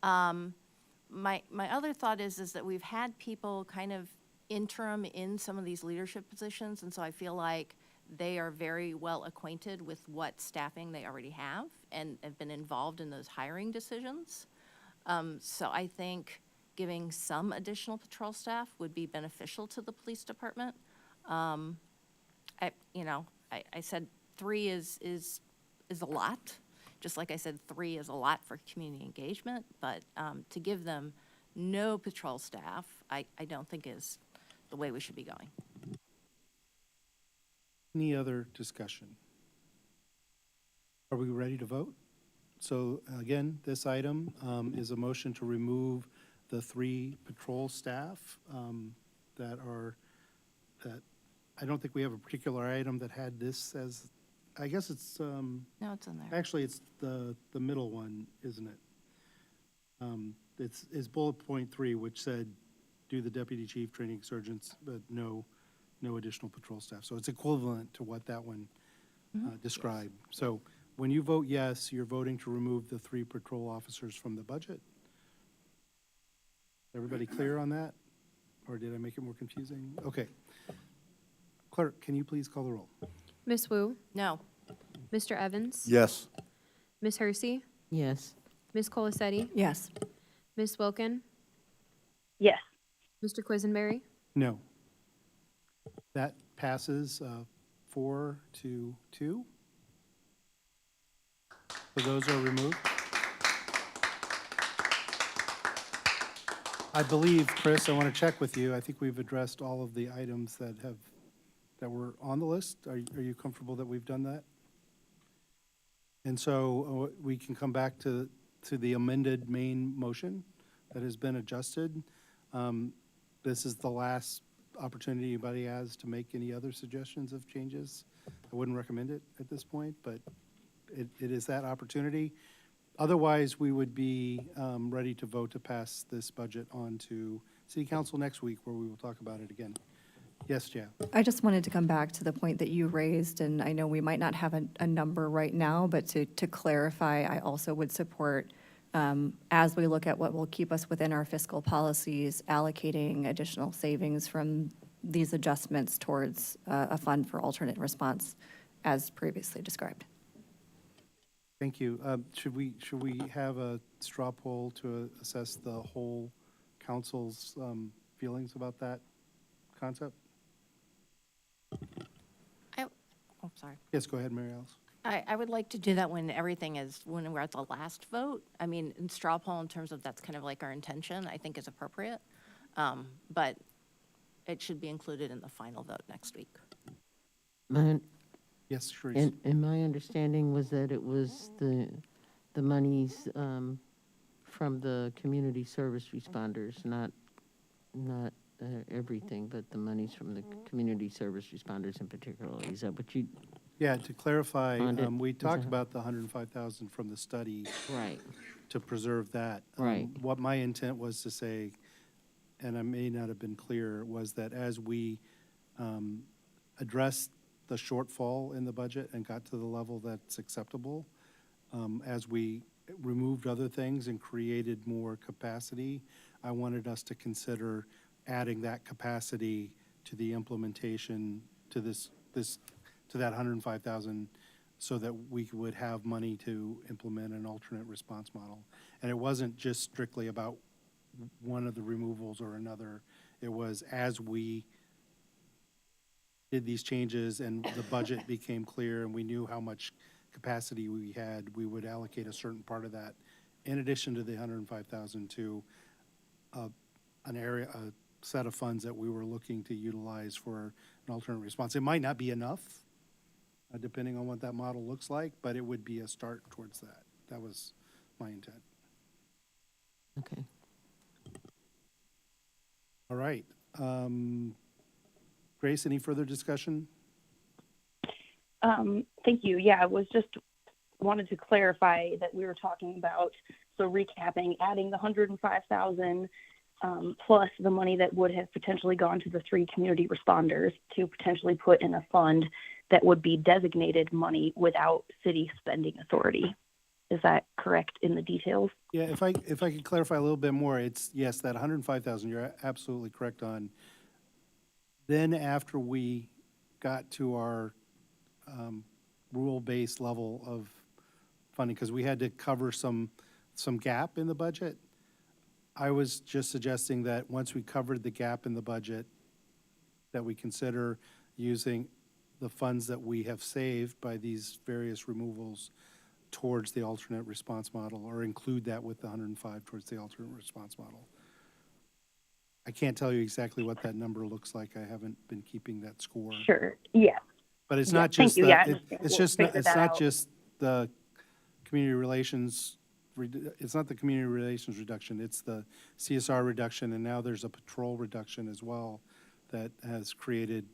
My other thought is that we've had people kind of interim in some of these leadership positions, and so I feel like they are very well acquainted with what staffing they already have and have been involved in those hiring decisions. So I think giving some additional patrol staff would be beneficial to the police department. I said 3 is a lot, just like I said 3 is a lot for community engagement, but to give them no patrol staff, I don't think is the way we should be going. Any other discussion? Are we ready to vote? So again, this item is a motion to remove the 3 patrol staff that I don't think we have a particular item that had this as, I guess it's, No, it's in there. actually, it's the middle one, isn't it? It's bullet point 3, which said, do the deputy chief training sergeants, but no additional patrol staff. So it's equivalent to what that one described. So when you vote yes, you're voting to remove the 3 patrol officers from the budget. Everybody clear on that? Or did I make it more confusing? Okay. Clerk, can you please call the roll? Miss Wu, No. Mr. Evans? Yes. Miss Hersey? Yes. Miss Colacetti? Yes. Miss Wilkin? Yes. Mr. Quisenberry? No. That passes 4-2. So those are removed. I believe, Chris, I want to check with you. I think we've addressed all of the items that were on the list. Are you comfortable that we've done that? And so we can come back to the amended main motion that has been adjusted. This is the last opportunity anybody has to make any other suggestions of changes. I wouldn't recommend it at this point, but it is that opportunity. Otherwise, we would be ready to vote to pass this budget on to City Council next week, where we will talk about it again. Yes, Jan? I just wanted to come back to the point that you raised, and I know we might not have a number right now, but to clarify, I also would support, as we look at what will keep us within our fiscal policies, allocating additional savings from these adjustments towards a fund for alternate response, as previously described. Thank you. Should we have a straw poll to assess the whole council's feelings about that concept? Oh, sorry. Yes, go ahead, Mary Alice. I would like to do that when when we're at the last vote. I mean, in straw poll in terms of that's kind of like our intention, I think is appropriate. But it should be included in the final vote next week. Yes, Sharice. And my understanding was that it was the monies from the community service responders, not everything, but the monies from the community service responders in particular. Is that what you? Yeah, to clarify, Bonded. we Was talked that- about the 105,000 from the study Right. to preserve that. Right. What my intent was to say, and I may not have been clear, was that as we addressed the shortfall in the budget and got to the level that's acceptable, as we removed other things and created more capacity, I wanted us to consider adding that capacity to the implementation, to that 105,000, so that we would have money to implement an alternate response model. And it wasn't just strictly about one of the removals or another. It was as we did these changes and the budget became clear and we knew how much capacity we had, we would allocate a certain part of that, in addition to the 105,000, to a set of funds that we were looking to utilize for an alternate response. It might not be enough, depending on what that model looks like, but it would be a start towards that. That was my intent. Okay. All right. Grace, any further discussion? Thank you. Yeah, I was just wanted to clarify that we were talking about, so recapping, adding the 105,000 plus the money that would have potentially gone to the 3 community responders to potentially put in a fund that would be designated money without city spending authority. Is that correct in the details? Yeah, if I could clarify a little bit more, it's, yes, that 105,000, you're absolutely correct on. Then after we got to our rule-based level of funding, because we had to cover some gap in the budget, I was just suggesting that once we covered the gap in the budget, that we consider using the funds that we have saved by these various removals towards the alternate response model, or include that with the 105 towards the alternate response model. I can't tell you exactly what that number looks like. I haven't been keeping that score. Sure. Yeah. But it's Yeah, not thank just you. Yeah, I it's understand. just We'll not, figure it's that not out. just the community relations, it's not the community relations reduction, it's the CSR reduction, and now there's a patrol reduction as well that has created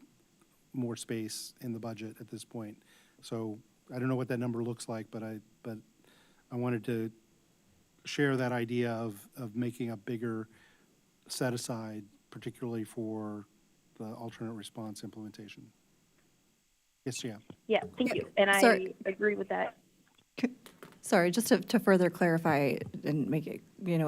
more space in the budget at this point. So I don't know what that number looks like, but I wanted to share that idea of making a bigger set aside, particularly for the alternate response implementation. Yes, yeah. Yeah, thank you. And I Sorry. agree with that. Sorry, just to further clarify and make it,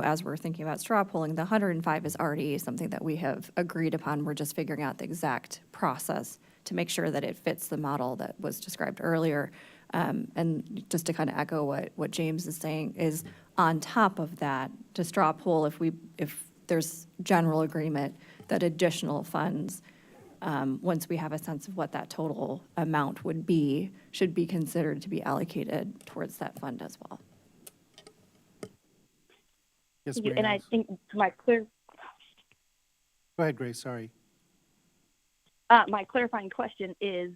as we're thinking about straw polling, the 105 is already something that we have agreed upon. We're just figuring out the exact process to make sure that it fits the model that was described earlier. And just to kind of echo what James is saying is on top of that, to straw poll, if there's general agreement that additional funds, once we have a sense of what that total amount would be, should be considered to be allocated towards that fund as well. Yes, Thank you. Mary And I Alice. think Go ahead, Grace, sorry. my clarifying question is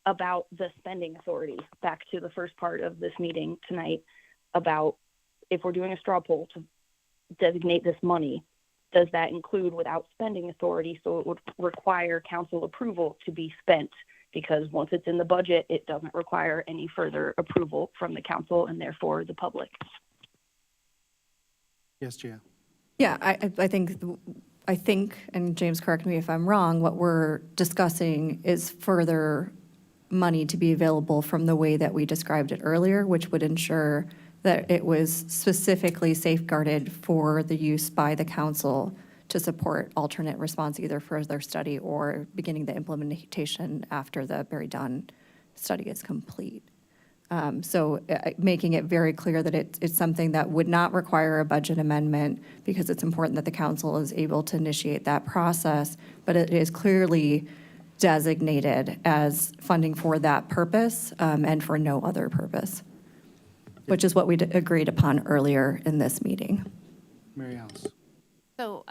about the spending authority, back to the first part of this meeting tonight, about if we're doing a straw poll to designate this money, does that include without spending authority? So it would require council approval to be spent, because once it's in the budget, it doesn't require any further approval from the council and therefore the public. Yes, Gia. Yeah, I think, and James, correct me if I'm wrong, what we're discussing is further money to be available from the way that we described it earlier, which would ensure that it was specifically safeguarded for the use by the council to support alternate response, either further study or beginning the implementation after the Barry Dunn study is complete. So making it very clear that it's something that would not require a budget amendment, because it's important that the council is able to initiate that process, but it is clearly designated as funding for that purpose and for no other purpose, which is what we agreed upon earlier in this meeting. Mary Alice. So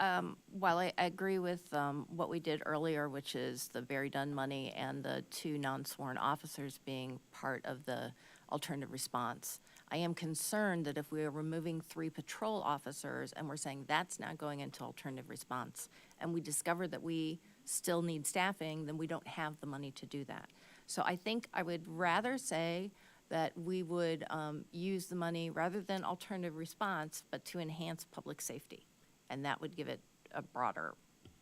while I agree with what we did earlier, which is the Barry Dunn money and the 2 non-sworn officers being part of the alternative response, I am concerned that if we are removing 3 patrol officers and we're saying that's not going into alternative response, and we discover that we still need staffing, then we don't have the money to do that. So I think I would rather say that we would use the money rather than alternative response, but to enhance public safety. And that would give it a broader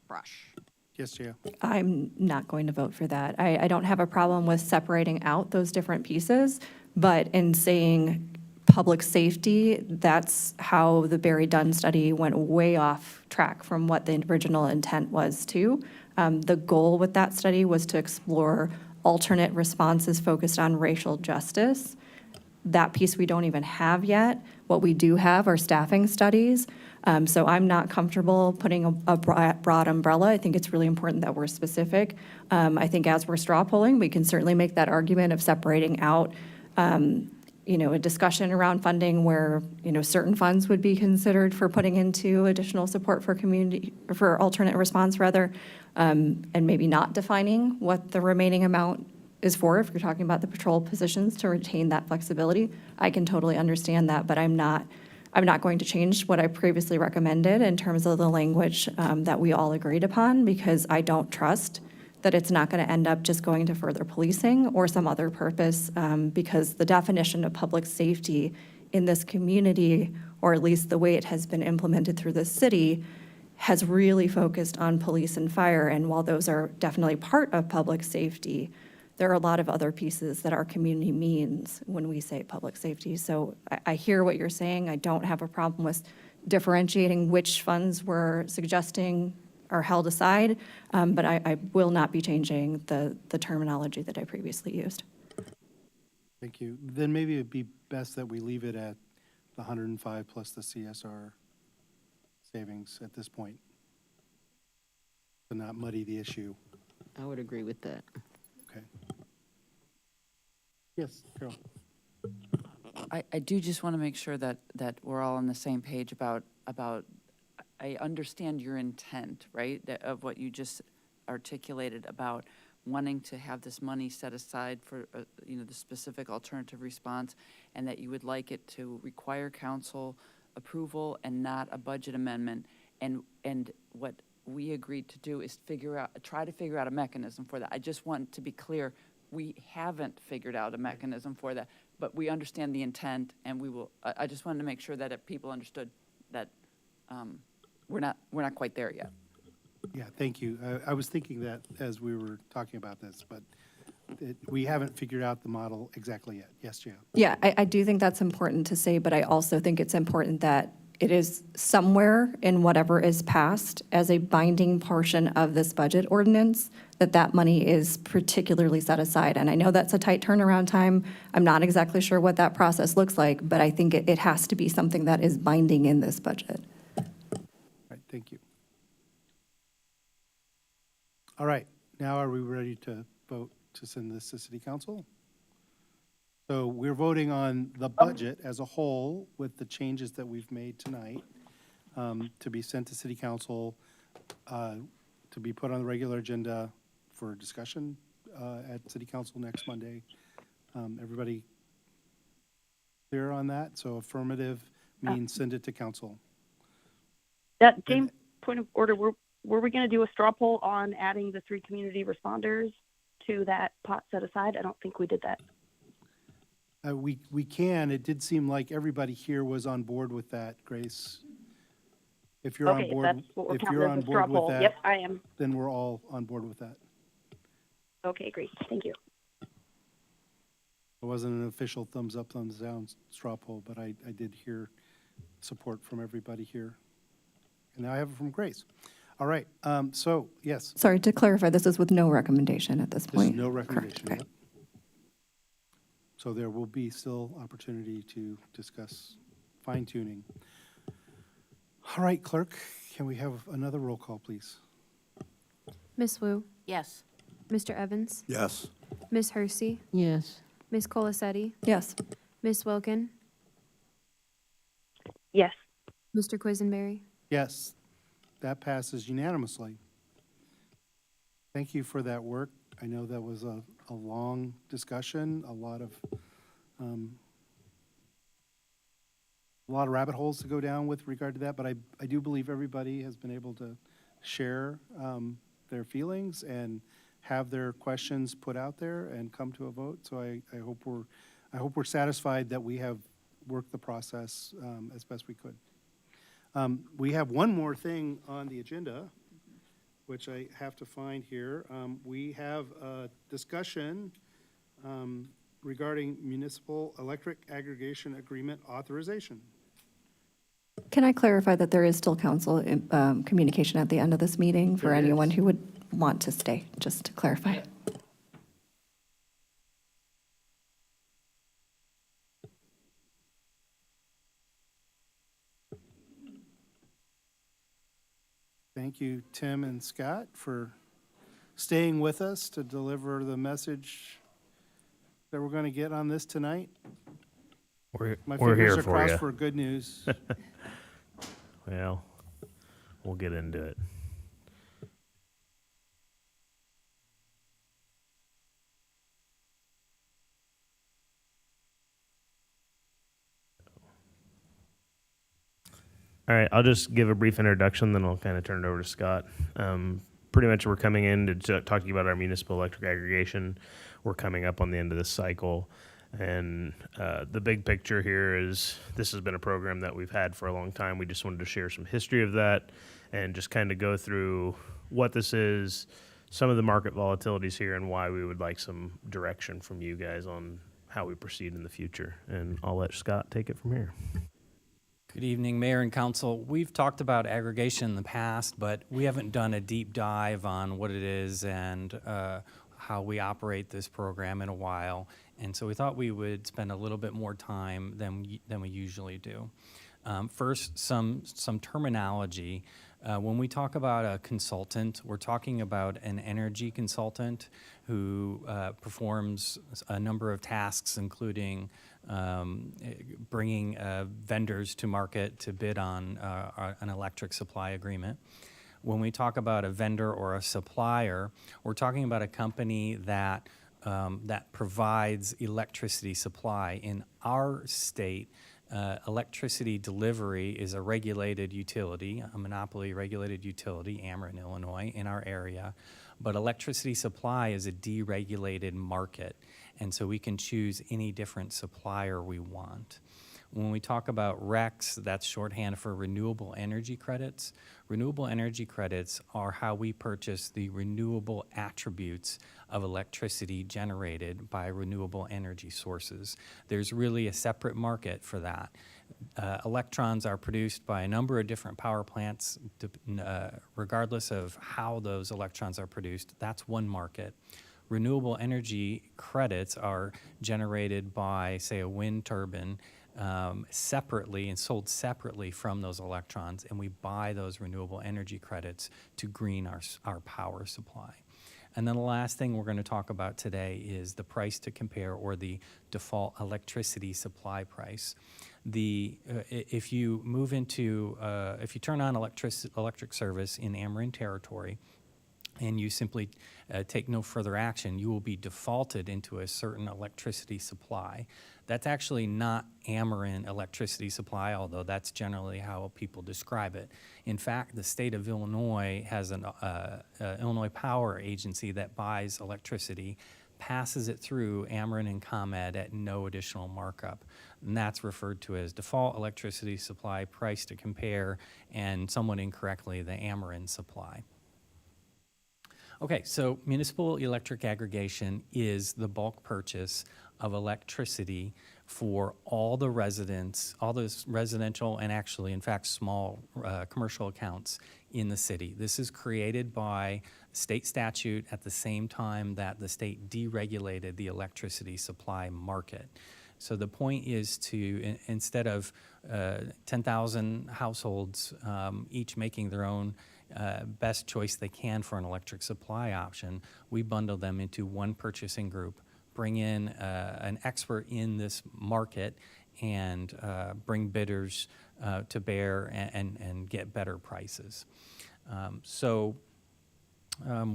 brush. Yes, Gia. I'm not going to vote for that. I don't have a problem with separating out those different pieces, but in saying public safety, that's how the Barry Dunn study went way off track from what the original intent was too. The goal with that study was to explore alternate responses focused on racial justice. That piece we don't even have yet. What we do have are staffing studies. So I'm not comfortable putting a broad umbrella. I think it's really important that we're specific. I think as we're straw polling, we can certainly make that argument of separating out, a discussion around funding where, certain funds would be considered for putting into additional support for community, for alternate response rather, and maybe not defining what the remaining amount is for, if you're talking about the patrol positions, to retain that flexibility. I can totally understand that, but I'm not going to change what I previously recommended in terms of the language that we all agreed upon, because I don't trust that it's not going to end up just going to further policing or some other purpose, because the definition of public safety in this community, or at least the way it has been implemented through the city, has really focused on police and fire. And while those are definitely part of public safety, there are a lot of other pieces that our community means when we say public safety. So I hear what you're saying. I don't have a problem with differentiating which funds we're suggesting are held aside, but I will not be changing the terminology that I previously used. Thank you. Then maybe it'd be best that we leave it at the 105 plus the CSR savings at this point, to not muddy the issue. I would agree with that. Okay. Yes, Carol. I do just want to make sure that we're all on the same page about, I understand your intent, right, of what you just articulated about wanting to have this money set aside for, the specific alternative response, and that you would like it to require council approval and not a budget amendment. And what we agreed to do is try to figure out a mechanism for that. I just want to be clear, we haven't figured out a mechanism for that, but we understand the intent, and we will, I just wanted to make sure that people understood that we're not quite there yet. Yeah, thank you. I was thinking that as we were talking about this, but we haven't figured out the model exactly yet. Yes, Jan? Yeah, I do think that's important to say, but I also think it's important that it is somewhere in whatever is passed as a binding portion of this budget ordinance, that money is particularly set aside. And I know that's a tight turnaround time. I'm not exactly sure what that process looks like, but I think it has to be something that is binding in this budget. All right, thank you. All right, now are we ready to vote to send this to City Council? So we're voting on the budget as a whole with the changes that we've made tonight to be sent to City Council, to be put on the regular agenda for discussion at City Council next Monday. Everybody clear on that? So affirmative means send it to council. That James, point of order, were we going to do a straw poll on adding the 3 community responders to that pot set aside? I don't think we did that. We can. It did seem like everybody here was on board with that, Grace. If you're on Okay, board, if that's what we're if counting you're as on a straw board with poll. that, Yep, I am. then we're all on board with that. Okay, great. Thank you. It wasn't an official thumbs up, thumbs down straw poll, but I did hear support from everybody here. And now I have it from Grace. All right, so, yes, Sorry, to clarify, this is with no recommendation at this this point? is no recommendation. Correct, Yep. So there will be still opportunity to discuss fine tuning. All right, clerk, can we have another roll call, please? Ms. Wu, Yes. Mr. Evans, Yes. Ms. Hersey, Yes. Ms. Colacetti, Yes. Ms. Wilkin, Yes. Mr. Quisenberry. Yes, that passes unanimously. Thank you for that work. I know that was a long discussion, a lot of rabbit holes to go down with regard to that, but I do believe everybody has been able to share their feelings and have their questions put out there and come to a vote. So I hope we're satisfied that we have worked the process as best we could. We have one more thing on the agenda, which I have to find here. We have a discussion regarding municipal electric aggregation agreement authorization. Can I clarify that there is still council communication at the end of this meeting for There anyone is. who would want to stay, just to clarify? Thank you, Tim and Scott, for staying with us to deliver the message that we're going to get on this tonight. We're My here fingers are for crossed you. for good news. Well, we'll get into it. All right, I'll just give a brief introduction, then I'll kind of turn it over to Scott. Pretty much we're coming in to talk to you about our municipal electric aggregation. We're coming up on the end of this cycle. And the big picture here is this has been a program that we've had for a long time. We just wanted to share some history of that and just kind of go through what this is, some of the market volatilities here, and why we would like some direction from you guys on how we proceed in the future. And I'll let Scott take it from here. Good evening, Mayor and Council. We've talked about aggregation in the past, but we haven't done a deep dive on what it is and how we operate this program in a while. And so we thought we would spend a little bit more time than we usually do. First, some terminology. When we talk about a consultant, we're talking about an energy consultant who performs a number of tasks, including bringing vendors to market to bid on an electric supply agreement. When we talk about a vendor or a supplier, we're talking about a company that that provides electricity supply. In our state, electricity delivery is a regulated utility, a monopoly regulated utility, Ameren, Illinois, in our area. But electricity supply is a deregulated market, and so we can choose any different supplier we want. When we talk about RECs, that's shorthand for renewable energy credits. Renewable energy credits are how we purchase the renewable attributes of electricity generated by renewable energy sources. There's really a separate market for that. Electrons are produced by a number of different power plants, regardless of how those electrons are produced. That's one market. Renewable energy credits are generated by, say, a wind turbine separately and sold separately from those electrons, and we buy those renewable energy credits to green our power supply. And then the last thing we're going to talk about today is the price to compare, or the default electricity supply price. If you move into, if you turn on electric service in Ameren territory, and you simply take no further action, you will be defaulted into a certain electricity supply. That's actually not Ameren electricity supply, although that's generally how people describe it. In fact, the state of Illinois has an Illinois Power Agency that buys electricity, passes it through Ameren and ComEd at no additional markup. And that's referred to as default electricity supply price to compare, and somewhat incorrectly, the Ameren supply. Okay, so municipal electric aggregation is the bulk purchase of electricity for all the residents, all those residential and actually, in fact, small commercial accounts in the city. This is created by state statute at the same time that the state deregulated the electricity supply market. So the point is to, instead of 10,000 households each making their own best choice they can for an electric supply option, we bundle them into one purchasing group, bring in an expert in this market, and bring bidders to bear and get better prices. What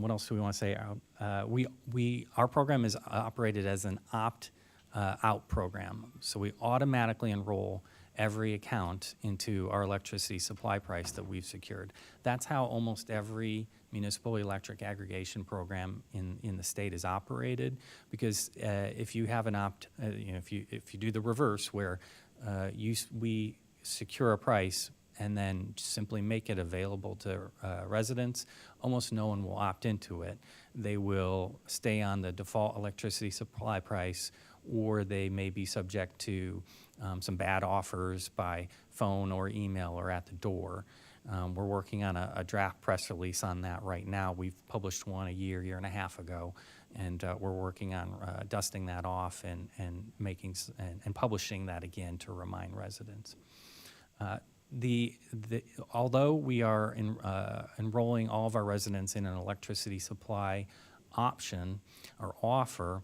else do we want to say? Our program is operated as an opt-out program, so we automatically enroll every account into our electricity supply price that we've secured. That's how almost every municipal electric aggregation program in the state is operated, because if you have an if you do the reverse, where we secure a price and then simply make it available to residents, almost no one will opt into it. They will stay on the default electricity supply price, or they may be subject to some bad offers by phone or email or at the door. We're working on a draft press release on that right now. We've published one a year and a half ago, and we're working on dusting that off and publishing that again to remind residents. Although we are enrolling all of our residents in an electricity supply option or offer,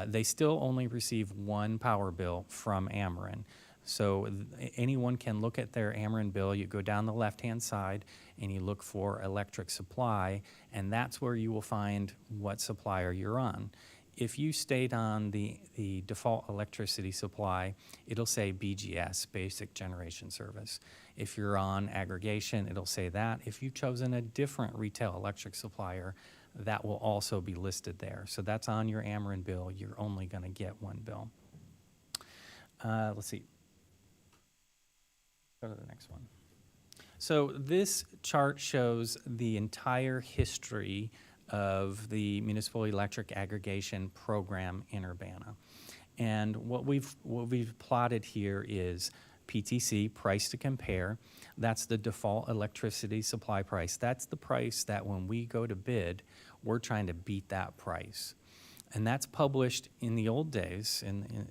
they still only receive one power bill from Ameren. So anyone can look at their Ameren bill. You go down the left-hand side and you look for electric supply, and that's where you will find what supplier you're on. If you stayed on the default electricity supply, it'll say BGS, Basic Generation Service. If you're on aggregation, it'll say that. If you've chosen a different retail electric supplier, that will also be listed there. So that's on your Ameren bill. You're only going to get one bill. Let's see. Go to the next one. So this chart shows the entire history of the municipal electric aggregation program in Urbana. And what we've plotted here is PTC, price to compare. That's the default electricity supply price. That's the price that when we go to bid, we're trying to beat that price. And that's published in the old days,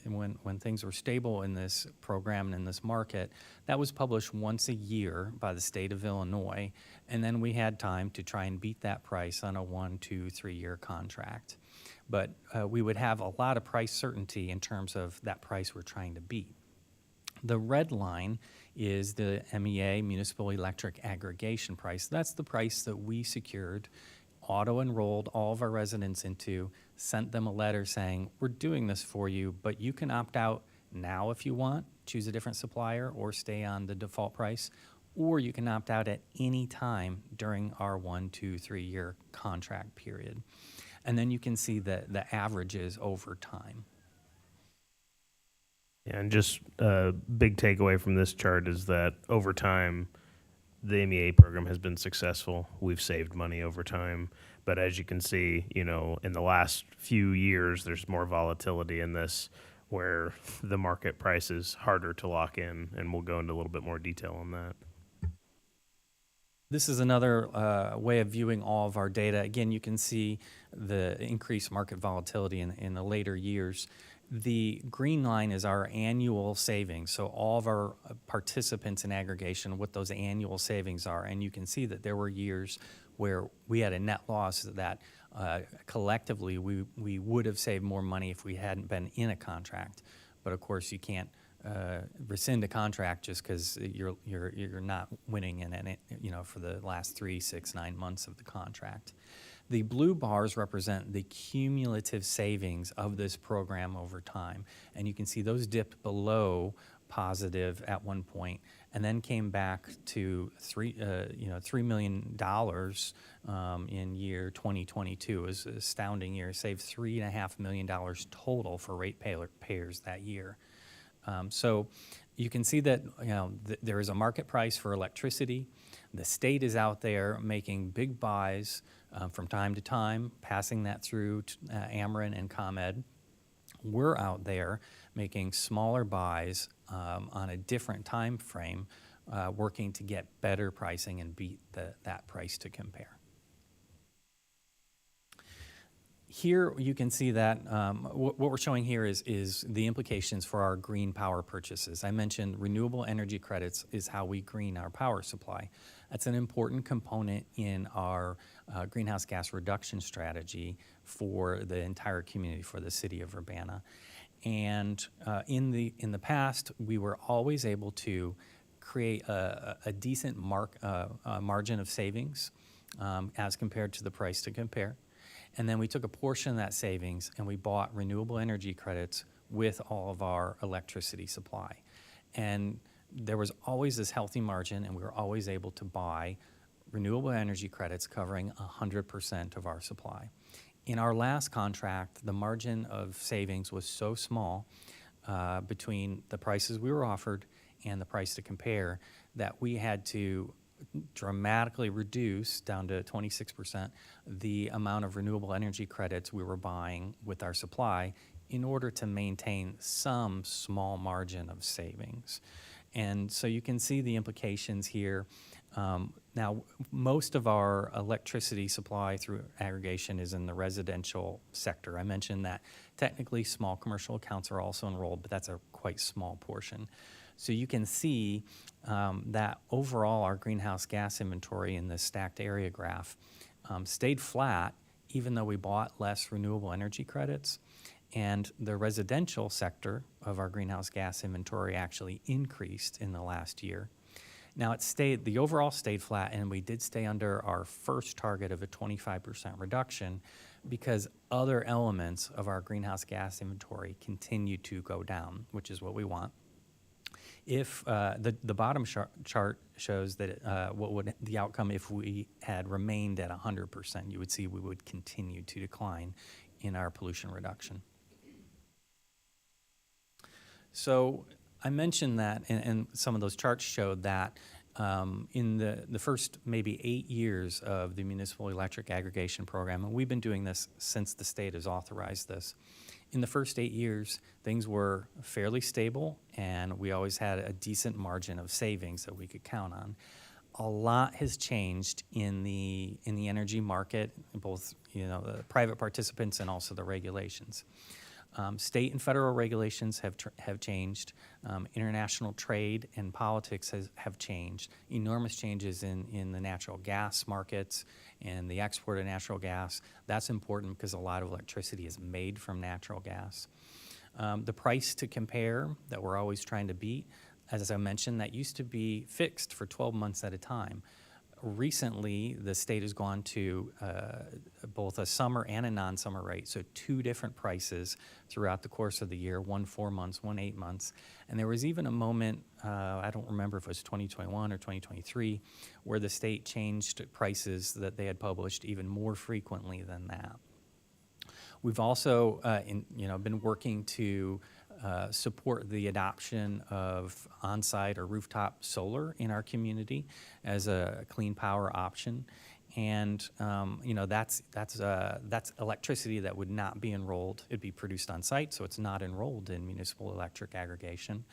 when things were stable in this program and in this market. That was published once a year by the state of Illinois, and then we had time to try and beat that price on a 1, 2, 3-year contract. But we would have a lot of price certainty in terms of that price we're trying to beat. The red line is the MEA, Municipal Electric Aggregation Price. That's the price that we secured, auto-enrolled all of our residents into, sent them a letter saying, we're doing this for you, but you can opt out now if you want, choose a different supplier, or stay on the default price, or you can opt out at any time during our 1, 2, 3 year contract period. And then you can see the averages over time. Yeah, and just a big takeaway from this chart is that over time, the MEA program has been successful. We've saved money over time. But as you can see, you know, in the last few years, there's more volatility in this where the market price is harder to lock in, and we'll go into a little bit more detail on that. This is another way of viewing all of our data. Again, you can see the increased market volatility in the later years. The green line is our annual savings, so all of our participants in aggregation, what those annual savings are. And you can see that there were years where we had a net loss that collectively we would have saved more money if we hadn't been in a contract. But of course, you can't rescind a contract just because you're not winning in it, you know, for the last 3, 6, 9 months of the contract. The blue bars represent the cumulative savings of this program over time, and you can see those dipped below positive at one point, and then came back to $3 million in year 2022. It was an astounding year. Saved $3.5 million total for ratepayers that year. So you can see that there is a market price for electricity. The state is out there making big buys from time to time, passing that through to Ameren and ComEd. We're out there making smaller buys on a different time frame, working to get better pricing and beat that price to compare. Here you can see that what we're showing here is the implications for our green power purchases. I mentioned renewable energy credits is how we green our power supply. That's an important component in our greenhouse gas reduction strategy for the entire community, for the city of Urbana. And in the past, we were always able to create a decent margin of savings as compared to the price to compare. And then we took a portion of that savings and we bought renewable energy credits with all of our electricity supply. And there was always this healthy margin, and we were always able to buy renewable energy credits covering 100% of our supply. In our last contract, the margin of savings was so small between the prices we were offered and the price to compare that we had to dramatically reduce down to 26% the amount of renewable energy credits we were buying with our supply in order to maintain some small margin of savings. And so you can see the implications here. Now, most of our electricity supply through aggregation is in the residential sector. I mentioned that technically small commercial accounts are also enrolled, but that's a quite small portion. So you can see that overall our greenhouse gas inventory in the stacked area graph stayed flat even though we bought less renewable energy credits. And the residential sector of our greenhouse gas inventory actually increased in the last year. Now the overall stayed flat, and we did stay under our first target of a 25% reduction because other elements of our greenhouse gas inventory continue to go down, which is what we want. If the bottom chart shows that what would the outcome if we had remained at 100%, you would see we would continue to decline in our pollution reduction. So I mentioned that, and some of those charts showed that in the first maybe 8 years of the Municipal Electric Aggregation Program, and we've been doing this since the state has authorized this. In the first 8 years, things were fairly stable, and we always had a decent margin of savings that we could count on. A lot has changed in the energy market, both the private participants and also the regulations. State and federal regulations have changed. International trade and politics have changed. Enormous changes in the natural gas markets and the export of natural gas. That's important because a lot of electricity is made from natural gas. The price to compare that we're always trying to beat, As I mentioned, that used to be fixed for 12 months at a time. Recently, the state has gone to both a summer and a non-summer rate, so 2 different prices throughout the course of the year, one 4 months, one 8 months. And there was even a moment, I don't remember if it was 2021 or 2023, where the state changed prices that they had published even more frequently than that. We've also been working to support the adoption of on-site or rooftop solar in our community as a clean power option. And, that's electricity that would not be enrolled. It'd be produced on site, so it's not enrolled in municipal electric aggregation.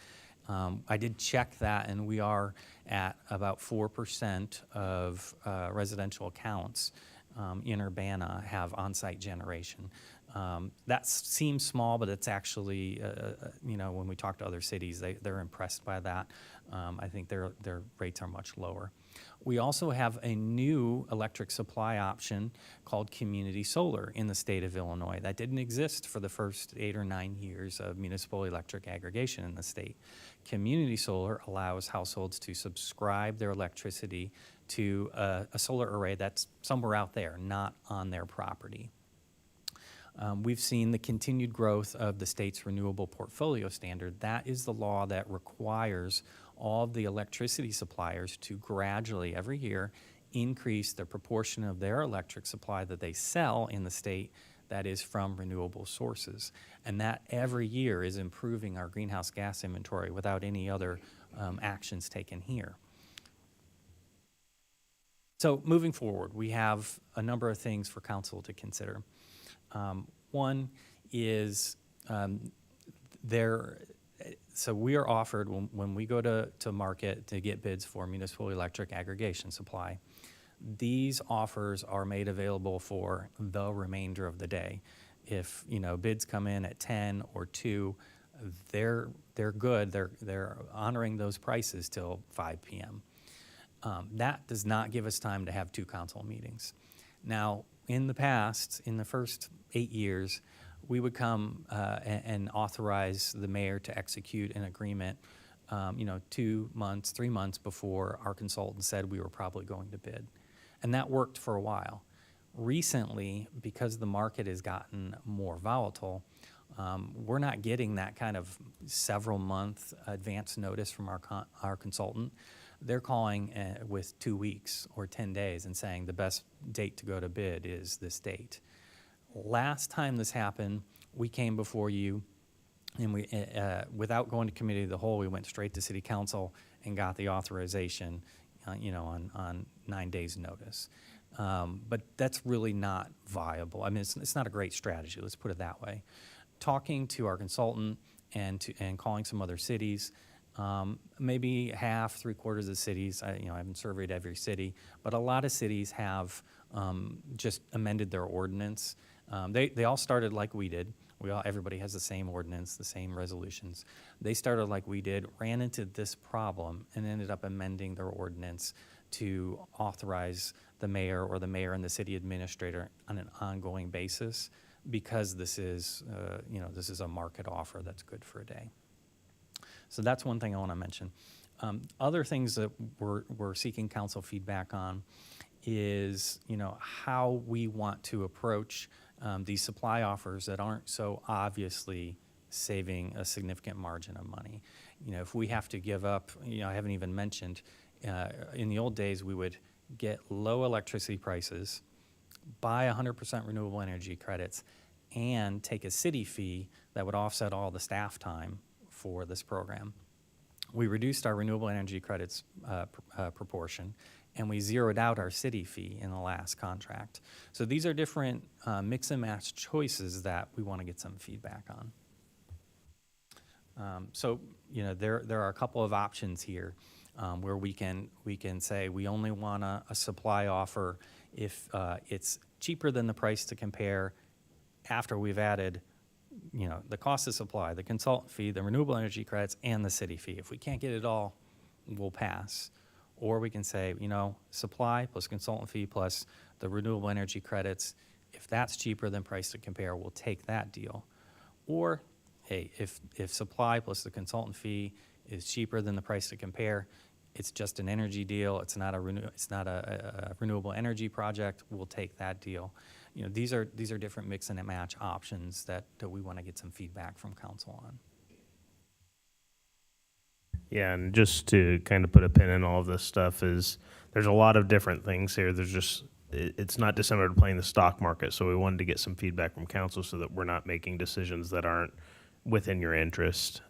I did check that, and we are at about 4% of residential accounts in Urbana have on-site generation. That seems small, but it's actually, when we talk to other cities, they're impressed by that. I think their rates are much lower. We also have a new electric supply option called community solar in the state of Illinois. That didn't exist for the first 8 or 9 years of municipal electric aggregation in the state. Community solar allows households to subscribe their electricity to a solar array that's somewhere out there, not on their property. We've seen the continued growth of the state's renewable portfolio standard. That is the law that requires all of the electricity suppliers to gradually, every year, increase the proportion of their electric supply that they sell in the state that is from renewable sources. And that every year is improving our greenhouse gas inventory without any other actions taken here. So moving forward, we have a number of things for council to consider. One is so we are offered, when we go to market to get bids for municipal electric aggregation supply, these offers are made available for the remainder of the day. If, bids come in at 10 or 2, they're good. They're honoring those prices till 5 p.m. That does not give us time to have 2 council meetings. Now, in the past, in the first 8 years, we would come and authorize the mayor to execute an agreement, 2 months, 3 months before our consultant said we were probably going to bid. And that worked for a while. Recently, because the market has gotten more volatile, we're not getting that kind of several month advance notice from our consultant. They're calling with 2 weeks or 10 days and saying the best date to go to bid is this date. Last time this happened, we came before you, and we, without going to committee of the whole, we went straight to city council and got the authorization, on 9 days' notice. But that's really not viable. I mean, it's not a great strategy. Let's put it that way. Talking to our consultant and calling some other cities. Maybe half, 3/4 of the cities, I haven't surveyed every city, but a lot of cities have just amended their ordinance. They all started like we did. Everybody has the same ordinance, the same resolutions. They started like we did, ran into this problem, and ended up amending their ordinance to authorize the mayor or the mayor and the city administrator on an ongoing basis, because this is a market offer that's good for a day. So that's one thing I want to mention. Other things that we're seeking council feedback on is, how we want to approach these supply offers that aren't so obviously saving a significant margin of money. If we have to give up, I haven't even mentioned, in the old days we would get low electricity prices, buy 100% renewable energy credits, and take a city fee that would offset all the staff time for this program. We reduced our renewable energy credits proportion, and we zeroed out our city fee in the last contract. So these are different mix and match choices that we want to get some feedback on. There are a couple of options here where we can say we only want a supply offer if it's cheaper than the price to compare after we've added the cost of supply, the consultant fee, the renewable energy credits, and the city fee. If we can't get it all, we'll pass. Or we can say, supply plus consultant fee plus the renewable energy credits. If that's cheaper than price to compare, we'll take that deal. Or, hey, if supply plus the consultant fee is cheaper than the price to compare. It's just an energy deal. It's not a renewable energy project. We'll take that deal. You know, these are different mix and match options that we want to get some feedback from council on. Yeah, and just to kind of put a pin in all of this stuff is there's a lot of different things here. There's just, it's not dissimilar to playing the stock market. So we wanted to get some feedback from council so that we're not making decisions that aren't within your interest.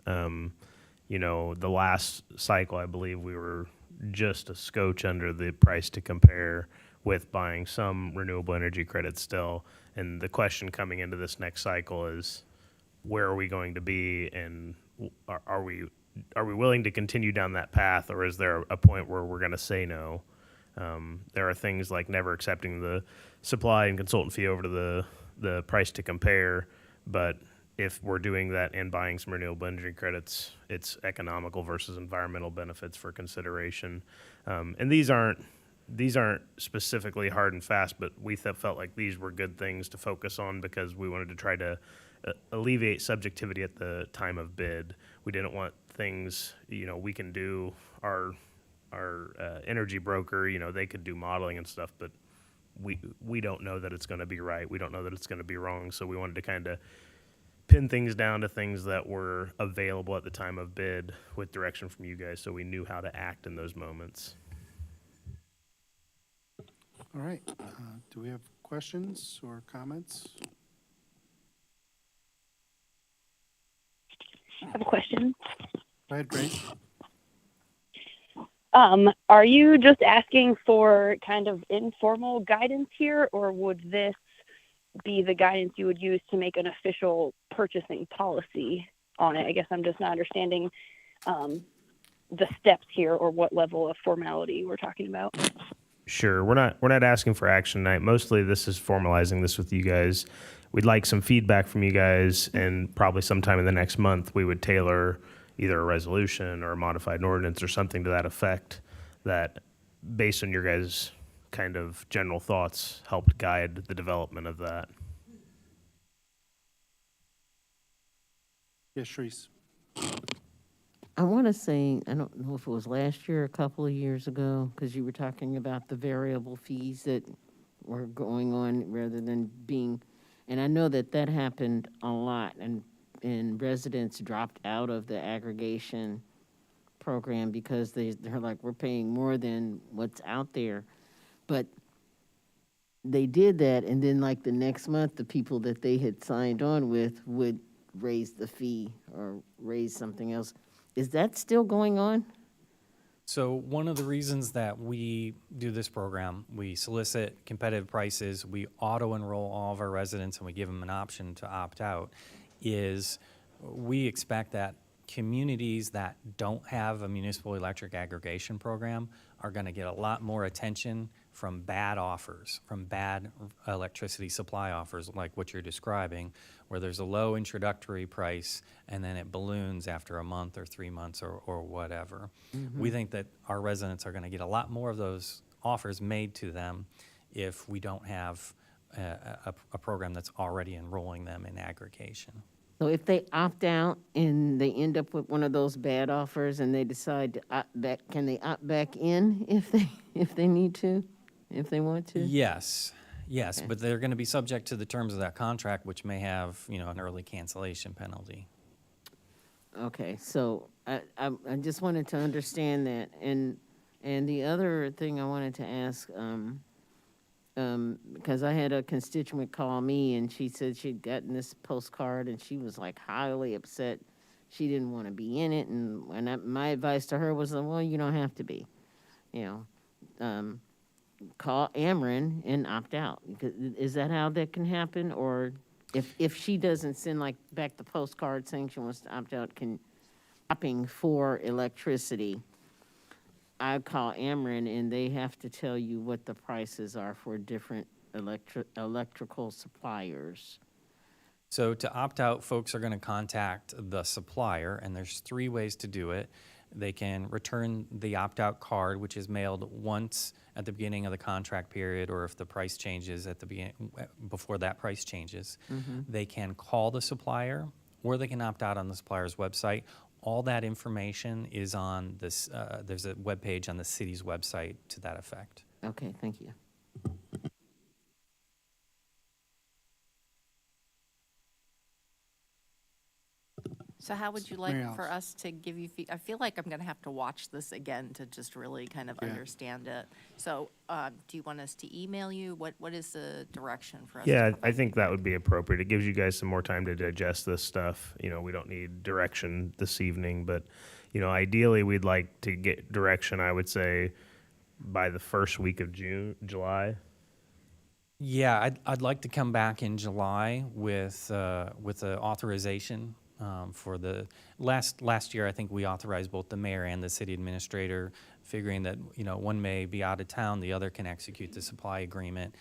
You know, the last cycle, I believe we were just a scotch under the price to compare with buying some renewable energy credits still. And the question coming into this next cycle is, where are we going to be, and are we willing to continue down that path, or is there a point where we're going to say no? There are things like never accepting the supply and consultant fee over to the price to compare, but if we're doing that and buying some renewable energy credits, it's economical versus environmental benefits for consideration. And these aren't specifically hard and fast, but we felt like these were good things to focus on because we wanted to try to alleviate subjectivity at the time of bid. We didn't want things, you know, we can do our energy broker, you know, they could do modeling and stuff, but we don't know that it's going to be right. We don't know that it's going to be wrong. So we wanted to kind of pin things down to things that were available at the time of bid with direction from you guys, so we knew how to act in those moments. All right. Do we have questions or comments? I have a question. Go ahead, Grace. Are you just asking for kind of informal guidance here, or would this be the guidance you would use to make an official purchasing policy on it? I guess I'm just not understanding the steps here or what level of formality we're talking about. Sure, we're not asking for action tonight. Mostly this is formalizing this with you guys. We'd like some feedback from you guys, and probably sometime in the next month we would tailor either a resolution or a modified ordinance or something to that effect that, based on your guys' kind of general thoughts, helped guide the development of that. Yes, Sharice. I want to say, I don't know if it was last year or a couple of years ago, because you were talking about the variable fees that were going on rather than being, and I know that that happened a lot, and residents dropped out of the aggregation program because they're like, we're paying more than what's out there. But they did that, and then like the next month, the people that they had signed on with would raise the fee or raise something else. Is that still going on? So one of the reasons that we do this program, we solicit competitive prices, we auto-enroll all of our residents, and we give them an option to opt out, is we expect that communities that don't have a municipal electric aggregation program are going to get a lot more attention from bad offers, from bad electricity supply offers like what you're describing, where there's a low introductory price and then it balloons after a month or 3 months or whatever. Mm-hmm. We think that our residents are going to get a lot more of those offers made to them if we don't have a program that's already enrolling them in aggregation. So if they opt out and they end up with one of those bad offers and they decide to opt back, can they opt back in if they need to, if they want to? Yes, Okay. but they're going to be subject to the terms of that contract, which may have, an early cancellation penalty. Okay, so I just wanted to understand that, and the other thing I wanted to ask, because I had a constituent call me and she said she'd gotten this postcard and she was like highly upset. She didn't want to be in it, and my advice to her was, well, you don't have to be, call Ameren and opt out. Is that how that can happen? Or if she doesn't send back the postcard saying she wants to opt out, shopping for electricity, I call Ameren and they have to tell you what the prices are for different electrical suppliers. So to opt out, folks are going to contact the supplier, and there's 3 ways to do it. They can return the opt-out card, which is mailed once at the beginning of the contract period, or if the price changes at the beginning, before that price changes. Mm-hmm. They can call the supplier, or they can opt out on the supplier's website. all that information is on this, there's a webpage on the city's website to that effect. Okay, thank you. So how would you like Mary Alice. for us to give you, I feel like I'm going to have to watch this again to just really kind of Yeah. understand it. So do you want us to email you? What is the direction for us? Yeah, to I think that would be appropriate. It gives you guys some more time to digest this stuff. You know, we don't need direction this evening, but, you know, ideally, we'd like to get direction, I would say, by the first week of July. Yeah, I'd like to come back in July with the authorization for the, last year, I think we authorized both the mayor and the city administrator, figuring that, you know, one may be out of town, the other can execute the supply agreement,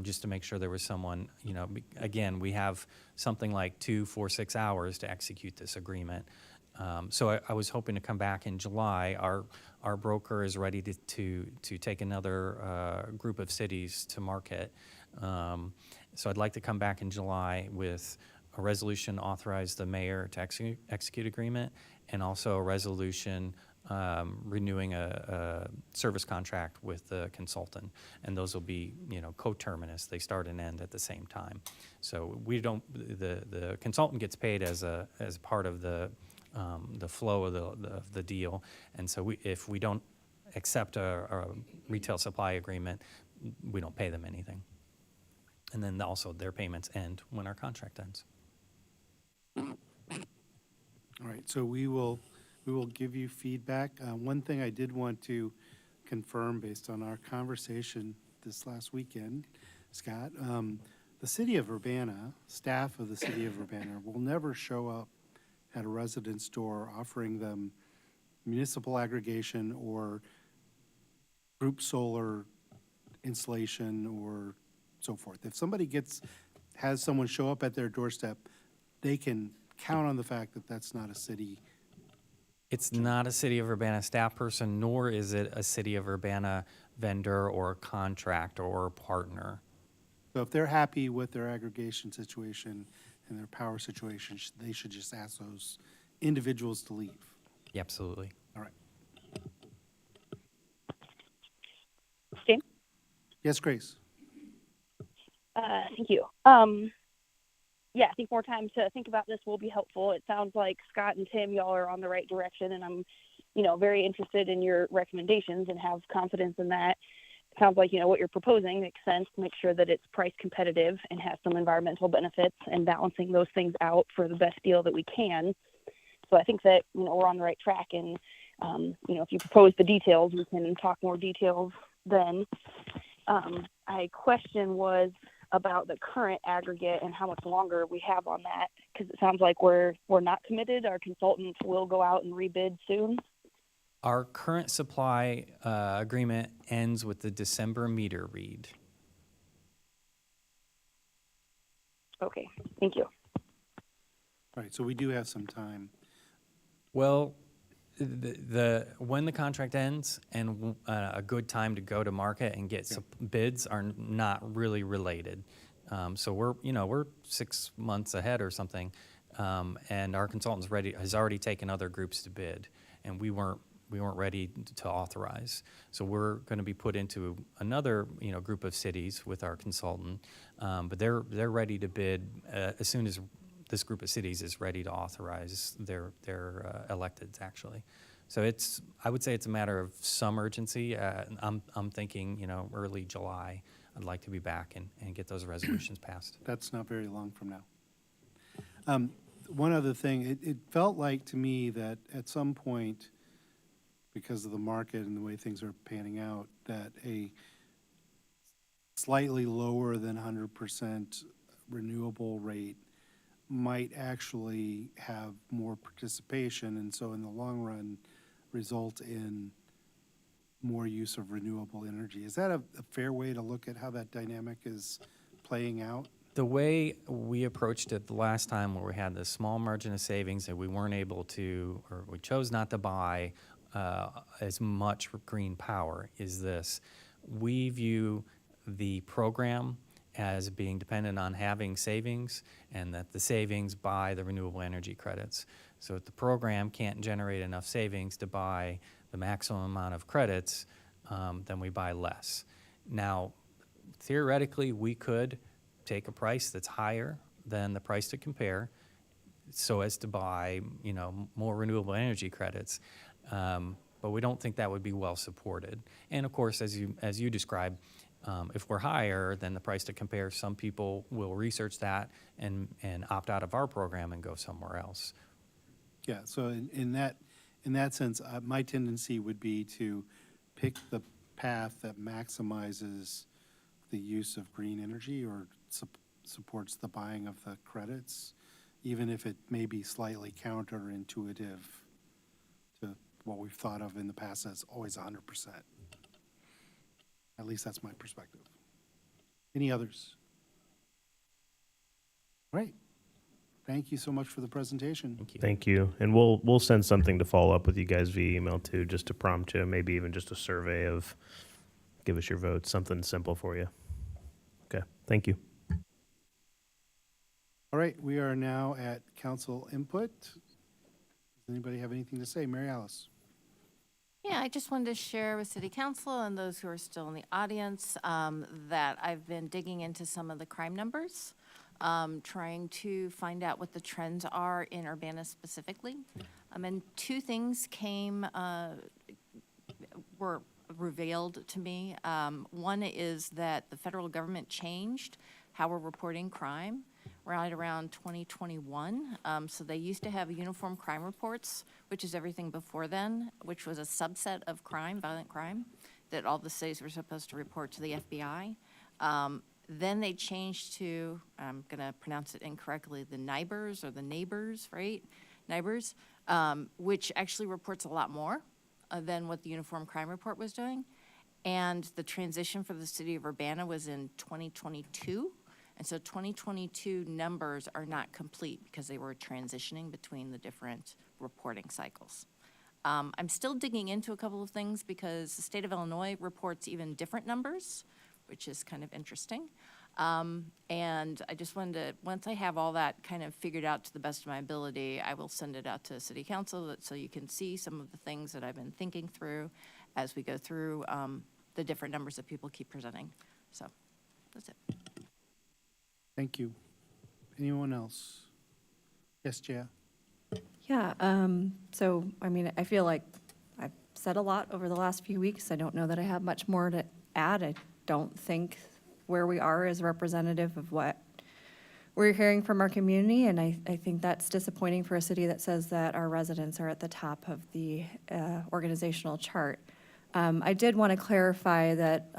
just to make sure there was someone, you know, again, we have something like 2, 4, 6 hours to execute this agreement. So I was hoping to come back in July. Our broker is ready to take another group of cities to market. So I'd like to come back in July with a resolution authorize the mayor to execute agreement, and also a resolution renewing a service contract with the consultant. And those will be, you know, coterminous. They start and end at the same time. So we don't, the consultant gets paid as part of the flow of the deal. And so if we don't accept a retail supply agreement, we don't pay them anything. And then also their payments end when our contract ends. All right, so we will give you feedback. One thing I did want to confirm based on our conversation this last weekend, Scott, the city of Urbana, staff of the city of Urbana will never show up at a residence door offering them municipal aggregation or group solar installation or so forth. If somebody has someone show up at their doorstep, they can count on the fact that that's not a city. It's not a City of Urbana staff person, nor is it a City of Urbana vendor or contractor or partner. So if they're happy with their aggregation situation and their power situation, they should just ask those individuals to leave. Yeah, absolutely. All right. James? Yes, Grace? Thank you. Yeah, I think more time to think about this will be helpful. It sounds like Scott and Tim, y'all are on the right direction, and I'm, you know, very interested in your recommendations and have confidence in that. It sounds like, you know, what you're proposing makes sense to make sure that it's price competitive and has some environmental benefits, and balancing those things out for the best deal that we can. So I think that, you know, we're on the right track, and, you know, if you propose the details, we can talk more details then. My question was about the current aggregate and how much longer we have on that, because it sounds like we're not committed. Our consultants will go out and rebid soon. Our current supply agreement ends with the December meter read. Okay, thank you. All right, so we do have some time. Well, when the contract ends and a good time to go to market and get bids are not really related. So we're 6 months ahead or something, and our consultant's has already taken other groups to bid, and we weren't ready to authorize. So we're going to be put into another group of cities with our consultant, but they're ready to bid as soon as this group of cities is ready to authorize their electeds, actually. So I would say it's a matter of some urgency. I'm thinking, early July, I'd like to be back and get those resolutions passed. That's not very long from now. One other thing, it felt like to me that at some point, because of the market and the way things are panning out, that a slightly lower than 100% renewable rate might actually have more participation, and so in the long run result in more use of renewable energy. Is that a fair way to look at how that dynamic is playing out? The way we approached it the last time, where we had this small margin of savings that we weren't able to, or we chose not to buy as much green power, is this. We view the program as being dependent on having savings, and that the savings buy the renewable energy credits. So if the program can't generate enough savings to buy the maximum amount of credits, then we buy less. Now, theoretically, we could take a price that's higher than the price to compare so as to buy, more renewable energy credits. But we don't think that would be well supported. And of course, as you described, if we're higher than the price to compare, some people will research that and opt out of our program and go somewhere else. Yeah, so in that sense, my tendency would be to pick the path that maximizes the use of green energy or supports the buying of the credits, even if it may be slightly counterintuitive to what we've thought of in the past as always 100%. At least that's my perspective. Any others? Great. Thank you so much for the presentation. Thank you. Thank you. And we'll send something to follow up with you guys via email too, just to prompt you, maybe even just a survey of give us your votes, something simple for you. Okay, thank you. All right, we are now at council input. Does anybody have anything to say? Mary Alice? Yeah, I just wanted to share with City Council and those who are still in the audience that I've been digging into some of the crime numbers, trying to find out what the trends are in Urbana specifically. And two things were revealed to me. One is that the federal government changed how we're reporting crime right around 2021. So they used to have uniform crime reports, which is everything before then, which was a subset of crime, violent crime, that all the cities were supposed to report to the FBI. Then they changed to, I'm going to pronounce it incorrectly, the NIBRS or the neighbors, right? NIBRS, which actually reports a lot more than what the uniform crime report was doing. And the transition for the city of Urbana was in 2022. And so 2022 numbers are not complete because they were transitioning between the different reporting cycles. I'm still digging into a couple of things because the state of Illinois reports even different numbers, which is kind of interesting. And I just wanted to, once I have all that kind of figured out to the best of my ability, I will send it out to City Council so you can see some of the things that I've been thinking through as we go through the different numbers that people keep presenting. So that's it. Thank you. Anyone else? Yes, Jaya? Yeah, so, I mean, I feel like I've said a lot over the last few weeks. I don't know that I have much more to add. I don't think where we are is representative of what we're hearing from our community, and I think that's disappointing for a city that says that our residents are at the top of the organizational chart. I did want to clarify that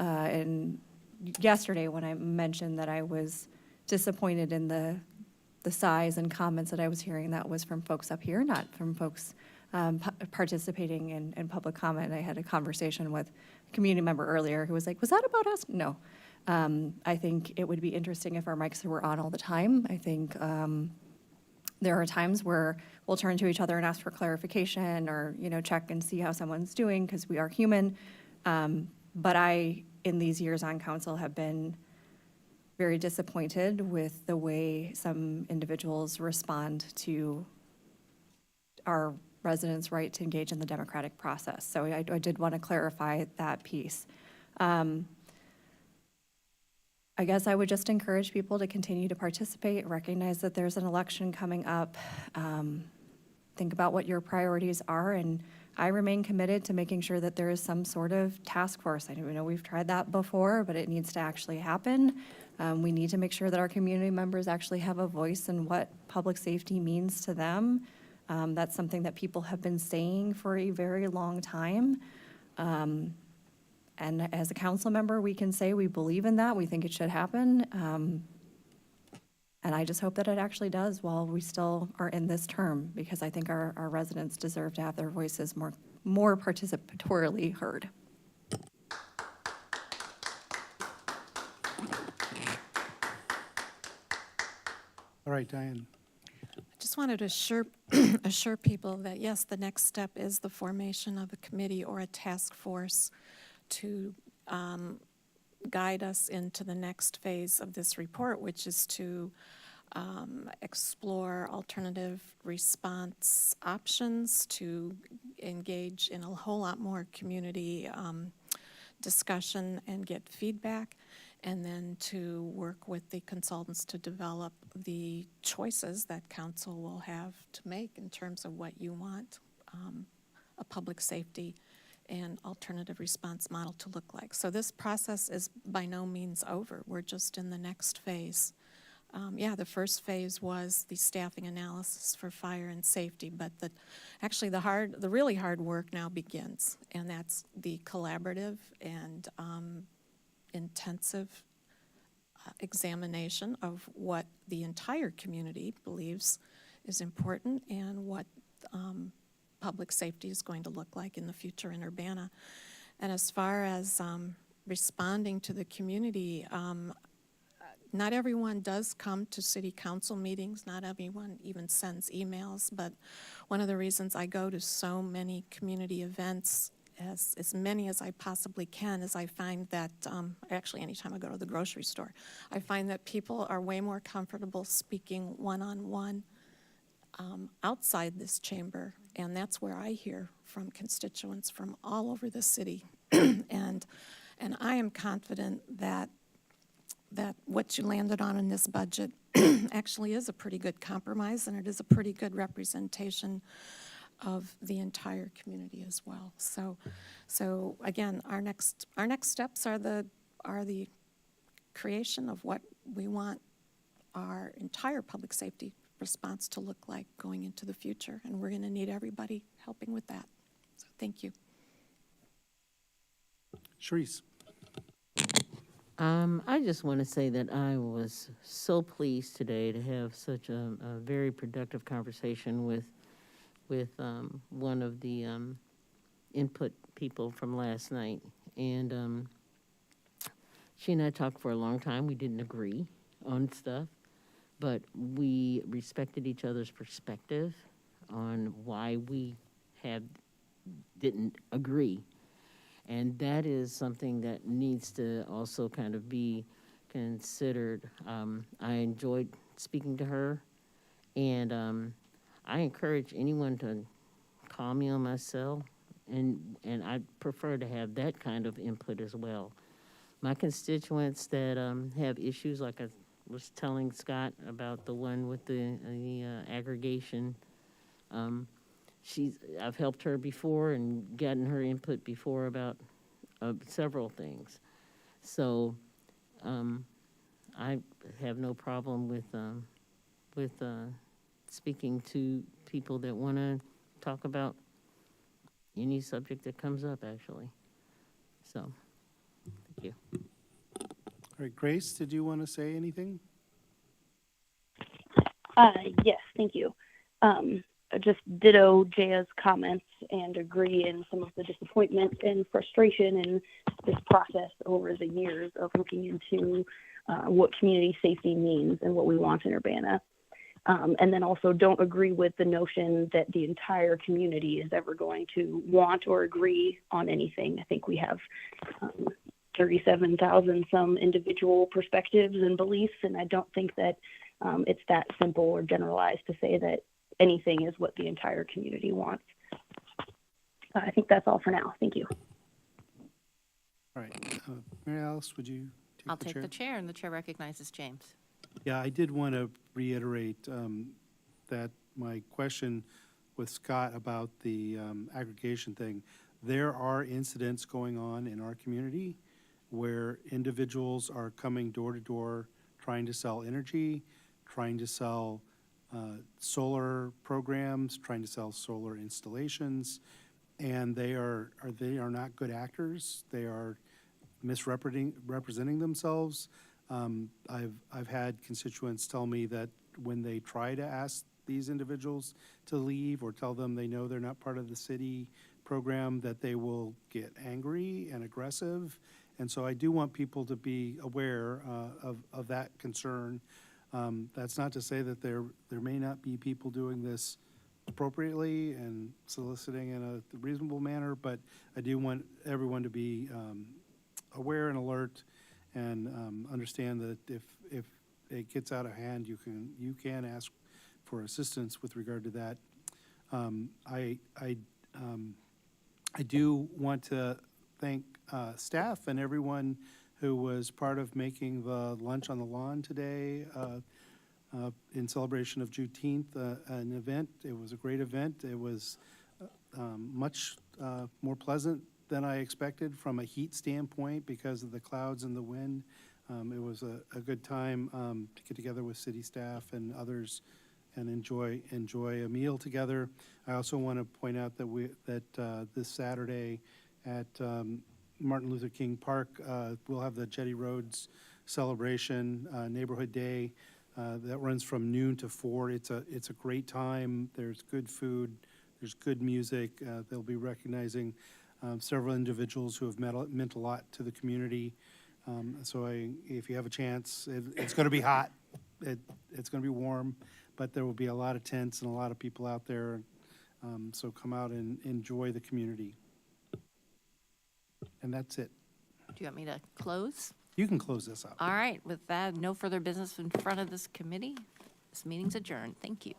yesterday when I mentioned that I was disappointed in the size and comments that I was hearing, that was from folks up here, not from folks participating in public comment. I had a conversation with a community member earlier who was like, was that about us? No. I think it would be interesting if our mics were on all the time. I think there are times where we'll turn to each other and ask for clarification or, check and see how someone's doing because we are human. But I, in these years on council, have been very disappointed with the way some individuals respond to our residents' right to engage in the democratic process. So I did want to clarify that piece. I guess I would just encourage people to continue to participate, recognize that there's an election coming up, think about what your priorities are, and I remain committed to making sure that there is some sort of task force. I know we've tried that before, but it needs to actually happen. We need to make sure that our community members actually have a voice in what public safety means to them. That's something that people have been saying for a very long time. And as a council member, we can say we believe in that, we think it should happen. And I just hope that it actually does while we still are in this term, because I think our residents deserve to have their voices more participatorily heard. All right, Diane. I just wanted to assure people that, yes, the next step is the formation of a committee or a task force to guide us into the next phase of this report, which is to explore alternative response options, to engage in a whole lot more community discussion and get feedback, and then to work with the consultants to develop the choices that council will have to make in terms of what you want a public safety and alternative response model to look like. So this process is by no means over. We're just in the next phase. The first phase was the staffing analysis for fire and safety, but the really hard work now begins, and that's the collaborative and intensive examination of what the entire community believes is important and what public safety is going to look like in the future in Urbana. And as far as responding to the community, not everyone does come to city council meetings, not everyone even sends emails, but one of the reasons I go to so many community events, as many as I possibly can, is I find that, actually anytime I go to the grocery store, I find that people are way more comfortable speaking one-on-one outside this chamber, and that's where I hear from constituents from all over the city. and I am confident that what you landed on in this budget actually is a pretty good compromise, and it is a pretty good representation of the entire community as well. So again, our next steps are the creation of what we want our entire public safety response to look like going into the future, and we're going to need everybody helping with that. So thank you. Sharice. I just want to say that I was so pleased today to have such a very productive conversation with one of the input people from last night. And she and I talked for a long time. We didn't agree on stuff, but we respected each other's perspective on why we didn't agree. And that is something that needs to also kind of be considered. I enjoyed speaking to her, and I encourage anyone to call me on my cell, and I prefer to have that kind of input as well. My constituents that have issues, like I was telling Scott about the one with the aggregation, I've helped her before and gotten her input before about several things. So I have no problem with speaking to people that want to talk about any subject that comes up, actually. So, thank you. All right, Grace, did you want to say anything? Yes, thank you. Just ditto Jaya's comments and agree in some of the disappointment and frustration in this process over the years of looking into what community safety means and what we want in Urbana. And then also don't agree with the notion that the entire community is ever going to want or agree on anything. I think we have 37,000 some individual perspectives and beliefs, and I don't think that it's that simple or generalized to say that anything is what the entire community wants. I think that's all for now. Thank you. All right. Mary Alice, would you take I'll the take chair? the chair, and the chair recognizes James. Yeah, I did want to reiterate that my question with Scott about the aggregation thing, there are incidents going on in our community where individuals are coming door to door trying to sell energy, trying to sell solar programs, trying to sell solar installations, and they are not good actors. They are misrepresenting themselves. I've had constituents tell me that when they try to ask these individuals to leave or tell them they know they're not part of the city program, that they will get angry and aggressive. And so I do want people to be aware of that concern. That's not to say that there may not be people doing this appropriately and soliciting in a reasonable manner, but I do want everyone to be aware and alert and understand that it gets out of hand, you can ask for assistance with regard to that. I do want to thank staff and everyone who was part of making the lunch on the lawn today in celebration of Juneteenth, an event. It was a great event. It was much more pleasant than I expected from a heat standpoint because of the clouds and the wind. It was a good time to get together with city staff and others and enjoy a meal together. I also want to point out that this Saturday at Martin Luther King Park, we'll have the Jetty Roads celebration, Neighborhood Day, that runs from noon to 4. It's a great time. There's good food. There's good music. They'll be recognizing several individuals who have meant a lot to the community. So if you have a chance, it's going to be hot. It's going to be warm, but there will be a lot of tents and a lot of people out there. So come out and enjoy the community. And that's it. Do you want me to close? You can close this up. All right, with that, no further business in front of this committee. This meeting's adjourned. Thank you.